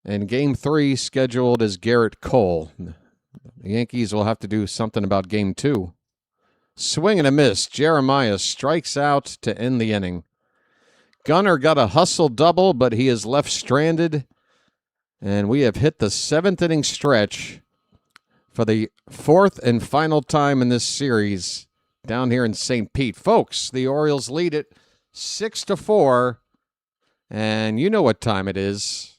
And Game 3 scheduled as Garrett Cole. The Yankees will have to do something about Game 2. Swing and a miss. Jeremiah strikes out to end the inning. Gunnar got a hustle double, but he is left stranded. And we have hit the 7th inning stretch for the 4th and final time in this series down here in St. Pete. Folks, the Orioles lead it 6-4. And you know what time it is.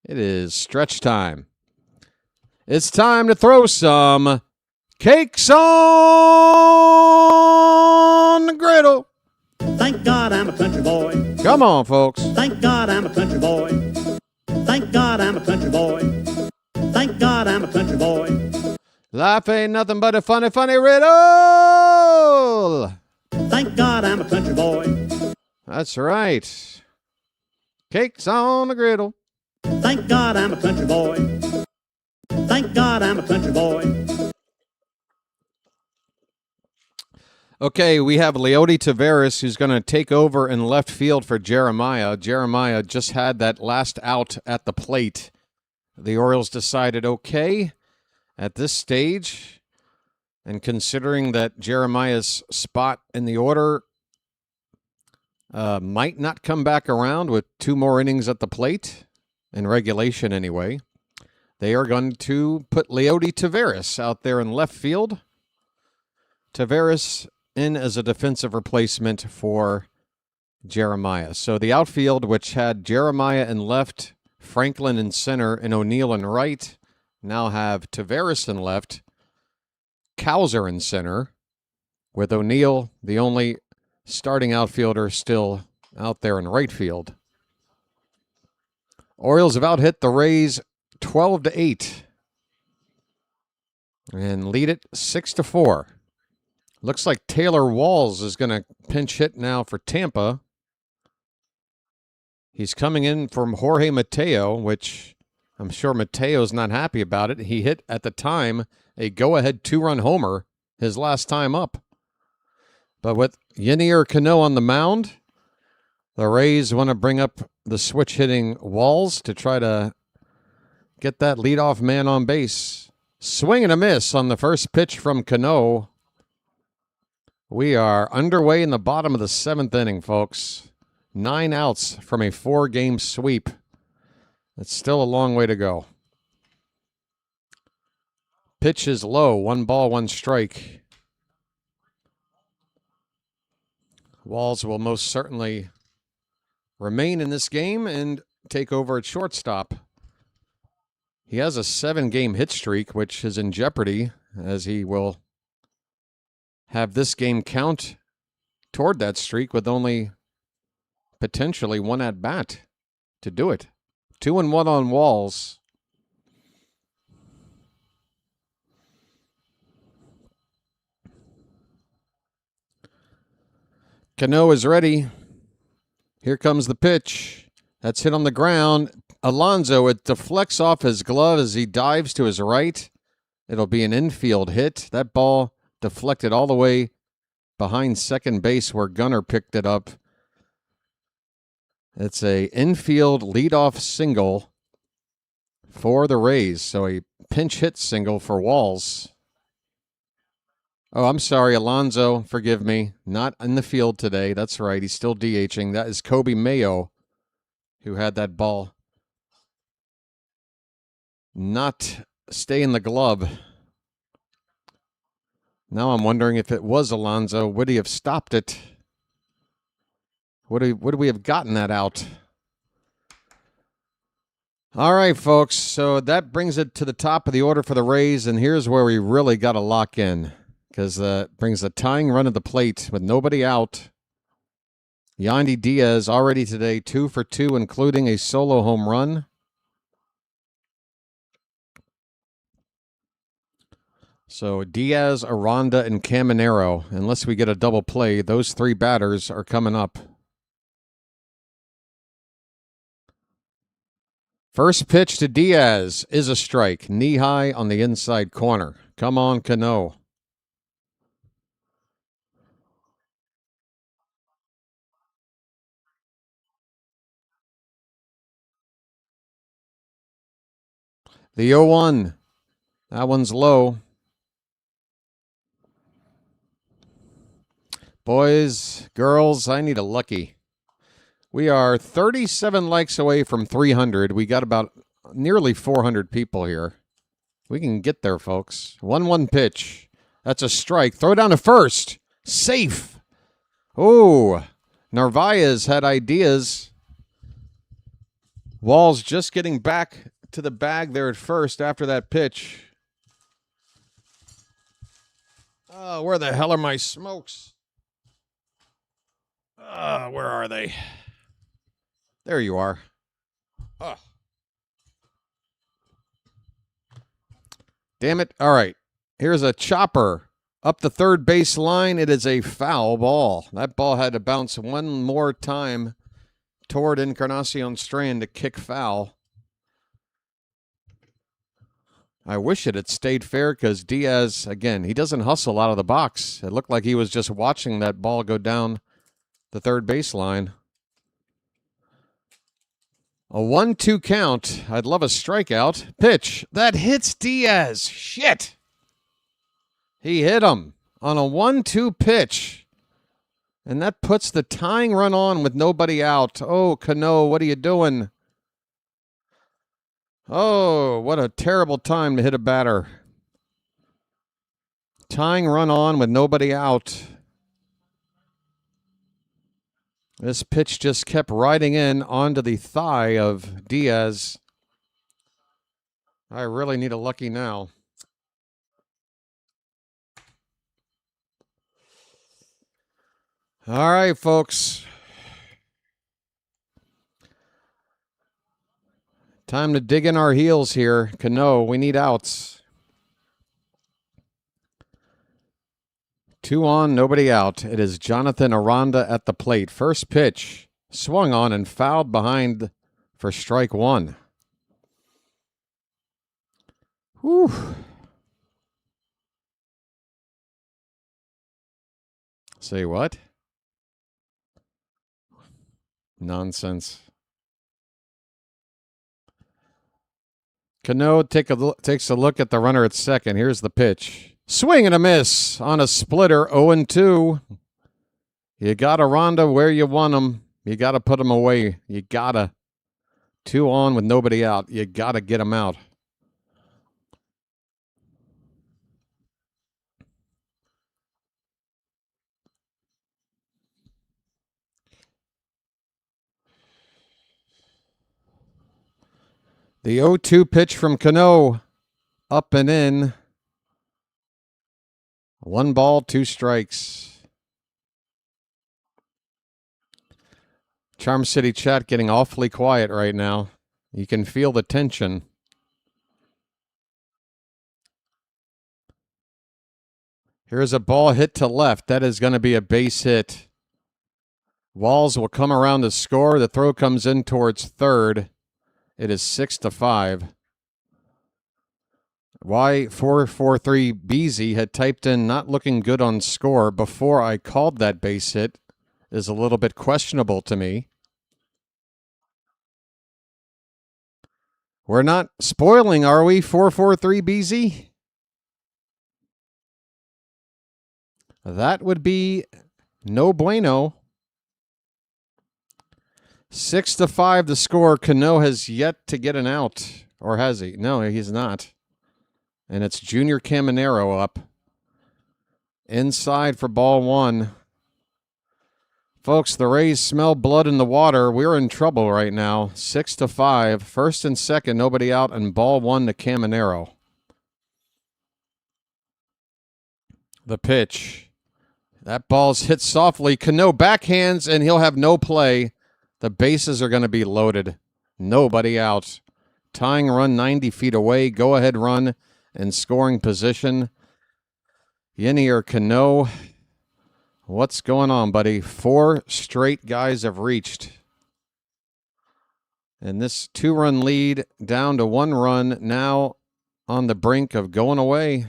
It is stretch time. It's time to throw some cakes on the griddle. Thank God I'm a country boy. Come on, folks. Thank God I'm a country boy. Thank God I'm a country boy. Thank God I'm a country boy. Life ain't nothing but a funny, funny riddle. Thank God I'm a country boy. That's right. Cakes on the griddle. Thank God I'm a country boy. Thank God I'm a country boy. Okay, we have Leody Taveras, who's going to take over in left field for Jeremiah. Jeremiah just had that last out at the plate. The Orioles decided, okay, at this stage, and considering that Jeremiah's spot in the order might not come back around with 2 more innings at the plate, in regulation anyway, they are going to put Leody Taveras out there in left field. Taveras in as a defensive replacement for Jeremiah. So the outfield, which had Jeremiah in left, Franklin in center, and O'Neill in right, now have Taveras in left, Cowser in center, with O'Neill, the only starting outfielder, still out there in right field. Orioles have out-hit the Rays 12-8 and lead it 6-4. Looks like Taylor Walls is going to pinch hit now for Tampa. He's coming in from Jorge Mateo, which I'm sure Mateo's not happy about it. He hit, at the time, a go-ahead 2-run homer his last time up. But with Yenier Cano on the mound, the Rays want to bring up the switch-hitting Walls to try to get that leadoff man on base. Swing and a miss on the first pitch from Cano. We are underway in the bottom of the 7th inning, folks. 9 outs from a 4-game sweep. It's still a long way to go. Pitch is low. 1 ball, 1 strike. Walls will most certainly remain in this game and take over at shortstop. He has a 7-game hit streak, which is in jeopardy, as he will have this game count toward that streak with only potentially 1 at-bat to do it. 2-1 on Walls. Cano is ready. Here comes the pitch. That's hit on the ground. Alonso, it deflects off his glove as he dives to his right. It'll be an infield hit. That ball deflected all the way behind second base where Gunnar picked it up. It's a infield leadoff single for the Rays. So a pinch hit single for Walls. Oh, I'm sorry, Alonso. Forgive me. Not in the field today. That's right. He's still DHing. That is Kobe Mayo, who had that ball not stay in the glove. Now I'm wondering if it was Alonso, would he have stopped it? Would we have gotten that out? All right, folks. So that brings it to the top of the order for the Rays, and here's where we really got to lock in, because that brings a tying run at the plate with nobody out. Yandy Diaz already today 2 for 2, including a solo home run. So Diaz, Aranda, and Caminero, unless we get a double play, those 3 batters are coming up. First pitch to Diaz is a strike, knee high on the inside corner. Come on, Cano. The 0-1. That one's low. Boys, girls, I need a lucky. We are 37 likes away from 300. We got about nearly 400 people here. We can get there, folks. 1-1 pitch. That's a strike. Throw down to first. Safe. Oh, Narvaez had ideas. Walls just getting back to the bag there at first after that pitch. Oh, where the hell are my smokes? Where are they? There you are. Oh. Damn it. All right. Here's a chopper up the third base line. It is a foul ball. That ball had to bounce one more time toward Encarnacion Strand to kick foul. I wish it had stayed fair because Diaz, again, he doesn't hustle out of the box. It looked like he was just watching that ball go down the third baseline. A 1-2 count. I'd love a strikeout. Pitch. That hits Diaz. Shit. He hit him on a 1-2 pitch. And that puts the tying run on with nobody out. Oh, Cano, what are you doing? Oh, what a terrible time to hit a batter. Tying run on with nobody out. This pitch just kept riding in onto the thigh of Diaz. I really need a lucky now. All right, folks. Time to dig in our heels here. Cano, we need outs. 2 on, nobody out. It is Jonathan Aranda at the plate. First pitch, swung on and fouled behind for strike 1. Whew. Say what? Nonsense. Cano takes a look at the runner at second. Here's the pitch. Swing and a miss on a splitter, 0-2. You got to Ronda where you want him. You got to put him away. You got to. 2 on with nobody out. You got to get him out. The 0-2 pitch from Cano. Up and in. 1 ball, 2 strikes. Charm City chat getting awfully quiet right now. You can feel the tension. Here's a ball hit to left. That is going to be a base hit. Walls will come around to score. The throw comes in towards third. It is 6-5. Y443BZ had typed in not looking good on score before I called that base hit is a little bit questionable to me. We're not spoiling, are we, 443BZ? That would be no bueno. 6-5 the score. Cano has yet to get an out. Or has he? No, he's not. And it's Junior Caminero up. Inside for ball 1. Folks, the Rays smell blood in the water. We're in trouble right now. 6-5. First and second, nobody out, and ball 1 to Caminero. The pitch. That ball's hit softly. Cano backhands, and he'll have no play. The bases are going to be loaded. Nobody out. Tying run 90 feet away. Go-ahead run in scoring position. Yenier Cano. What's going on, buddy? 4 straight guys have reached. And this 2-run lead down to 1 run, now on the brink of going away.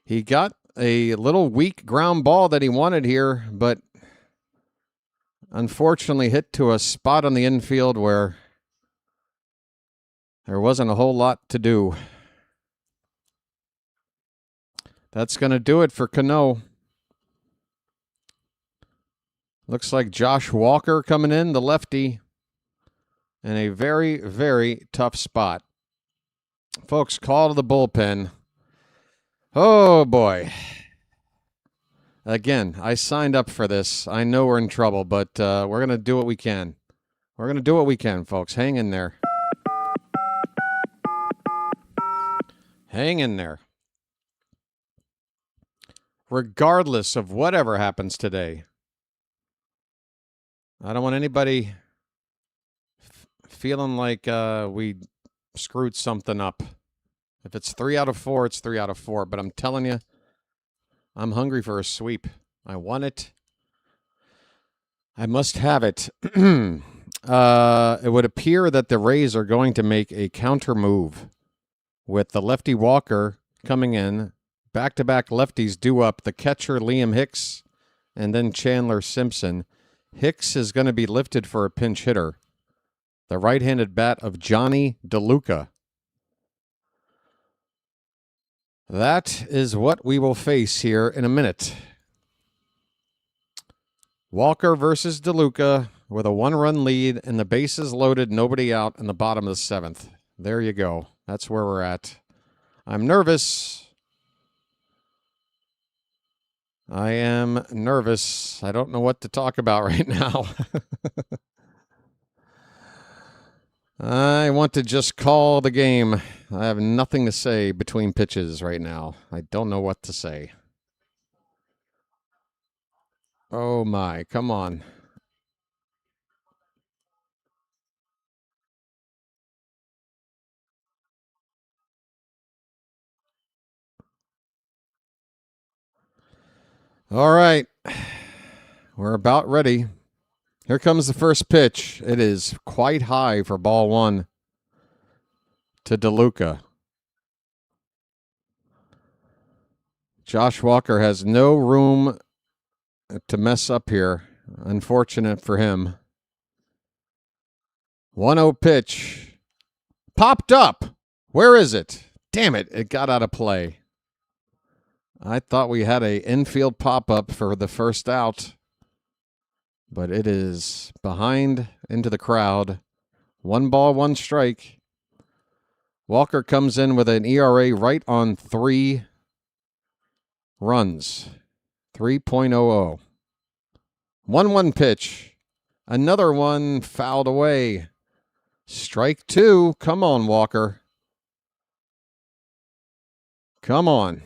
He got a little weak ground ball that he wanted here, but unfortunately hit to a spot on the infield where there wasn't a whole lot to do. That's going to do it for Cano. Looks like Josh Walker coming in, the lefty, in a very, very tough spot. Folks, call to the bullpen. Oh, boy. Again, I signed up for this. I know we're in trouble, but we're going to do what we can. We're going to do what we can, folks. Hang in there. Hang in there. Regardless of whatever happens today, I don't want anybody feeling like we screwed something up. If it's 3 out of 4, it's 3 out of 4. But I'm telling you, I'm hungry for a sweep. I want it. I must have it. it would appear that the Rays are going to make a counter move with the lefty Walker coming in. Back-to-back lefties due up. The catcher, Liam Hicks, and then Chandler Simpson. Hicks is going to be lifted for a pinch hitter. The right-handed bat of Johnny DeLuca. That is what we will face here in a minute. Walker versus DeLuca with a one-run lead and the bases loaded, nobody out in the bottom of the seventh. There you go. That's where we're at. I'm nervous. I am nervous. I don't know what to talk about right now. I want to just call the game. I have nothing to say between pitches right now. I don't know what to say. Oh my, come on. All right. We're about ready. Here comes the first pitch. It is quite high for ball one to DeLuca. Josh Walker has no room to mess up here. Unfortunate for him. 1-0 pitch. Popped up. Where is it? Damn it. It got out of play. I thought we had a infield pop-up for the first out. But it is behind into the crowd. 1 ball, 1 strike. Walker comes in with an ERA right on 3 runs. 3.00. 1-1 pitch. Another one fouled away. Strike 2. Come on, Walker. Come on.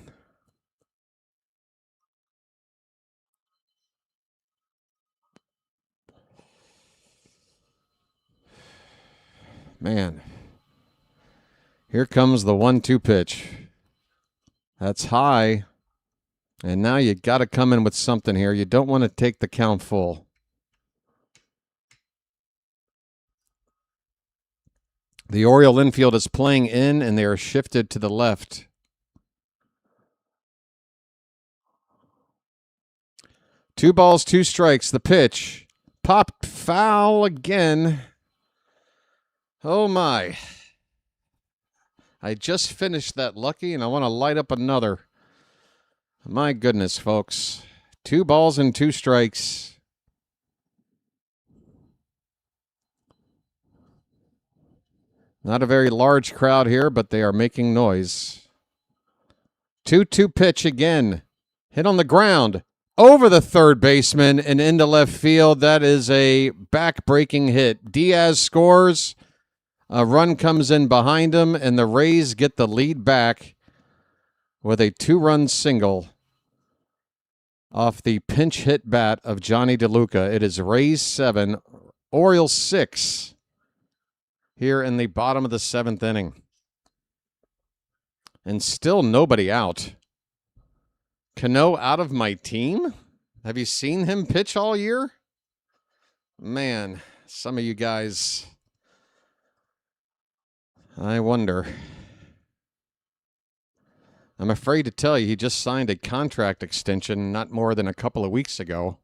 Man. Here comes the 1-2 pitch. That's high. And now you got to come in with something here. You don't want to take the count full. The Oriole infield is playing in, and they are shifted to the left. Two balls, 2 strikes. The pitch. Popped foul again. Oh, my. I just finished that lucky, and I want to light up another. My goodness, folks. 2 balls and 2 strikes. Not a very large crowd here, but they are making noise. 2-2 pitch again. Hit on the ground. Over the third baseman and into left field. That is a back-breaking hit. Diaz scores. A run comes in behind him, and the Rays get the lead back with a 2-run single off the pinch hit bat of Johnny DeLuca. It is Rays 7, Orioles 6 here in the bottom of the 7th inning. And still nobody out. Cano out of my team? Have you seen him pitch all year? Man, some of you guys, I wonder. I'm afraid to tell you, he just signed a contract extension not more than a couple of weeks ago.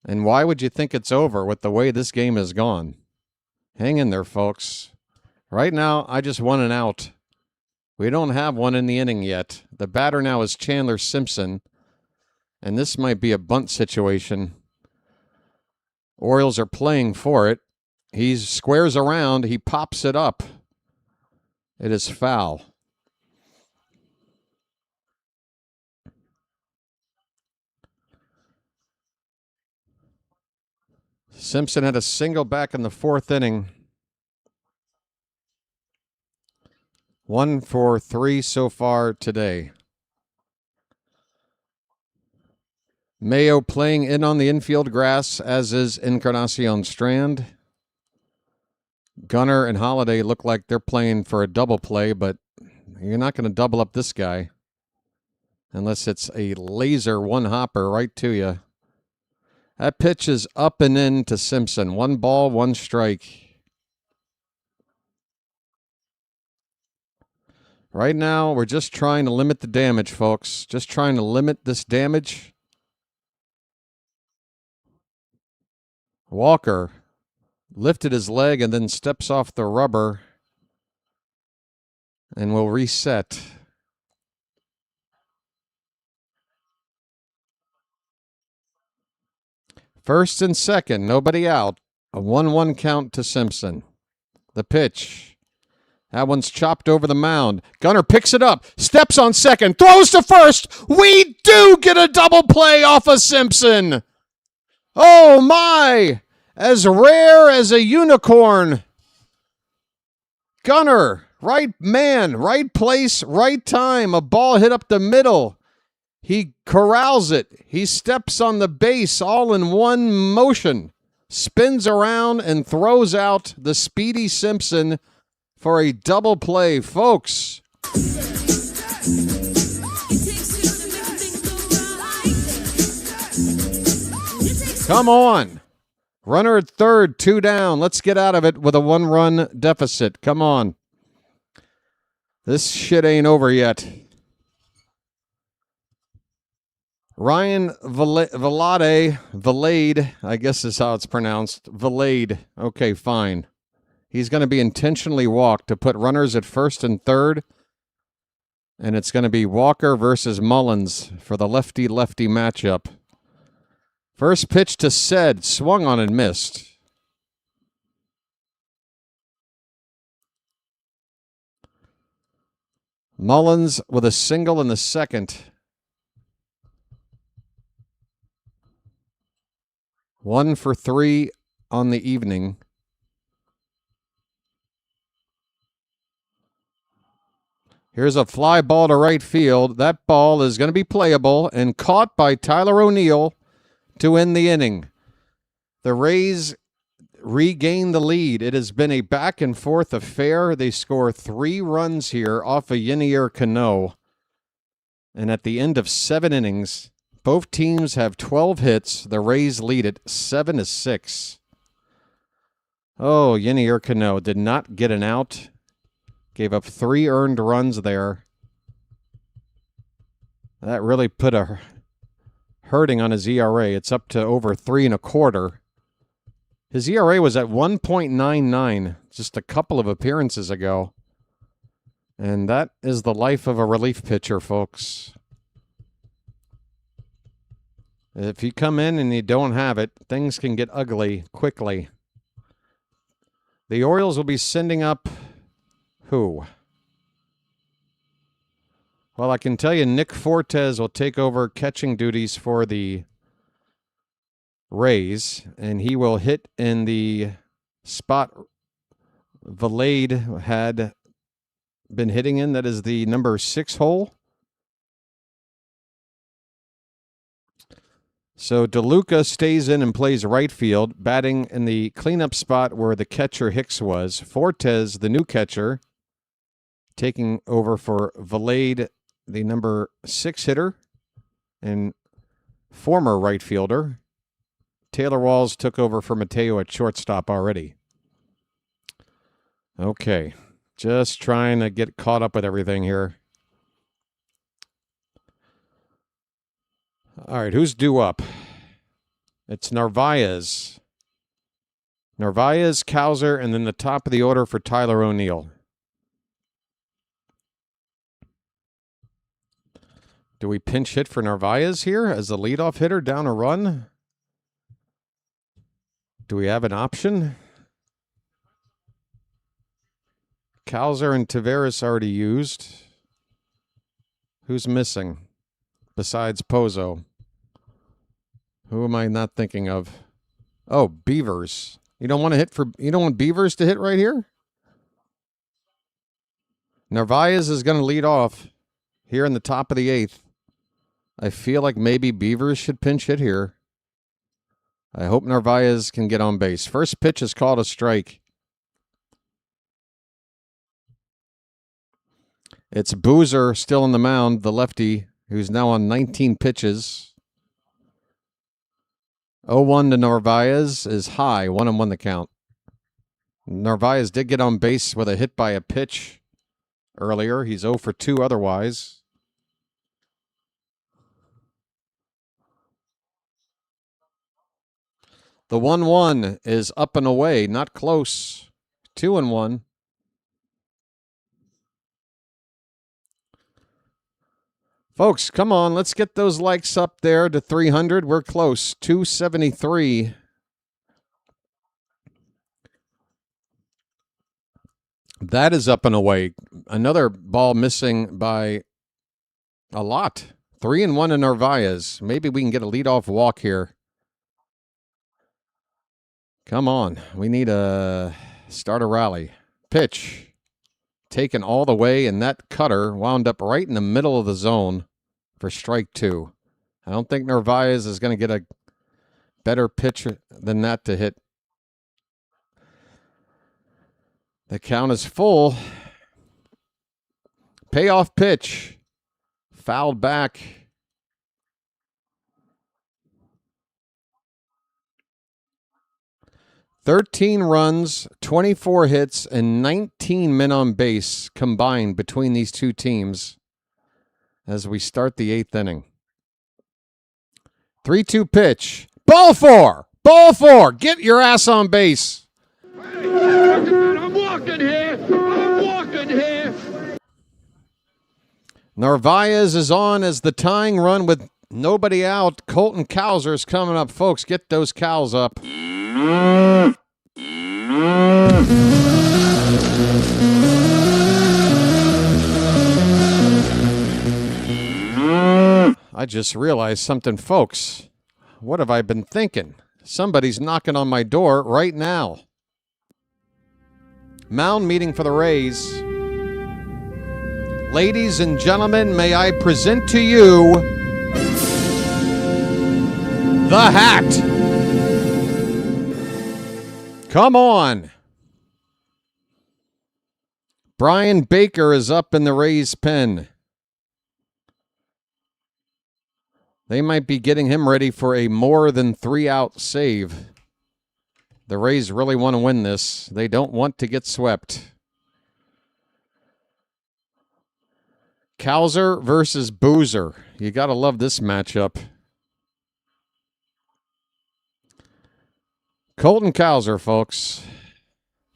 And why would you think it's over with the way this game has gone? Hang in there, folks. Right now, I just want an out. We don't have one in the inning yet. The batter now is Chandler Simpson, and this might be a bunt situation. Orioles are playing for it. He squares around. He pops it up. It is foul. Simpson had a single back in the 4th inning. 1 for 3 so far today. Mayo playing in on the infield grass, as is Encarnacion Strand. Gunnar and Holiday look like they're playing for a double play, but you're not going to double up this guy unless it's a laser one-hopper right to you. That pitch is up and in to Simpson. 1 ball, 1 strike. Right now, we're just trying to limit the damage, folks. Just trying to limit this damage. Walker lifted his leg and then steps off the rubber and will reset. First and second, nobody out. A 1-1 count to Simpson. The pitch. That one's chopped over the mound. Gunnar picks it up, steps on second, throws to first. We do get a double play off of Simpson. Oh, my. As rare as a unicorn. Gunnar, right man, right place, right time. A ball hit up the middle. He corrals it. He steps on the base all in one motion. Spins around and throws out the speedy Simpson for a double play, folks. Come on. Runner at third, 2 down. Let's get out of it with a 1-run deficit. Come on. This shit ain't over yet. Ryan Valade, I guess is how it's pronounced. Valade. Okay, fine. He's going to be intentionally walked to put runners at first and third. And it's going to be Walker versus Mullins for the lefty-lefty matchup. First pitch to Sed, swung on and missed. Mullins with a single in the second. 1 for 3 on the evening. Here's a fly ball to right field. That ball is going to be playable and caught by Tyler O'Neill to end the inning. The Rays regain the lead. It has been a back-and-forth affair. They score 3 runs here off of Yenier Cano. And at the end of 7 innings, both teams have 12 hits. The Rays lead it 7-6. Oh, Yenier Cano did not get an out. Gave up 3 earned runs there. That really put a hurting on his ERA. It's up to over 3 1/4. His ERA was at 1.99 just a couple of appearances ago. And that is the life of a relief pitcher, folks. If you come in and you don't have it, things can get ugly quickly. The Orioles will be sending up who? Well, I can tell you Nick Fortes will take over catching duties for the Rays, and he will hit in the spot Valade had been hitting in. That is the number 6 hole. So DeLuca stays in and plays right field, batting in the cleanup spot where the catcher Hicks was. Fortes, the new catcher, taking over for Valade, the number 6 hitter and former right fielder. Taylor Walls took over for Mateo at shortstop already. Okay, just trying to get caught up with everything here. All right, who's due up? It's Narvaez. Narvaez, Cowser, and then the top of the order for Tyler O'Neill. Do we pinch hit for Narvaez here as the leadoff hitter down a run? Do we have an option? Cowser and Taveras already used. Who's missing besides Pozo? Who am I not thinking of? Oh, Beavers. You don't want Beavers to hit right here? Narvaez is going to lead off here in the top of the 8th. I feel like maybe Beavers should pinch hit here. I hope Narvaez can get on base. First pitch is called a strike. It's Boozer still on the mound, the lefty, who's now on 19 pitches. 0-1 to Narvaez is high. 1-1 the count. Narvaez did get on base with a hit by a pitch earlier. He's 0 for 2 otherwise. The 1-1 is up and away, not close. 2-1. Folks, come on, let's get those likes up there to 300. We're close. 273. That is up and away. Another ball missing by a lot. 3-1 to Narvaez. Maybe we can get a leadoff walk here. Come on. We need a start a rally. Pitch. Taken all the way, and that cutter wound up right in the middle of the zone for strike 2. I don't think Narvaez is going to get a better pitch than that to hit. The count is full. Payoff pitch. Fouled back. "13 runs, 24 hits, and 19 men on base combined between these two teams as we start the 8th inning. 3-2 pitch. Ball 4! Ball 4! Get your ass on base! I'm walking here. I'm walking here. Narvaez is on as the tying run with nobody out. Colton Cowser's coming up. Folks, get those cows up. I just realized something, folks. What have I been thinking? Somebody's knocking on my door right now. Mound meeting for the Rays. Ladies and gentlemen, may I present to you the hat. Come on. Brian Baker is up in the Rays pen. They might be getting him ready for a more than 3-out save. The Rays really want to win this. They don't want to get swept. Cowser versus Boozer. You got to love this matchup. Colton Cowser, folks,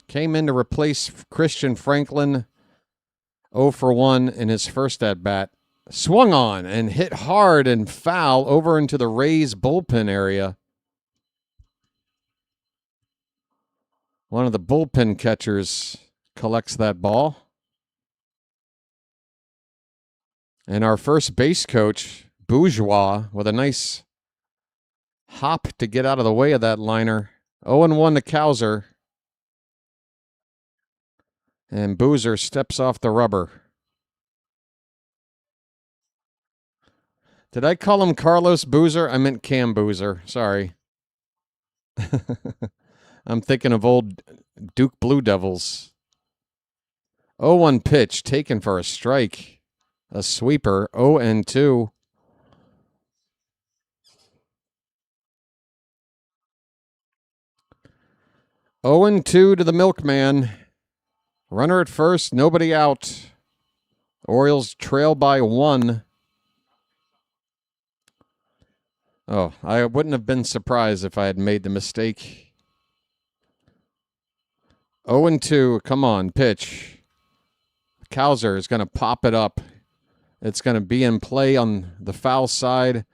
came in to replace Christian Franklin. 0 for 1 in his first at-bat. Swung on and hit hard and foul over into the Rays bullpen area. One of the bullpen catchers collects that ball. And our first base coach, Bourgeois, with a nice hop to get out of the way of that liner. 0-1 to Cowser. And Boozer steps off the rubber. Did I call him Carlos Boozer? I meant Cam Boozer. Sorry. I'm thinking of old Duke Blue Devils. 0-1 pitch taken for a strike. A sweeper. 0-2. To the milkman. Runner at first, nobody out. Orioles trail by 1. Oh, I wouldn't have been surprised if I had made the mistake. 0-2, come on, pitch. Cowser is going to pop it up. It's going to be in play on the foul side.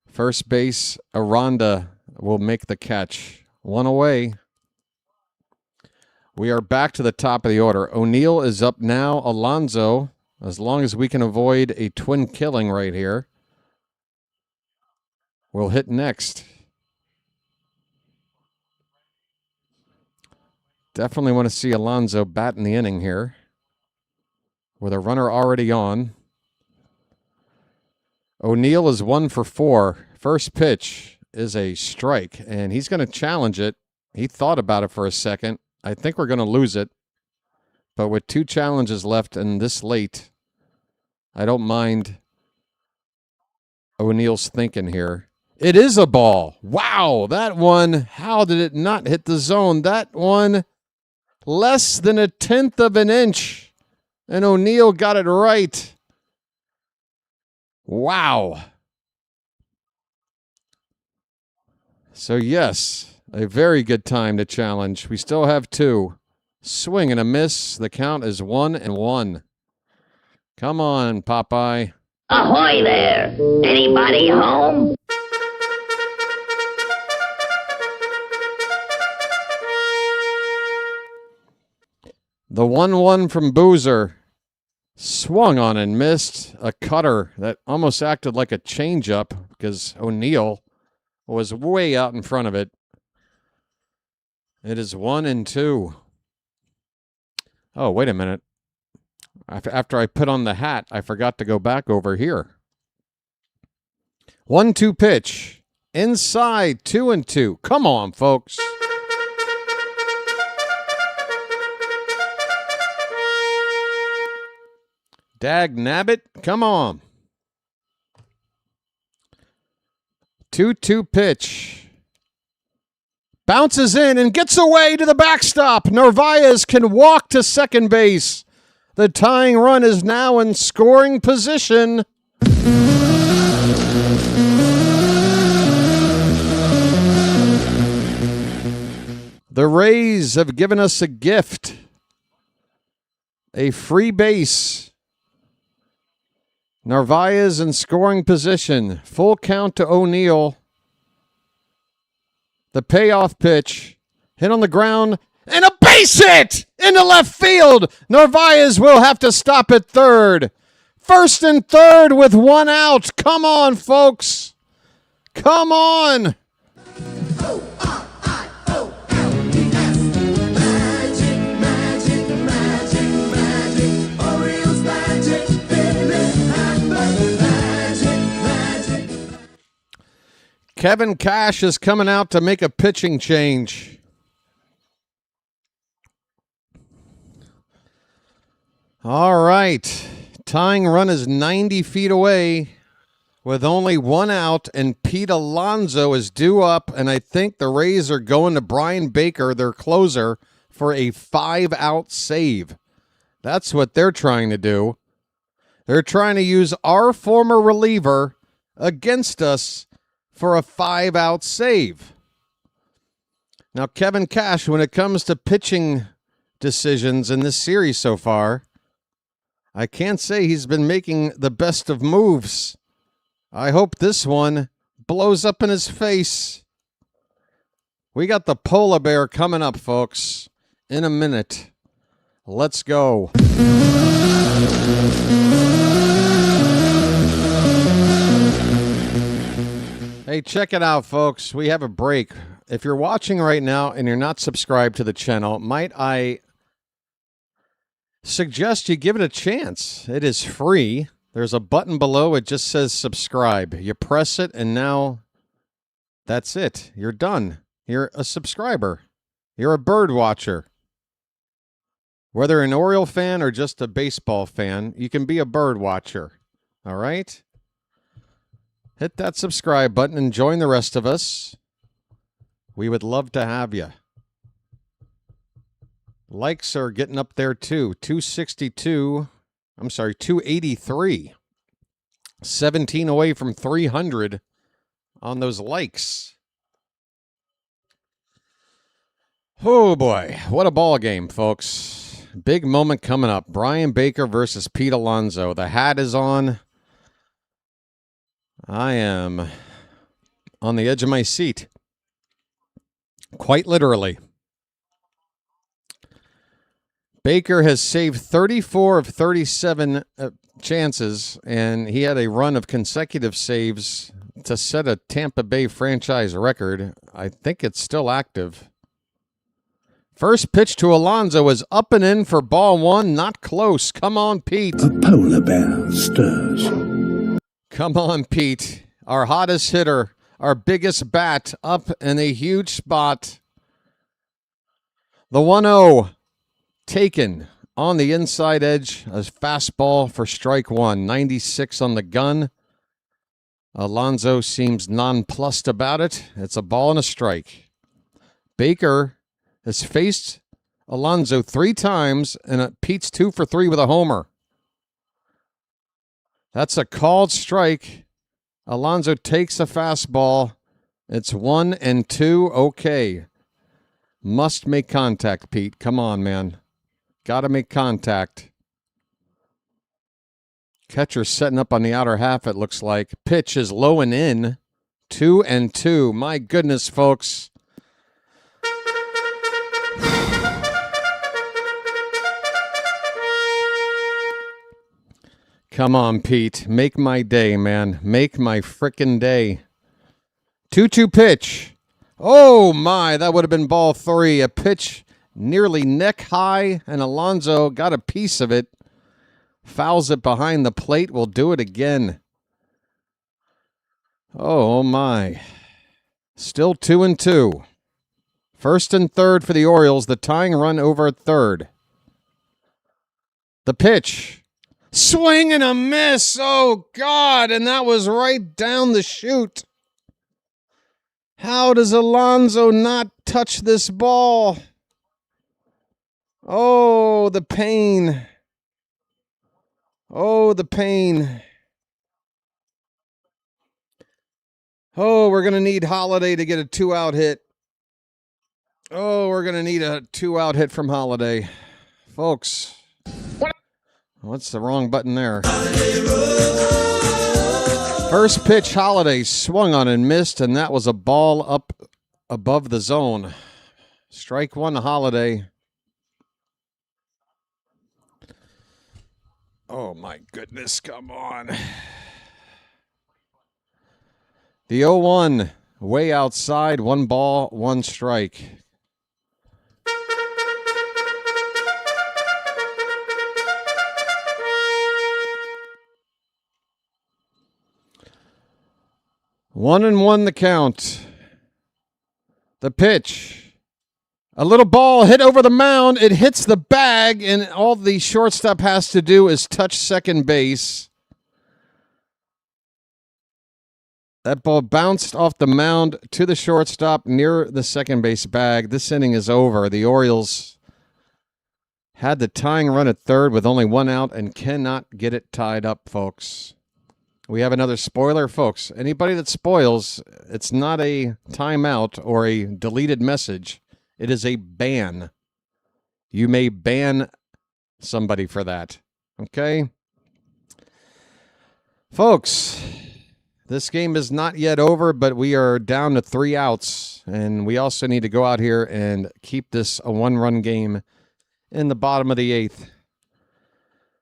First base, Aranda will make the catch. 1 away. We are back to the top of the order. O'Neill is up now. Alonso, as long as we can avoid a twin killing right here, will hit next. Definitely want to see Alonso bat in the inning here with a runner already on. O'Neill is 1 for 4. First pitch is a strike, and he's going to challenge it. He thought about it for a second. I think we're going to lose it. But with 2 challenges left and this late, I don't mind O'Neill's thinking here. It is a ball. Wow, that one, how did it not hit the zone? That one, less than 1/10 of an inch. And O'Neill got it right. Wow. So, yes, a very good time to challenge. We still have 2. Swing and a miss. The count is 1-1. Come on, Popeye. Ahoy there! Anybody home? The 1-1 from Boozer. Swung on and missed a cutter that almost acted like a changeup because O'Neill was way out in front of it. It is 1-2. Oh, wait a minute. After I put on the hat, I forgot to go back over here. 1-2 pitch. Inside, 2-2. Come on, folks. Dag nabbit, come on. 2-2 pitch. Bounces in and gets away to the backstop. Narvaez can walk to second base. The tying run is now in scoring position. The Rays have given us a gift. A free base. Narvaez in scoring position. Full count to O'Neill. The payoff pitch. Hit on the ground. And a base hit into left field. Narvaez will have to stop at third. First and third with 1 out. Come on, folks. Come on. Kevin Cash is coming out to make a pitching change. All right. Tying run is 90 feet away with only 1 out, and Pete Alonso is due up, and I think the Rays are going to Brian Baker, their closer, for a 5-out save. That's what they're trying to do. They're trying to use our former reliever against us for a 5-out save. Now, Kevin Cash, when it comes to pitching decisions in this series so far, I can't say he's been making the best of moves. I hope this one blows up in his face. We got the polar bear coming up, folks, in a minute. Let's go. Hey, check it out, folks. We have a break. If you're watching right now and you're not subscribed to the channel, might I suggest you give it a chance? It is free. There's a button below. It just says subscribe. You press it, and now that's it. You're done. You're a subscriber. You're a bird watcher. Whether an Oriole fan or just a baseball fan, you can be a bird watcher. All right? Hit that subscribe button and join the rest of us. We would love to have you. Likes are getting up there too. 283. 17 away from 300 on those likes. Oh boy, what a ball game, folks. Big moment coming up. Brian Baker versus Pete Alonso. The hat is on. I am on the edge of my seat. Quite literally. Baker has saved 34 of 37 chances, and he had a run of consecutive saves to set a Tampa Bay franchise record. I think it's still active. First pitch to Alonso is up and in for ball 1. Not close. Come on, Pete. A polar bear stirs. Come on, Pete. Our hottest hitter, our biggest bat, up in a huge spot. The 1-0 taken on the inside edge. A fastball for strike 1. 96 on the gun. Alonso seems nonplussed about it. It's a ball and a strike. Baker has faced Alonso 3 times, and Pete's 2 for 3 with a homer. That's a called strike. Alonso takes a fastball. It's 1-2. Okay. Must make contact, Pete. Come on, man. Got to make contact. Catcher setting up on the outer half, it looks like. Pitch is low and in. 2-2. My goodness, folks. Come on, Pete. Make my day, man. Make my frickin' day. 2-2 pitch. Oh, my. That would have been ball 3. A pitch nearly neck high, and Alonso got a piece of it. Fouls it behind the plate. We'll do it again. Oh, my. Still 2-2. First and third for the Orioles. The tying run over at third. The pitch. Swing and a miss. Oh, God. And that was right down the chute. How does Alonso not touch this ball? Oh, the pain. Oh, the pain. Oh, we're going to need Holiday to get a 2-out hit. Oh, we're going to need a 2-out hit from Holiday. Folks. What's the wrong button there? First pitch, Holiday swung on and missed, and that was a ball up above the zone. Strike 1 to Holiday. Oh, my goodness, come on. The 0-1, way outside, 1 ball, 1 strike. One and 1 the count. The pitch. A little ball hit over the mound. It hits the bag, and all the shortstop has to do is touch second base. That ball bounced off the mound to the shortstop near the second base bag. This inning is over. The Orioles had the tying run at third with only 1 out and cannot get it tied up, folks. We have another spoiler, folks. Anybody that spoils, it's not a timeout or a deleted message. It is a ban. You may ban somebody for that. Okay? Folks, this game is not yet over, but we are down to 3 outs. And we also need to go out here and keep this a 1-run game in the bottom of the 8th.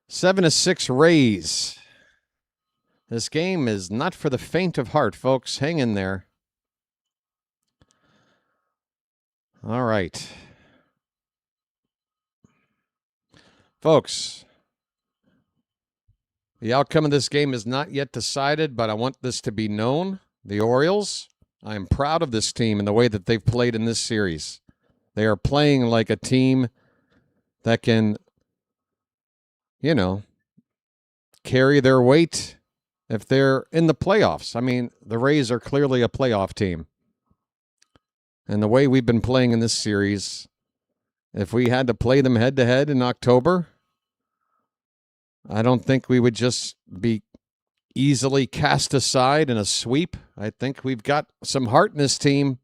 7-6 Rays. This game is not for the faint of heart, folks. Hang in there. All right. Folks, the outcome of this game is not yet decided, but I want this to be known. The Orioles, I am proud of this team and the way that they've played in this series. They are playing like a team that can, carry their weight if they're in the playoffs. I mean, the Rays are clearly a playoff team. And the way we've been playing in this series, if we had to play them head-to-head in October, I don't think we would just be easily cast aside in a sweep. I think we've got some heart in this team.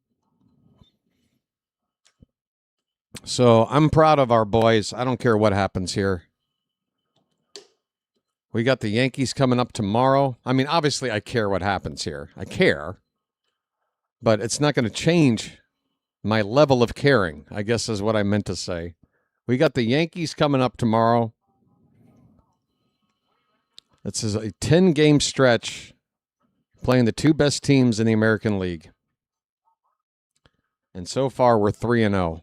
So I'm proud of our boys. I don't care what happens here. We got the Yankees coming up tomorrow. I mean, obviously, I care what happens here. I care. But it's not going to change my level of caring, I guess is what I meant to say. We got the Yankees coming up tomorrow. This is a 10-game stretch playing the 2 best teams in the American League. And so far, we're 3-0.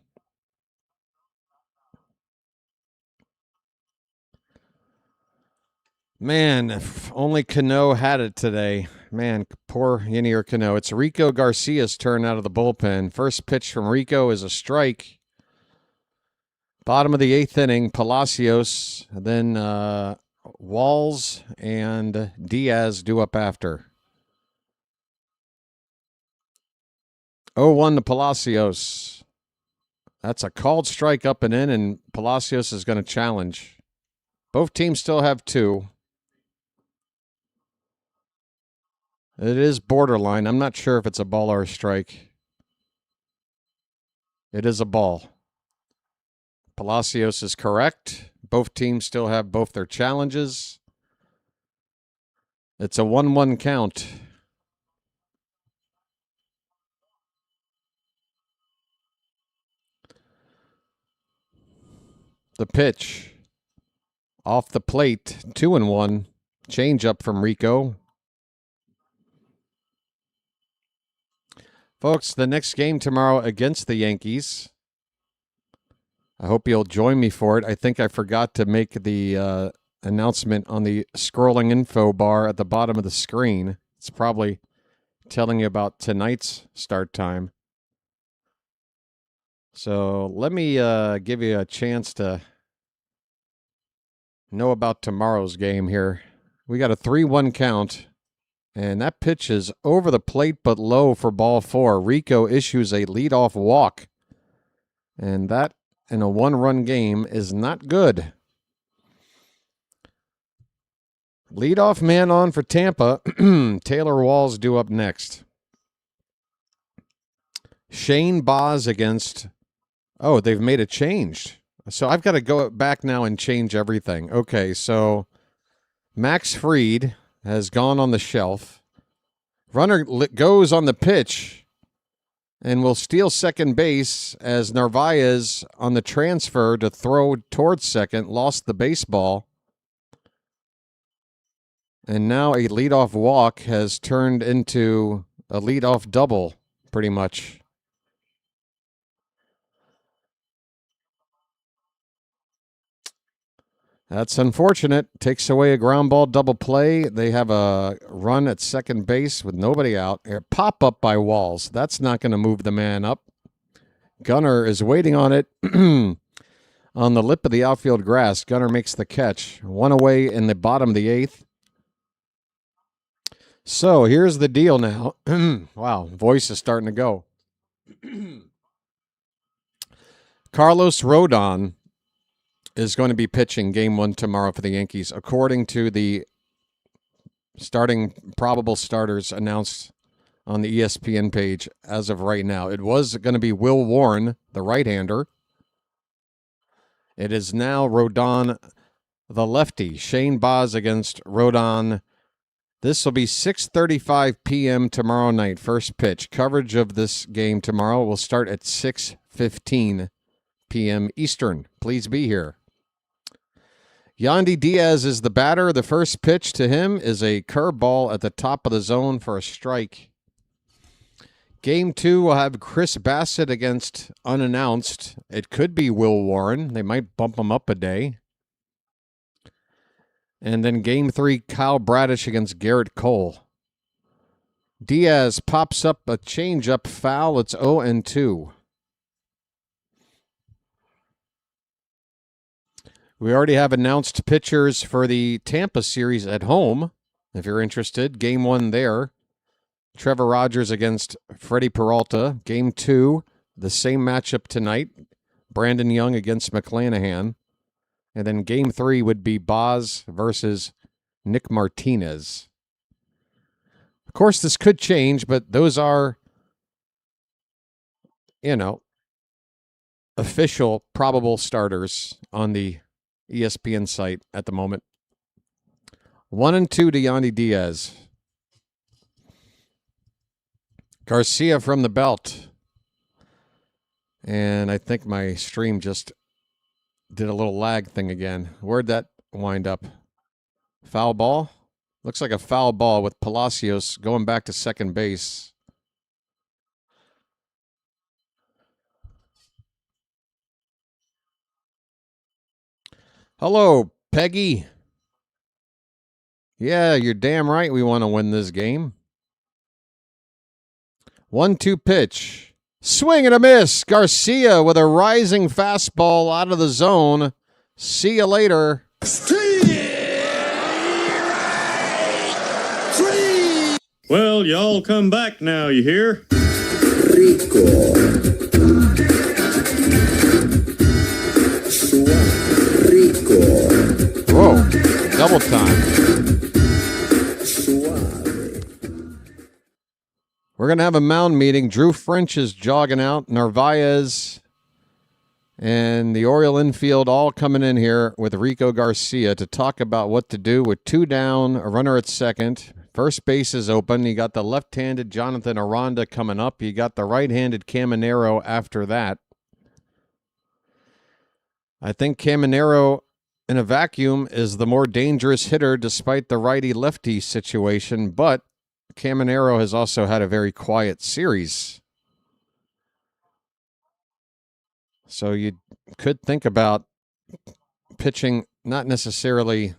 Man, if only Cano had it today. Man, poor Yenier Cano. It's Rico Garcia's turn out of the bullpen. First pitch from Rico is a strike. Bottom of the 8th inning, Palacios, then Walls and Diaz due up after. 0-1 to Palacios. That's a called strike up and in, and Palacios is going to challenge. Both teams still have 2. It is borderline. I'm not sure if it's a ball or a strike. It is a ball. Palacios is correct. Both teams still have both their challenges. It's a 1-1 count. The pitch. Off the plate. 2-1. Change up from Rico. Folks, the next game tomorrow against the Yankees. I hope you'll join me for it. I think I forgot to make the announcement on the scrolling info bar at the bottom of the screen. It's probably telling you about tonight's start time. So let me give you a chance to know about tomorrow's game here. We got a 3-1 count. And that pitch is over the plate but low for ball 4. Rico issues a leadoff walk. And that in a 1-run game is not good. Leadoff man on for Tampa. Taylor Walls due up next. Shane Baz against... Oh, they've made a change. So I've got to go back now and change everything. Okay, so Max Fried has gone on the shelf. Runner goes on the pitch and will steal second base as Narvaez on the transfer to throw towards second lost the baseball. And now a leadoff walk has turned into a leadoff double, pretty much. That's unfortunate. Takes away a ground ball double play. They have a run at second base with nobody out. Pop up by Walls. That's not going to move the man up. Gunnar is waiting on it on the lip of the outfield grass. Gunnar makes the catch. 1 away in the bottom of the 8th. So here's the deal now. Wow, voice is starting to go. Carlos Rodon is going to be pitching game 1 tomorrow for the Yankees, according to the probable starters announced on the ESPN page as of right now. It was going to be Will Warren, the right-hander. It is now Rodon, the lefty. Shane Baz against Rodon. This will be 6:35 p.m. tomorrow night, first pitch. Coverage of this game tomorrow will start at 6:15 p.m. Eastern. Please be here. Yandy Diaz is the batter. The first pitch to him is a curveball at the top of the zone for a strike. Game 2 will have Chris Bassett against unannounced. It could be Will Warren. They might bump him up a day. And then Game 3, Kyle Bradish against Garrett Cole. Diaz pops up a changeup foul. It's 0-2. We already have announced pitchers for the Tampa series at home, if you're interested. Game 1 there. Trevor Rogers against Freddie Peralta. Game 2, the same matchup tonight. Brandon Young against McClanahan. And then Game 3 would be Baz versus Nick Martinez. Of course, this could change, but those are, official probable starters on the ESPN site at the moment. 1-2 to Yandy Diaz. Garcia from the belt. And I think my stream just did a little lag thing again. Where'd that wind up? Foul ball? Looks like a foul ball with Palacios going back to second base. Hello, Peggy. Yeah, you're damn right we want to win this game. 1-2 pitch. Swing and a miss. Garcia with a rising fastball out of the zone. See you later. Well, y'all come back now, you hear? Whoa, double time. We're going to have a mound meeting. Drew French is jogging out. Narvaez and the Oriole infield all coming in here with Rico Garcia to talk about what to do with 2 down, a runner at second. First base is open. You got the left-handed Jonathan Aranda coming up. You got the right-handed Caminero after that. I think Caminero in a vacuum is the more dangerous hitter despite the righty-lefty situation, but Caminero has also had a very quiet series. So you could think about pitching, not necessarily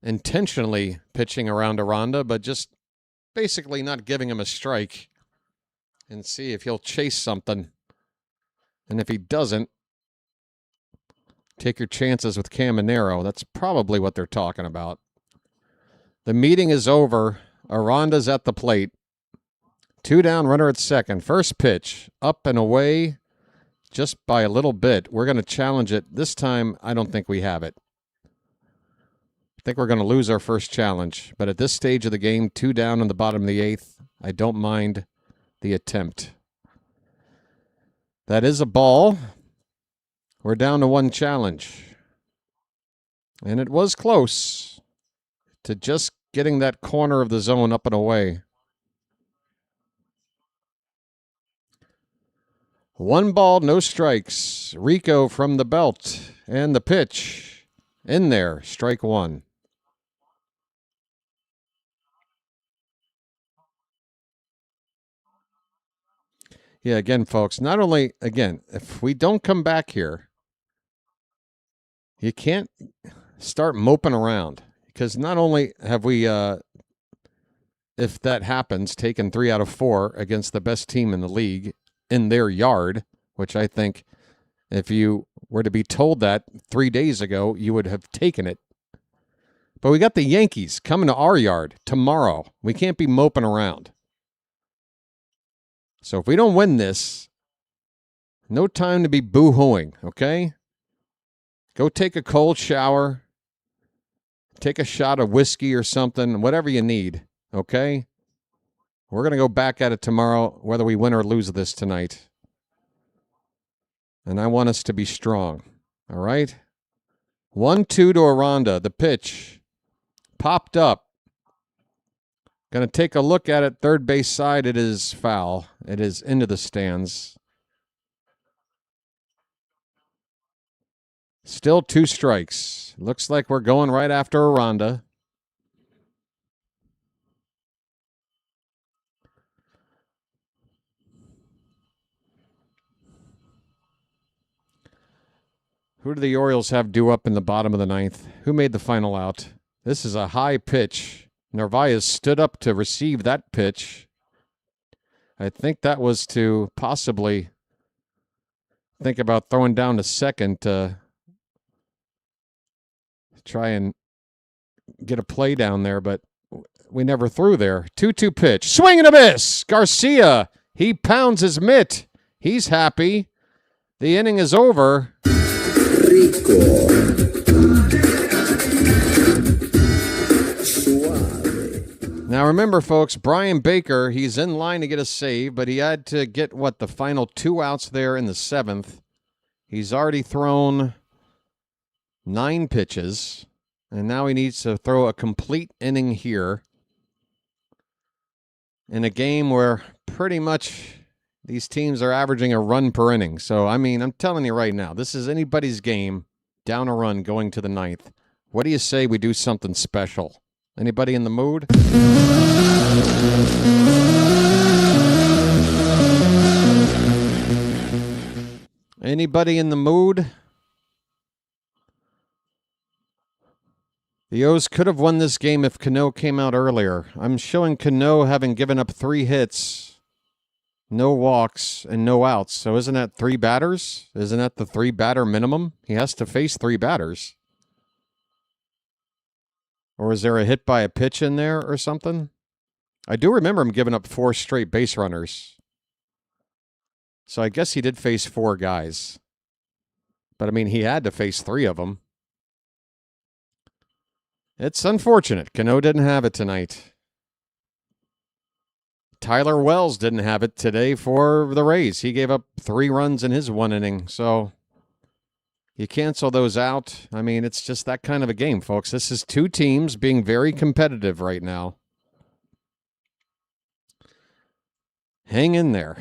intentionally pitching around Aranda, but just basically not giving him a strike and see if he'll chase something. And if he doesn't, take your chances with Caminero. That's probably what they're talking about. The meeting is over. Aranda's at the plate. 2 down, runner at second. First pitch, up and away just by a little bit. We're going to challenge it. This time, I don't think we have it. I think we're going to lose our first challenge. But at this stage of the game, 2 down in the bottom of the 8th, I don't mind the attempt. That is a ball. We're down to 1 challenge. And it was close to just getting that corner of the zone up and away. 1 ball, no strikes. Rico from the belt. And the pitch. In there. Strike 1. Yeah, again, folks, not only, again, if we don't come back here, you can't start moping around. Because not only have we, if that happens, taken 3 out of 4 against the best team in the league in their yard, which I think if you were to be told that 3 days ago, you would have taken it. But we got the Yankees coming to our yard tomorrow. We can't be moping around. So if we don't win this, no time to be boo-hooing, okay? Go take a cold shower. Take a shot of whiskey or something, whatever you need, okay? We're going to go back at it tomorrow, whether we win or lose this tonight. And I want us to be strong, all right? 1-2 to Aranda. The pitch popped up. Going to take a look at it. Third base side, it is foul. It is into the stands. Still 2 strikes. Looks like we're going right after Aranda. Who do the Orioles have due up in the bottom of the 9th? Who made the final out? This is a high pitch. Narvaez stood up to receive that pitch. I think that was to possibly think about throwing down to second to try and get a play down there, but we never threw there. 2-2 pitch. Swing and a miss. Garcia, he pounds his mitt. He's happy. The inning is over. Rico. Now remember, folks, Brian Baker, he's in line to get a save, but he had to get, the final 2 outs there in the 7th. He's already thrown 9 pitches, and now he needs to throw a complete inning here in a game where pretty much these teams are averaging a run per inning. So, I mean, I'm telling you right now, this is anybody's game, down a run going to the 9th. What do you say we do something special? Anybody in the mood? Anybody in the mood? The O's could have won this game if Cano came out earlier. I'm showing Cano having given up 3 hits, no walks, and no outs. So isn't that 3 batters? Isn't that the 3-batter minimum? He has to face 3 batters. Or is there a hit by a pitch in there or something? I do remember him giving up 4 straight base runners. So I guess he did face 4 guys. But, I mean, he had to face 3 of them. It's unfortunate. Cano didn't have it tonight. Tyler Wells didn't have it today for the Rays. He gave up 3 runs in his 1 inning. So you cancel those out. I mean, it's just that kind of a game, folks. This is 2 teams being very competitive right now. Hang in there.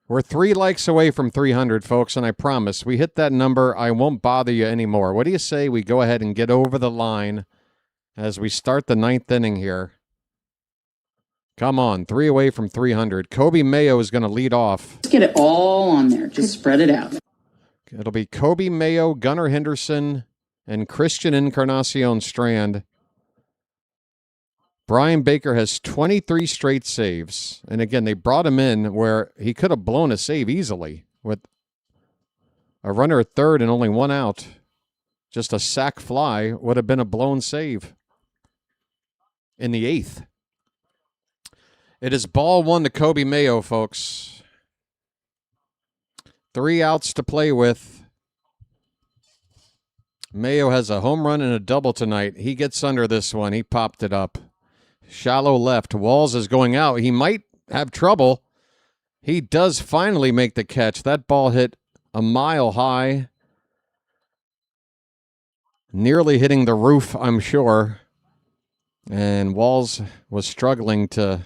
We're 3 likes away from 300, folks, and I promise, we hit that number, I won't bother you anymore. What do you say we go ahead and get over the line as we start the 9th inning here? Come on, 3 away from 300. Kobe Mayo is going to lead off. Let's get it all on there. Just spread it out. It'll be Kobe Mayo, Gunnar Henderson, and Christian Encarnacion Strand. Brian Baker has 23 straight saves. And again, they brought him in where he could have blown a save easily with a runner at third and only 1 out. Just a sac fly would have been a blown save in the 8th. It is ball 1 to Kobe Mayo, folks. 3 outs to play with. Mayo has a home run and a double tonight. He gets under this one. He popped it up. Shallow left. Walls is going out. He might have trouble. He does finally make the catch. That ball hit a mile high. Nearly hitting the roof, I'm sure. And Walls was struggling to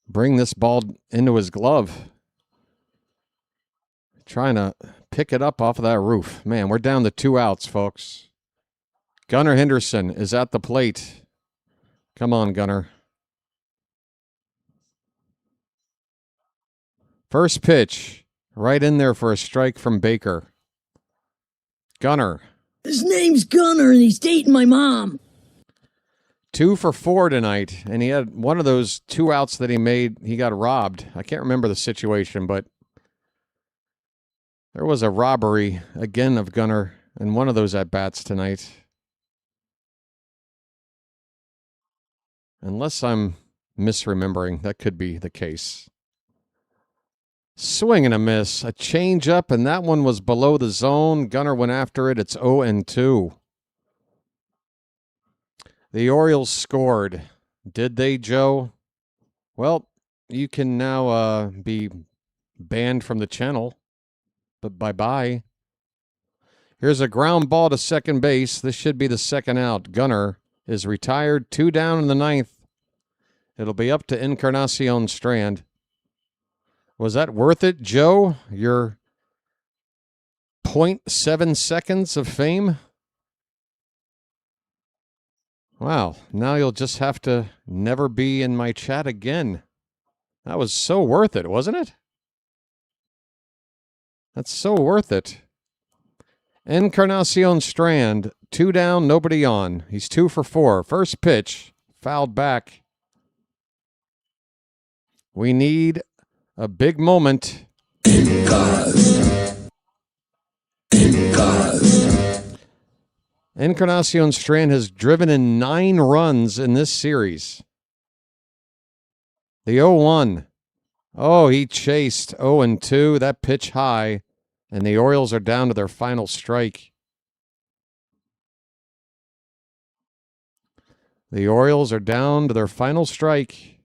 bring this ball into his glove. Trying to pick it up off of that roof. Man, we're down to 2 outs, folks. Gunnar Henderson is at the plate. Come on, Gunnar. First pitch. Right in there for a strike from Baker. Gunnar. His name's Gunnar, and he's dating my mom. 2 for 4 tonight, and he had one of those 2 outs that he made. He got robbed. I can't remember the situation, but there was a robbery, again, of Gunnar in one of those at-bats tonight. Unless I'm misremembering, that could be the case. Swing and a miss. A change-up, and that one was below the zone. Gunnar went after it. It's 0-2. The Orioles scored. Did they, Joe? Well, you can now be banned from the channel. But bye-bye. Here's a ground ball to second base. This should be the 2nd out. Gunnar is retired. 2 down in the 9th. It'll be up to Encarnacion Strand. Was that worth it, Joe? Your 0.7 seconds of fame? Wow, now you'll just have to never be in my chat again. That was so worth it, wasn't it? That's so worth it. Encarnacion Strand, 2 down, nobody on. He's 2 for 4. First pitch, fouled back. We need a big moment. Encarnacion Strand has driven in 9 runs in this series. The 0-1. Oh, he chased 0-2. That pitch high. And the Orioles are down to their final strike. The Orioles are down to their final strike.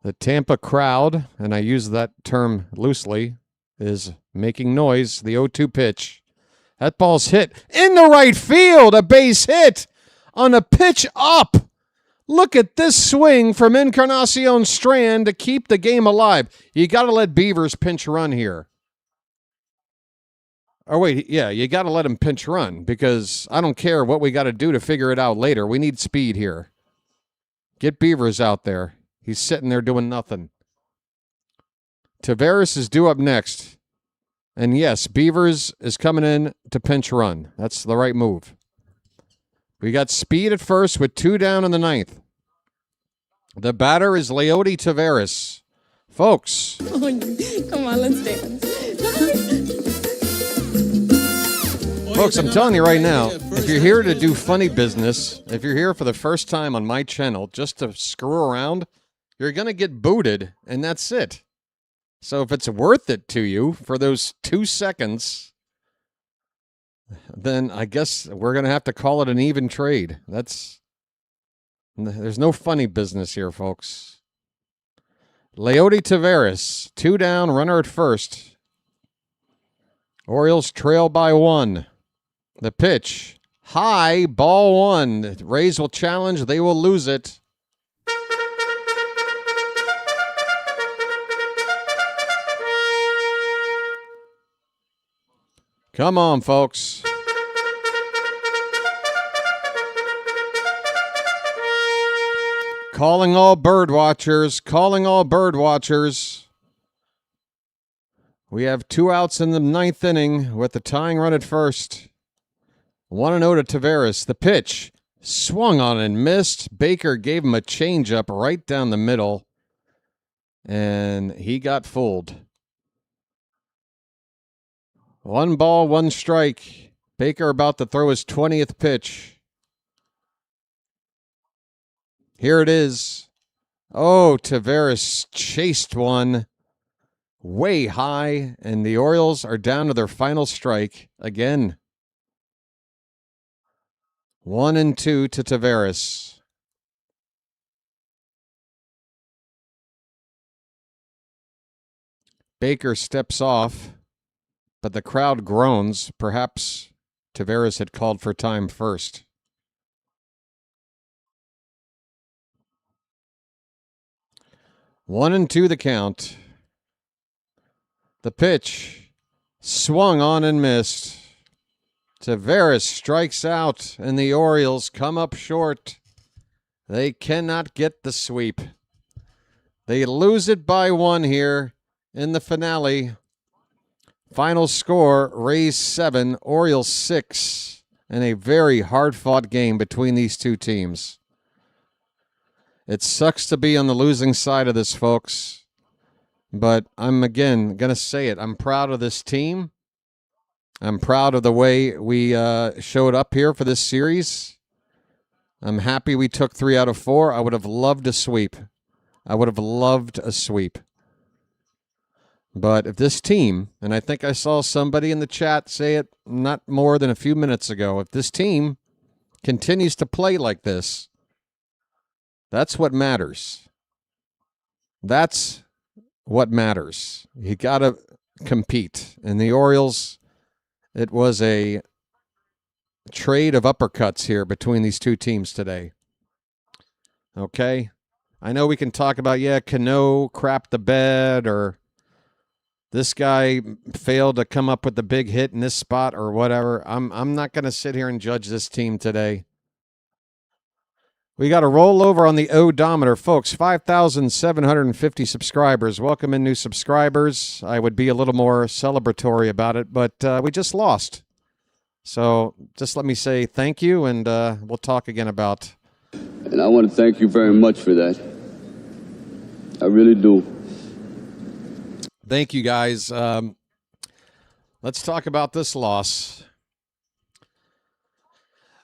The Tampa crowd, and I use that term loosely, is making noise. The 0-2 pitch. That ball's hit into right field. A base hit on a pitch up. Look at this swing from Encarnacion Strand to keep the game alive. You got to let Beavers pinch run here. Oh, wait, yeah, you got to let him pinch run because I don't care what we got to do to figure it out later. We need speed here. Get Beavers out there. He's sitting there doing nothing. Taveras is due up next. And yes, Beavers is coming in to pinch run. That's the right move. We got speed at first with 2 down in the 9th. The batter is Leody Taveras. Folks. Come on, let's dance. Folks, I'm telling you right now, if you're here to do funny business, if you're here for the first time on my channel just to screw around, you're going to get booted, and that's it. So if it's worth it to you for those 2 seconds, then I guess we're going to have to call it an even trade. There's no funny business here, folks. Leody Taveras, 2 down, runner at first. Orioles trail by 1. The pitch, high, ball 1. Rays will challenge, they will lose it. Come on, folks. Calling all bird watchers. Calling all bird watchers. We have 2 outs in the 9th inning with the tying run at first. 1-0 to Taveras. The pitch swung on and missed. Baker gave him a changeup right down the middle, and he got fooled. 1 ball, 1 strike. Baker about to throw his 20th pitch. Here it is. Oh, Taveras chased one way high, and the Orioles are down to their final strike again. 1-2 to Taveras. Baker steps off, but the crowd groans. Perhaps Taveras had called for time first. One and two the count. The pitch swung on and missed. Taveras strikes out, and the Orioles come up short. They cannot get the sweep. They lose it by 1 here in the finale. Final score, Rays 7, Orioles 6, in a very hard-fought game between these two teams. It sucks to be on the losing side of this, folks. But I'm, again, going to say it. I'm proud of this team. I'm proud of the way we showed up here for this series. I'm happy we took 3 out of 4. I would have loved a sweep. I would have loved a sweep. But if this team, and I think I saw somebody in the chat say it not more than a few minutes ago, if this team continues to play like this, that's what matters. That's what matters. You got to compete. And the Orioles, it was a trade of uppercuts here between these two teams today. Okay? I know we can talk about, Cano crapped the bed, or this guy failed to come up with the big hit in this spot or whatever. I'm not going to sit here and judge this team today. We got a rollover on the odometer, folks. 5,750 subscribers. Welcome in new subscribers. I would be a little more celebratory about it, but we just lost. So just let me say thank you, and we'll talk again about. And I want to thank you very much for that. I really do. Thank you, guys. Let's talk about this loss.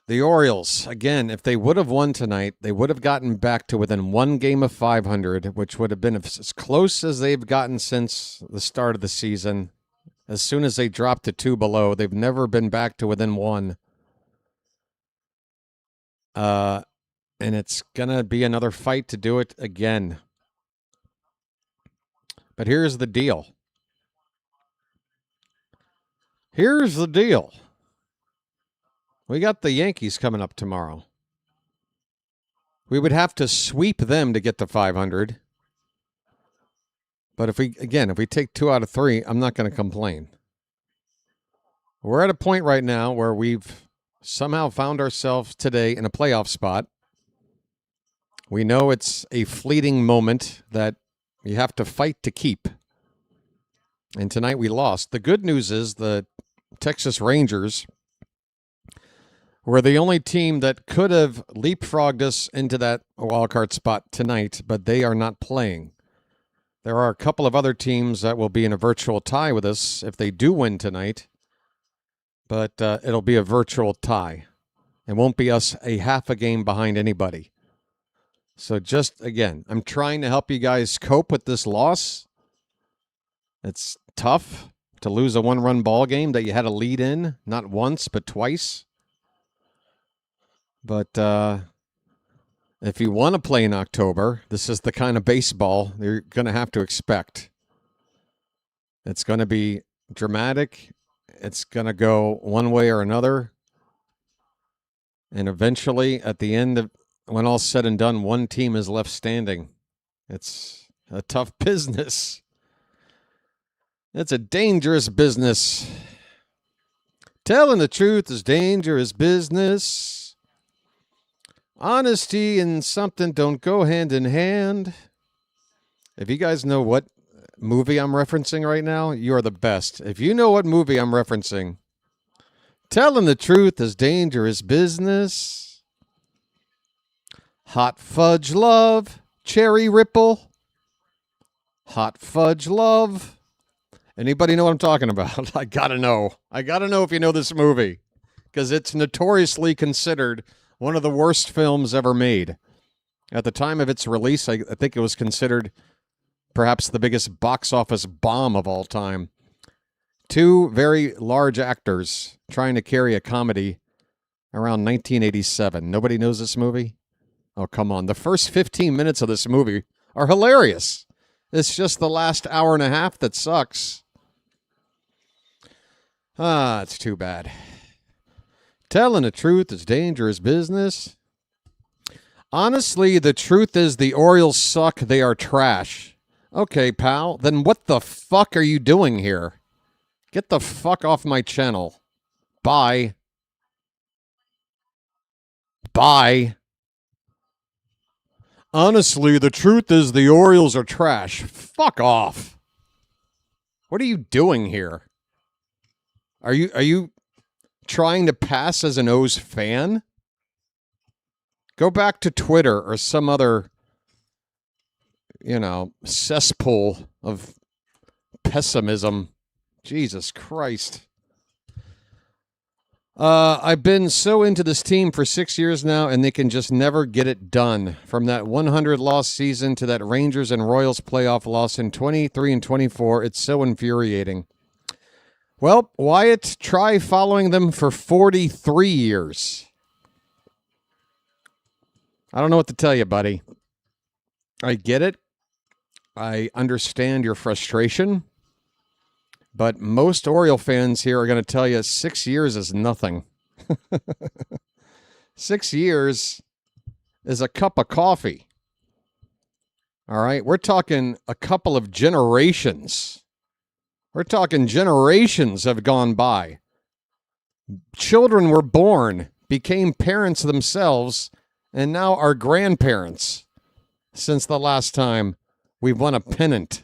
The Orioles, again, if they would have won tonight, they would have gotten back to within 1 game of 500, which would have been as close as they've gotten since the start of the season. As soon as they dropped to 2 below, they've never been back to within 1. And it's going to be another fight to do it again. But here's the deal. Here's the deal. We got the Yankees coming up tomorrow. We would have to sweep them to get to 500. But if we take 2 out of 3, I'm not going to complain. We're at a point right now where we've somehow found ourselves today in a playoff spot. We know it's a fleeting moment that you have to fight to keep. And tonight we lost. The good news is the Texas Rangers were the only team that could have leapfrogged us into that wildcard spot tonight, but they are not playing. There are a couple of other teams that will be in a virtual tie with us if they do win tonight. But it'll be a virtual tie. It won't be us a half a game behind anybody. So just, again, I'm trying to help you guys cope with this loss. It's tough to lose a one-run ball game that you had a lead in, not once, but twice. But if you want to play in October, this is the kind of baseball you're going to have to expect. It's going to be dramatic. It's going to go one way or another. And eventually, at the end of when all's said and done, one team is left standing. It's a tough business. It's a dangerous business. Telling the truth is dangerous business. Honesty and something don't go hand in hand. If you guys know what movie I'm referencing right now, you are the best. If you know what movie I'm referencing, telling the truth is dangerous business. Hot fudge love, cherry ripple. Hot fudge love. Anybody know what I'm talking about? I gotta know. I gotta know if you know this movie, because it's notoriously considered one of the worst films ever made. At the time of its release, I think it was considered perhaps the biggest box office bomb of all time. Two very large actors trying to carry a comedy around 1987. Nobody knows this movie? Oh, come on. The first 15 minutes of this movie are hilarious. It's just the last hour and a half that sucks. It's too bad. Telling the truth is dangerous business. Honestly, the truth is the Orioles suck. They are trash. Okay, pal. Then what the fuck are you doing here? Get the fuck off my channel. Bye. Bye. Honestly, the truth is the Orioles are trash. Fuck off. What are you doing here? Are you trying to pass as an O's fan? Go back to Twitter or some other, cesspool of pessimism. Jesus Christ. I've been so into this team for 6 years now, and they can just never get it done. From that 100-loss season to that Rangers and Royals playoff loss in 23 and 24, it's so infuriating. Well, Wyatt, try following them for 43 years. I don't know what to tell you, buddy. I get it. I understand your frustration. But most Oriole fans here are going to tell you 6 years is nothing. 6 years is a cup of coffee. All right? We're talking a couple of generations. We're talking generations have gone by. Children were born, became parents themselves, and now are grandparents since the last time we won a pennant.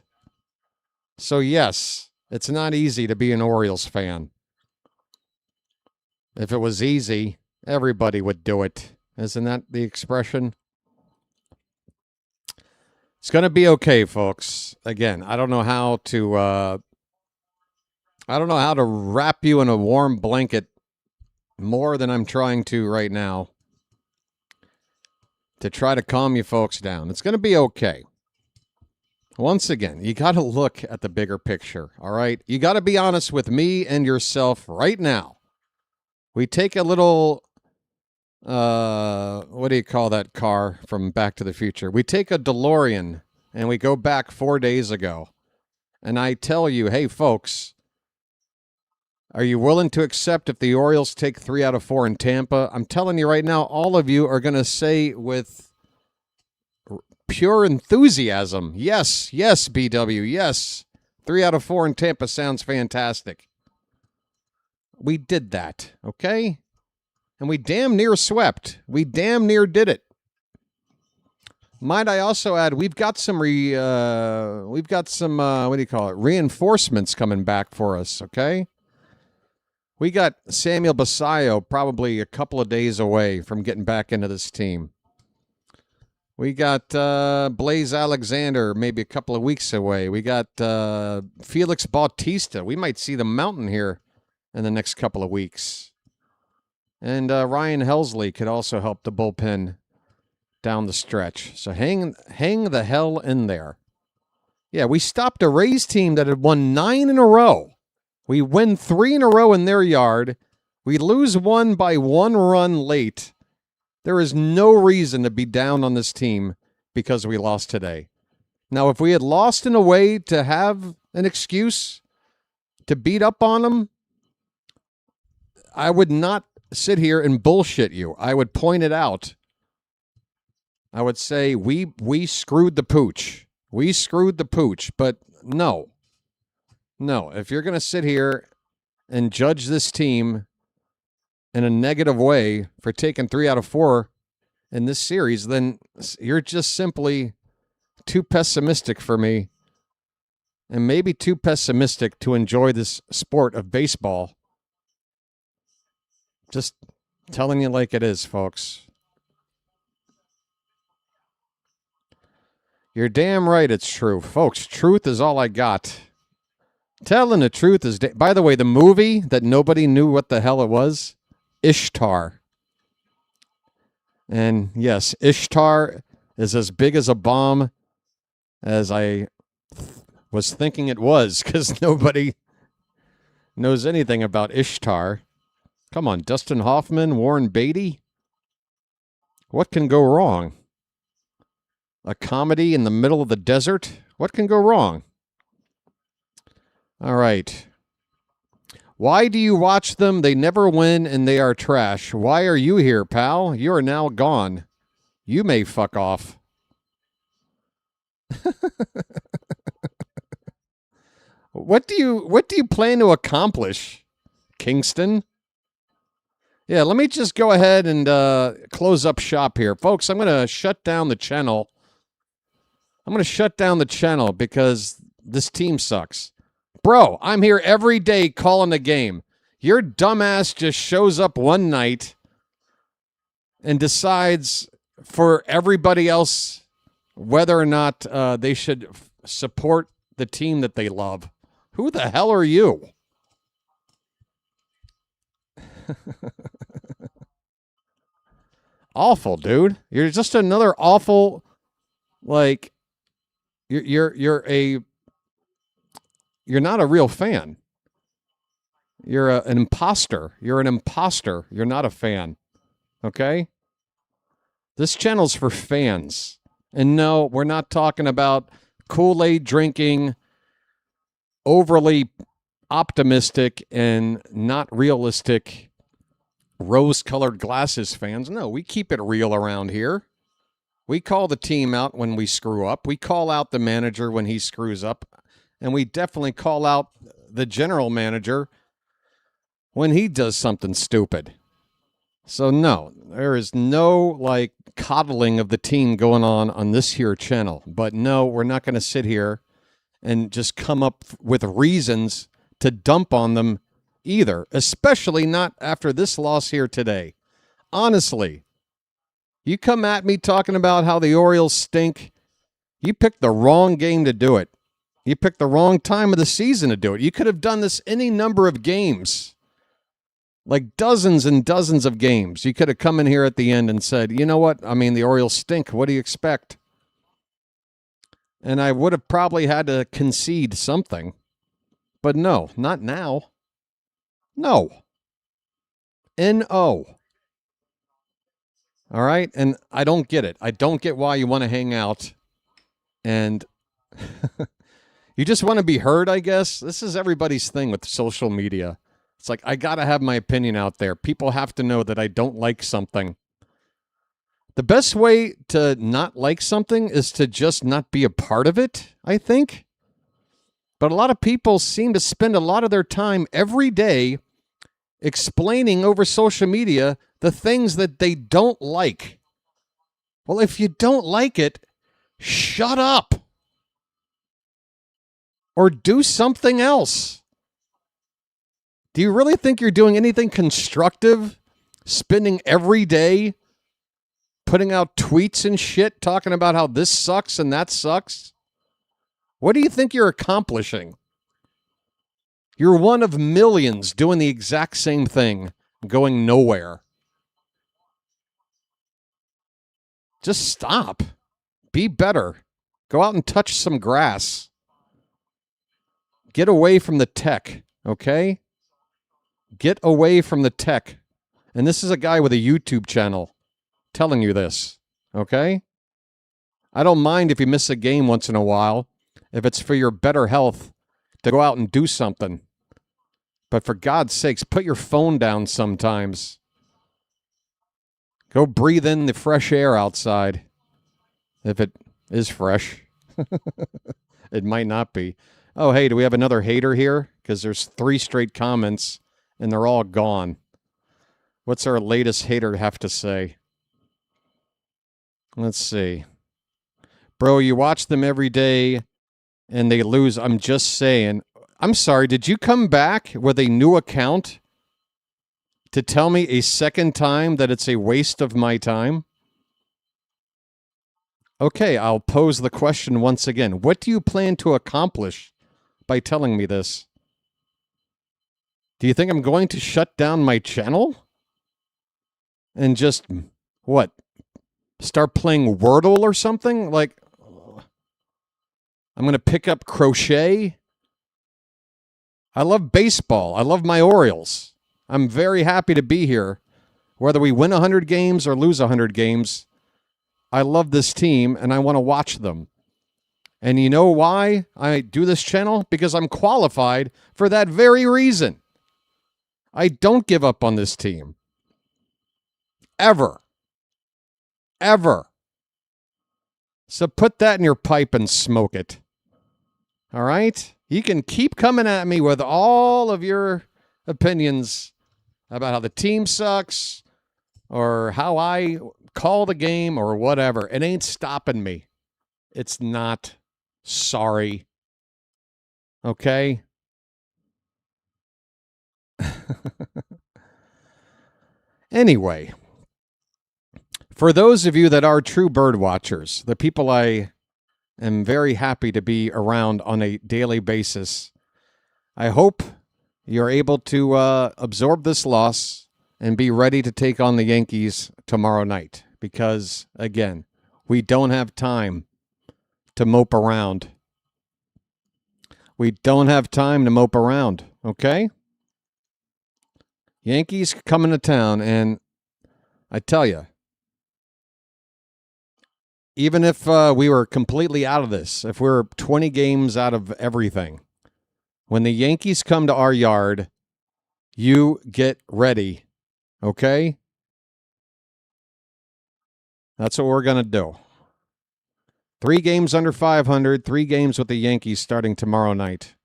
So, yes, it's not easy to be an Orioles fan. If it was easy, everybody would do it. Isn't that the expression? It's going to be okay, folks. Again, I don't know how to wrap you in a warm blanket more than I'm trying to right now to try to calm you folks down. It's going to be okay. Once again, you got to look at the bigger picture, all right? You got to be honest with me and yourself right now. We take a little, what do you call that car from Back to the Future? We take a DeLorean and we go back 4 days ago. And I tell you, hey, folks, are you willing to accept if the Orioles take 3 out of 4 in Tampa? I'm telling you right now, all of you are going to say with pure enthusiasm, yes, BW, yes. 3 out of 4 in Tampa sounds fantastic. We did that, okay? And we damn near swept. We damn near did it. Might I also add, we've got some reinforcements coming back for us, okay? We got Samuel Basayo probably a couple of days away from getting back into this team. We got Blaze Alexander maybe a couple of weeks away. We got Felix Bautista. We might see the mountain here in the next couple of weeks. And Ryan Helsley could also help the bullpen down the stretch. So hang the hell in there. Yeah, we stopped a Rays team that had won 9 in a row. We win 3 in a row in their yard. We lose 1 by 1 run late. There is no reason to be down on this team because we lost today. Now, if we had lost in a way to have an excuse to beat up on them, I would not sit here and bullshit you. I would point it out. I would say we screwed the pooch. We screwed the pooch, but no. No, if you're going to sit here and judge this team in a negative way for taking 3 out of 4 in this series, then you're just simply too pessimistic for me, and maybe too pessimistic to enjoy this sport of baseball. Just telling you like it is, folks. You're damn right it's true. Folks, truth is all I got. Telling the truth is... By the way, the movie that nobody knew what the hell it was, Ishtar. And yes, Ishtar is as big as a bomb as I was thinking it was, because nobody knows anything about Ishtar. Come on, Dustin Hoffman, Warren Beatty. What can go wrong? A comedy in the middle of the desert? What can go wrong? All right. Why do you watch them? They never win and they are trash. Why are you here, pal? You are now gone. You may fuck off. What do you plan to accomplish, Kingston? Yeah, let me just go ahead and close up shop here. Folks, I'm going to shut down the channel. I'm going to shut down the channel because this team sucks. Bro, I'm here every day calling the game. Your dumbass just shows up one night and decides for everybody else whether or not they should support the team that they love. Who the hell are you? Awful, dude. You're just another awful, like, you're not a real fan. You're an imposter. You're an imposter. You're not a fan. Okay? This channel's for fans. And no, we're not talking about Kool-Aid drinking, overly optimistic and not realistic rose-colored glasses fans. No, we keep it real around here. We call the team out when we screw up. We call out the manager when he screws up. And we definitely call out the general manager when he does something stupid. So no, there is no like coddling of the team going on this here channel. But no, we're not going to sit here and just come up with reasons to dump on them either, especially not after this loss here today. Honestly, you come at me talking about how the Orioles stink. You picked the wrong game to do it. You picked the wrong time of the season to do it. You could have done this any number of games, like dozens and dozens of games. You could have come in here at the end and said, you know what? I mean, the Orioles stink. What do you expect? And I would have probably had to concede something. But no, not now. No. N-O. All right? And I don't get it. I don't get why you want to hang out and you just want to be heard, I guess. This is everybody's thing with social media. It's like, I got to have my opinion out there. People have to know that I don't like something. The best way to not like something is to just not be a part of it, I think. But a lot of people seem to spend a lot of their time every day explaining over social media the things that they don't like. Well, if you don't like it, shut up. Or do something else. Do you really think you're doing anything constructive? Spending every day putting out tweets and shit talking about how this sucks and that sucks? What do you think you're accomplishing? You're one of millions doing the exact same thing, going nowhere. Just stop. Be better. Go out and touch some grass. Get away from the tech, okay? Get away from the tech. And this is a guy with a YouTube channel telling you this, okay? I don't mind if you miss a game once in a while, if it's for your better health to go out and do something. But for God's sakes, put your phone down sometimes. Go breathe in the fresh air outside. If it is fresh. It might not be. Oh, hey, do we have another hater here? Because there's 3 straight comments, and they're all gone. What's our latest hater have to say? Let's see. Bro, you watch them every day, and they lose. I'm just saying. I'm sorry, did you come back with a new account to tell me a second time that it's a waste of my time? Okay, I'll pose the question once again. What do you plan to accomplish by telling me this? Do you think I'm going to shut down my channel? And just, what? Start playing Wordle or something? Like, I'm going to pick up crochet? I love baseball. I love my Orioles. I'm very happy to be here. Whether we win 100 games or lose 100 games, I love this team, and I want to watch them. And you know why I do this channel? Because I'm qualified for that very reason. I don't give up on this team. Ever. Ever. So put that in your pipe and smoke it. All right? You can keep coming at me with all of your opinions about how the team sucks or how I call the game or whatever. It ain't stopping me. It's not. Sorry. Okay? Anyway, for those of you that are true bird watchers, the people I am very happy to be around on a daily basis, I hope you're able to absorb this loss and be ready to take on the Yankees tomorrow night. Because, again, we don't have time to mope around. We don't have time to mope around, okay? Yankees coming to town, and I tell you, even if we were completely out of this, if we're 20 games out of everything, when the Yankees come to our yard, you get ready, okay? That's what we're going to do. 3 games under 500, 3 games with the Yankees starting tomorrow night.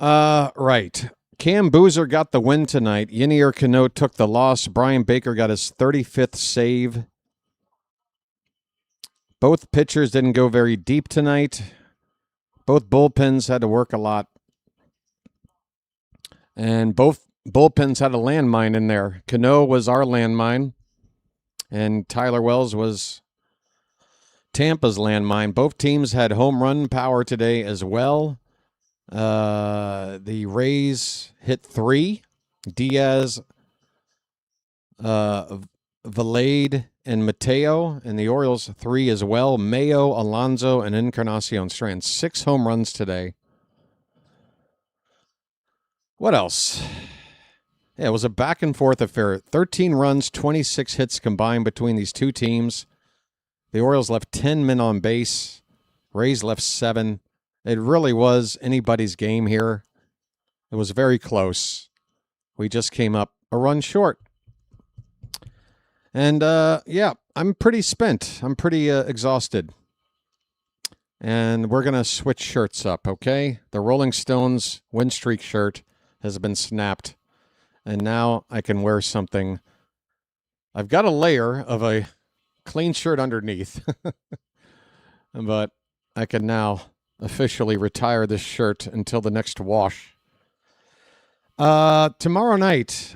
Right. Cam Boozer got the win tonight. Ynier Cano took the loss. Brian Baker got his 35th save. Both pitchers didn't go very deep tonight. Both bullpens had to work a lot. And both bullpens had a landmine in there. Cano was our landmine, and Tyler Wells was Tampa's landmine. Both teams had home run power today as well. The Rays hit 3. Diaz, Valade, and Mateo. And the Orioles 3 as well. Mayo, Alonso, and Encarnacion Strand. 6 home runs today. What else? Yeah, it was a back-and-forth affair. 13 runs, 26 hits combined between these two teams. The Orioles left 10 men on base. Rays left 7. It really was anybody's game here. It was very close. We just came up a run short. And, yeah, I'm pretty spent. I'm pretty exhausted. And we're going to switch shirts up, okay? The Rolling Stones win streak shirt has been snapped. And now I can wear something. I've got a layer of a clean shirt underneath. But I can now officially retire this shirt until the next wash. Tomorrow night,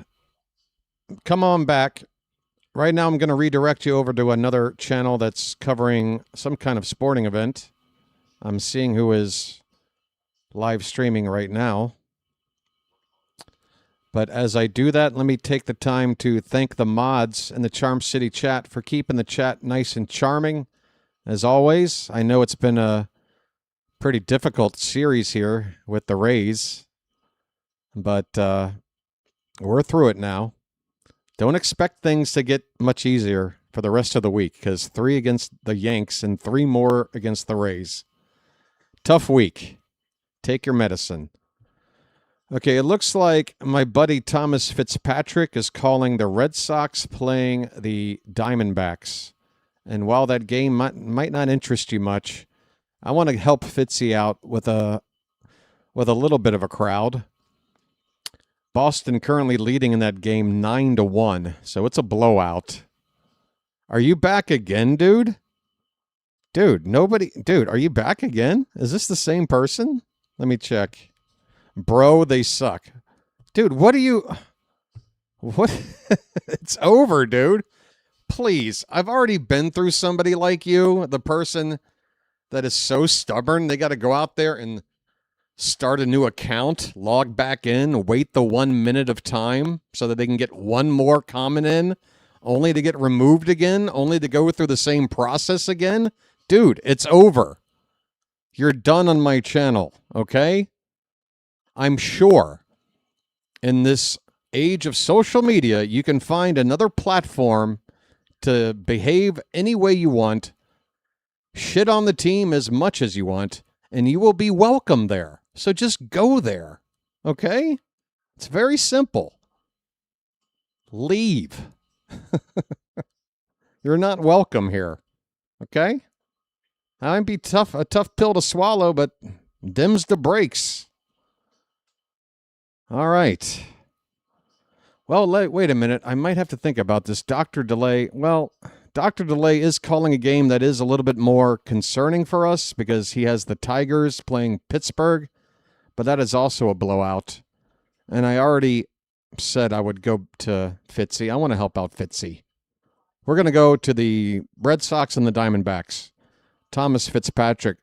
come on back. Right now I'm going to redirect you over to another channel that's covering some kind of sporting event. I'm seeing who is live streaming right now. But as I do that, let me take the time to thank the mods in the Charm City chat for keeping the chat nice and charming. As always, I know it's been a pretty difficult series here with the Rays, but we're through it now. Don't expect things to get much easier for the rest of the week, because 3 against the Yanks and 3 more against the Rays. Tough week. Take your medicine. Okay, it looks like my buddy Thomas Fitzpatrick is calling the Red Sox playing the Diamondbacks. And while that game might not interest you much, I want to help Fitzy out with a little bit of a crowd. Boston currently leading in that game 9-1, so it's a blowout. Are you back again, dude? Dude, are you back again? Is this the same person? Let me check. Bro, they suck. Dude, what? It's over, dude. Please. I've already been through somebody like you, the person that is so stubborn, they got to go out there and start a new account, log back in, wait the 1 minute of time so that they can get one more comment in, only to get removed again, only to go through the same process again. Dude, it's over. You're done on my channel, okay? I'm sure in this age of social media, you can find another platform to behave any way you want, shit on the team as much as you want, and you will be welcome there. So just go there, okay? It's very simple. Leave. You're not welcome here, okay? That might be a tough pill to swallow, but dims the brakes. All right. Well, wait a minute. I might have to think about this. Dr. Delay. Well, Dr. Delay is calling a game that is a little bit more concerning for us because he has the Tigers playing Pittsburgh, but that is also a blowout. And I already said I would go to Fitzy. I want to help out Fitzy. We're going to go to the Red Sox and the Diamondbacks. Thomas Fitzpatrick.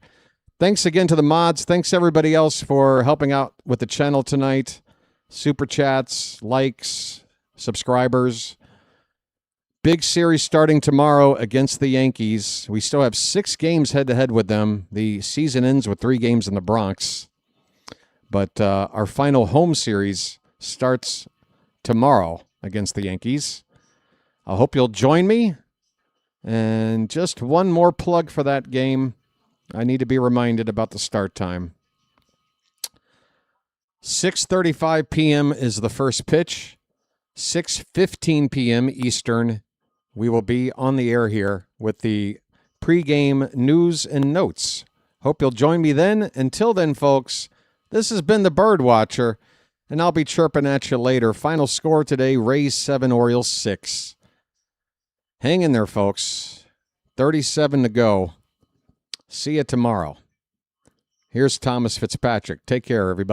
Thanks again to the mods. Thanks everybody else for helping out with the channel tonight. Super chats, likes, subscribers. Big series starting tomorrow against the Yankees. We still have 6 games head-to-head with them. The season ends with 3 games in the Bronx. But our final home series starts tomorrow against the Yankees. I hope you'll join me. And just one more plug for that game. I need to be reminded about the start time. 6:35 p.m. is the first pitch. 6:15 p.m. Eastern, we will be on the air here with the pregame news and notes. Hope you'll join me then. Until then, folks, this has been the Birdwatcher, and I'll be chirping at you later. Final score today, Rays 7, Orioles 6. Hang in there, folks. 37 to go. See you tomorrow. Here's Thomas Fitzpatrick. Take care, everybody.